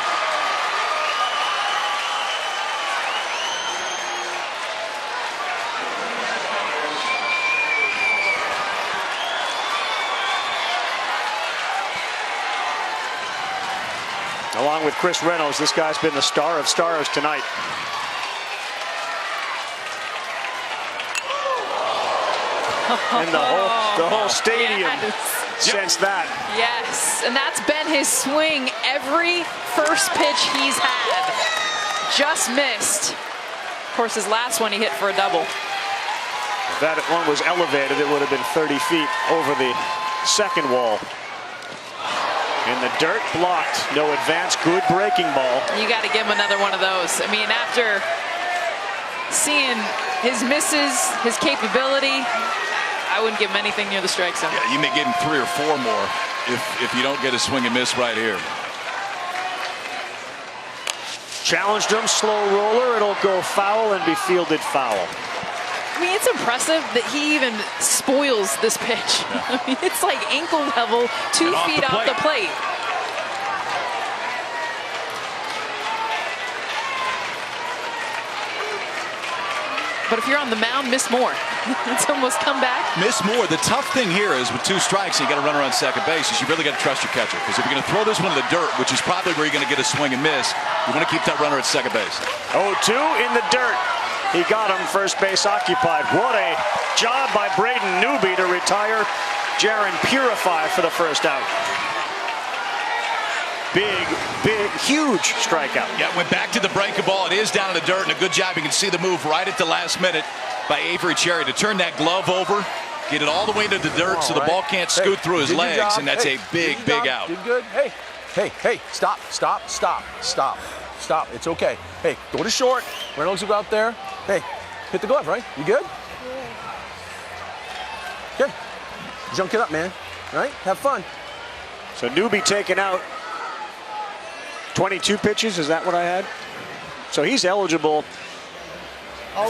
S1: Along with Chris Reynolds, this guy's been the star of stars tonight. And the whole stadium sensed that.
S7: Yes, and that's been his swing every first pitch he's had. Just missed. Of course, his last one he hit for a double.
S1: If that one was elevated, it would have been 30 feet over the second wall. In the dirt, blocked. No advance, good breaking ball.
S7: You got to give him another one of those. I mean, after seeing his misses, his capability, I wouldn't give him anything near the strike zone.
S11: Yeah, you may give him 3 or 4 more if you don't get a swing and miss right here.
S1: Challenged him, slow roller. It'll go foul and be fielded foul.
S7: I mean, it's impressive that he even spoils this pitch. Yeah. I mean, it's like ankle level, 2 feet off the plate. But if you're on the mound, miss more. It's almost come back.
S11: Miss more. The tough thing here is with 2 strikes, you got to run around second base. Is you really got to trust your catcher. Because if you're going to throw this one in the dirt, which is probably where you're going to get a swing and miss, you want to keep that runner at second base.
S1: 0-2 in the dirt. He got him, first base occupied. What a job by Braden Newby to retire Jaron Purify for the first out. Big, huge strikeout.
S11: Yeah, went back to the breaking ball. It is down in the dirt, and a good job. You can see the move right at the last minute by Avery Cherry to turn that glove over, get it all the way to the dirt so the ball can't scoot through his legs, and that's a big out.
S10: You're good. Hey, stop. It's okay. Hey, go to short. Reynolds will go out there. Hey, hit the glove, right? You good? Yeah. Good. Junk it up, man. All right? Have fun.
S1: So Newby taken out. 22 pitches, is that what I had? So he's eligible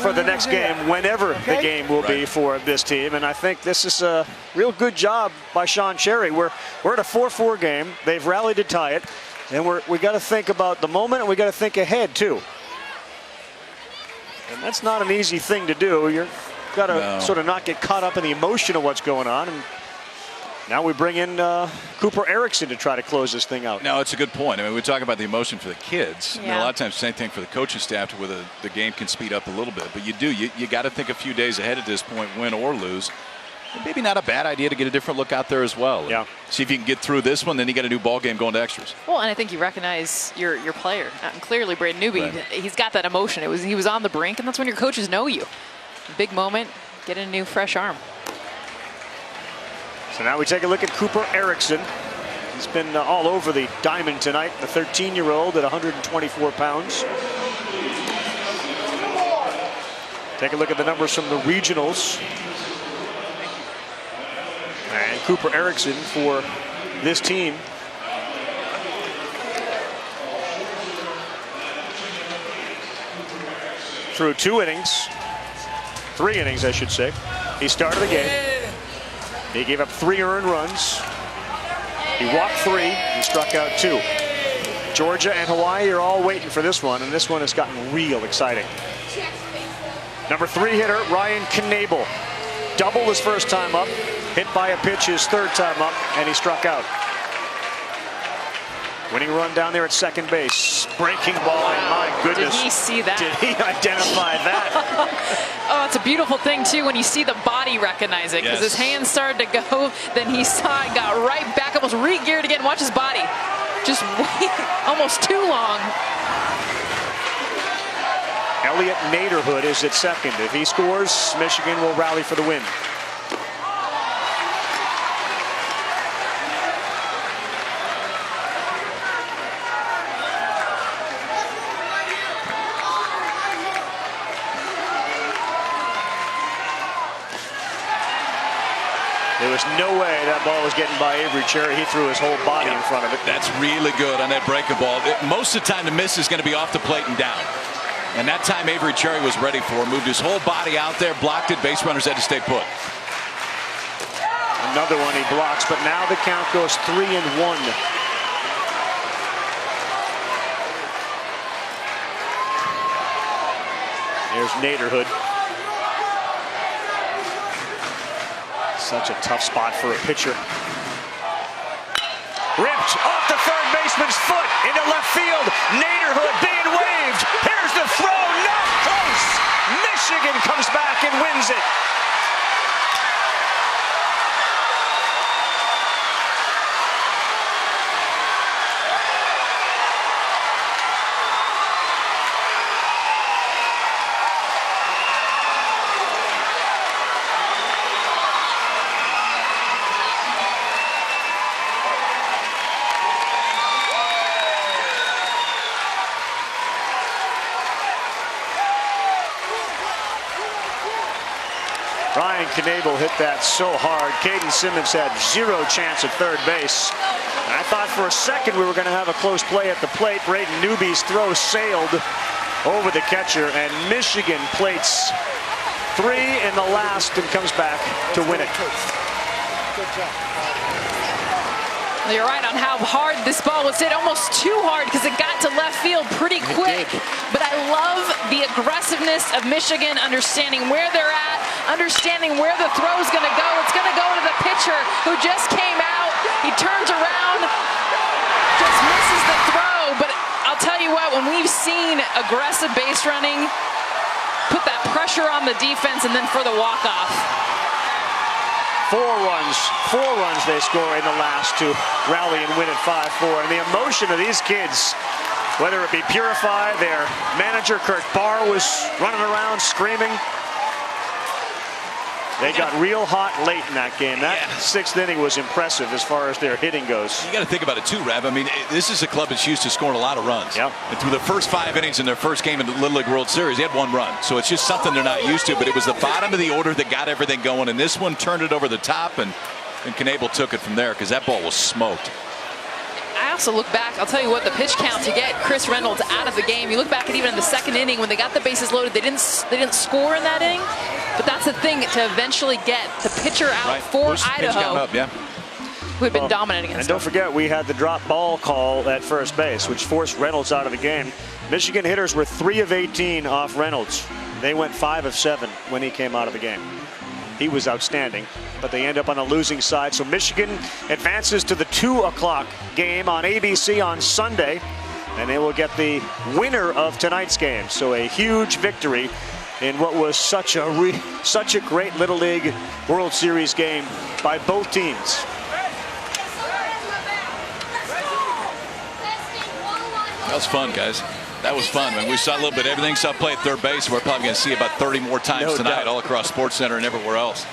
S1: for the next game, whenever the game will be for this team. And I think this is a real good job by Sean Cherry. We're at a 4-4 game. They've rallied to tie it. And we got to think about the moment, and we got to think ahead, too. And that's not an easy thing to do. You've got to sort of not get caught up in the emotion of what's going on. And now we bring in Cooper Erickson to try to close this thing out.
S11: No, it's a good point. I mean, we talk about the emotion for the kids.
S7: Yeah.
S11: I mean, a lot of times, same thing for the coaching staff, where the game can speed up a little bit. But you got to think a few days ahead at this point, win or lose. Maybe not a bad idea to get a different look out there as well.
S1: Yeah.
S11: See if you can get through this one, then you got a new ball game going to extras.
S7: Well, and I think you recognize your player. Clearly, Braden Newby, he's got that emotion. He was on the brink, and that's when your coaches know you. Big moment, get a new fresh arm.
S1: So now we take a look at Cooper Erickson. He's been all over the diamond tonight. The 13-year-old at 124 pounds. Take a look at the numbers from the regionals. And Cooper Erickson for this team. Through 3 innings, I should say. He started the game. He gave up 3 earned runs. He walked 3. He struck out 2. Georgia and Hawaii are all waiting for this one, and this one has gotten real exciting. Number 3 hitter, Ryan Knable. Doubled his first time up. Hit by a pitch his 3rd time up, and he struck out. Winning run down there at second base. Breaking ball, and my goodness.
S7: Did he see that?
S1: Did he identify that?
S7: Oh, it's a beautiful thing, too, when you see the body recognize it. Because his hands started to go, then he saw it, got right back, almost re-geared again. Watch his body. Just wait, almost too long.
S1: Elliot Naderhood is at second. If he scores, Michigan will rally for the win. There was no way that ball was getting by Avery Cherry. He threw his whole body in front of it.
S11: That's really good on that breaking ball. Most of the time, the miss is going to be off the plate and down. And that time, Avery Cherry was ready for it. Moved his whole body out there, blocked it. Base runners had to stay put.
S1: Another one he blocks, but now the count goes 3-1. There's Naderhood. Such a tough spot for a pitcher. Ripped off the third baseman's foot into left field. Naderhood being waved. Here's the throw, not close. Michigan comes back and wins it. Ryan Knable hit that so hard. Caden Simmons had zero chance at third base. And I thought for a second we were going to have a close play at the plate. Braden Newby's throw sailed over the catcher, and Michigan plates 3 in the last and comes back to win it.
S7: Well, you're right on how hard this ball was hit, almost too hard because it got to left field pretty quick. But I love the aggressiveness of Michigan, understanding where they're at, understanding where the throw's going to go. It's going to go to the pitcher who just came out. He turns around, just misses the throw. But I'll tell you what, when we've seen aggressive base running, put that pressure on the defense and then for the walk-off.
S1: 4 runs they score in the last to rally and win at 5-4. And the emotion of these kids, whether it be Purify, their manager Kurt Barr was running around screaming. They got real hot late in that game. That 6th inning was impressive as far as their hitting goes.
S11: You got to think about it too, Rev. I mean, this is a club that's used to scoring a lot of runs.
S1: Yep.
S11: And through the first 5 innings in their first game in the Little League World Series, they had 1 run. So it's just something they're not used to. But it was the bottom of the order that got everything going. And this one turned it over the top, and Knable took it from there because that ball was smoked.
S7: I also look back, I'll tell you what, the pitch count to get Chris Reynolds out of the game. You look back at even in the 2nd inning when they got the bases loaded, they didn't score in that inning. But that's the thing, to eventually get the pitcher out for Idaho,
S11: up, yeah.
S7: who had been dominant against
S1: And don't forget, we had the drop ball call at first base, which forced Reynolds out of the game. Michigan hitters were 3 of 18 off Reynolds. They went 5 of 7 when he came out of the game. He was outstanding, but they end up on the losing side. So Michigan advances to the 2 o'clock game on ABC on Sunday, and they will get the winner of tonight's game. So a huge victory in what was such a great Little League World Series game by both teams.
S11: That was fun, guys. That was fun. I mean, we saw a little bit of everything. Saw play at third base. We're probably going to see about 30 more times tonight, all across SportsCenter and everywhere else.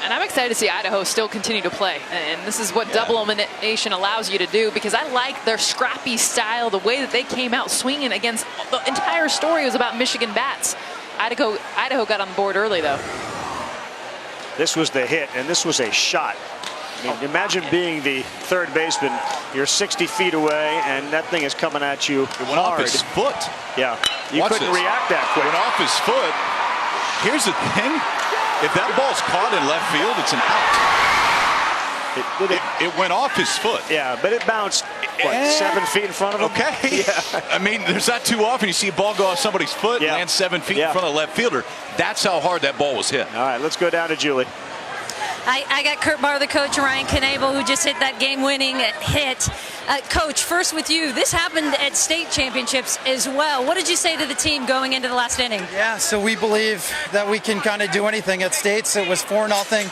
S7: And I'm excited to see Idaho still continue to play. And this is what double elimination allows you to do, because I like their scrappy style, the way that they came out swinging against. The entire story was about Michigan bats. Idaho got on the board early, though.
S1: This was the hit, and this was a shot. I mean, imagine being the third baseman. You're 60 feet away, and that thing is coming at you hard.
S11: It went off his foot.
S1: Yeah, you couldn't react that quick.
S11: It went off his foot. Here's the thing. If that ball's caught in left field, it's an out. It went off his foot.
S1: Yeah, but it bounced, what, 7 feet in front of him?
S11: Okay. Yeah. I mean, there's not too often you see a ball go off somebody's foot and land 7 feet in front of the left fielder. That's how hard that ball was hit.
S1: All right, let's go down to Julie.
S15: I got Kurt Barr, the coach, Ryan Knable, who just hit that game-winning hit. Coach, first with you. This happened at state championships as well. What did you say to the team going into the last inning?
S3: Yeah, so we believe that we can kind of do anything at states. It was 4-0,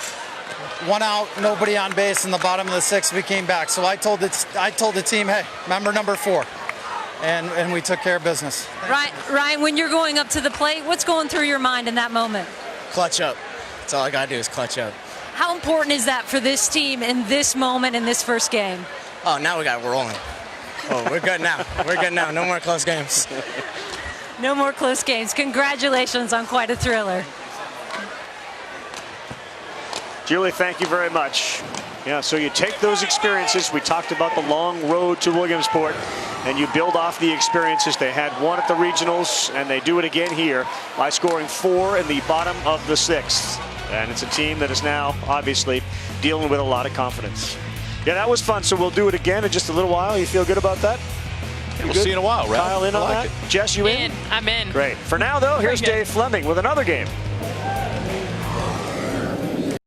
S3: 1 out, nobody on base in the bottom of the 6th. We came back. So I told the team, hey, remember number 4. And we took care of business.
S15: Ryan, when you're going up to the plate, what's going through your mind in that moment?
S3: Clutch up. That's all I got to do is clutch up.
S15: How important is that for this team in this moment, in this first game?
S3: Oh, now we're rolling. Oh, we're good now. We're good now. No more close games.
S15: No more close games. Congratulations on quite a thriller.
S1: Julie, thank you very much. Yeah, so you take those experiences. We talked about the long road to Williamsport, and you build off the experiences. They had one at the regionals, and they do it again here by scoring 4 in the bottom of the 6th. And it's a team that is now obviously dealing with a lot of confidence. Yeah, that was fun. So we'll do it again in just a little while. You feel good about that?
S11: We'll see you in a while, right?
S1: Kyle in on that? Jess, you in?
S7: I'm in.
S1: Great. For now, though, here's Dave Fleming with another game.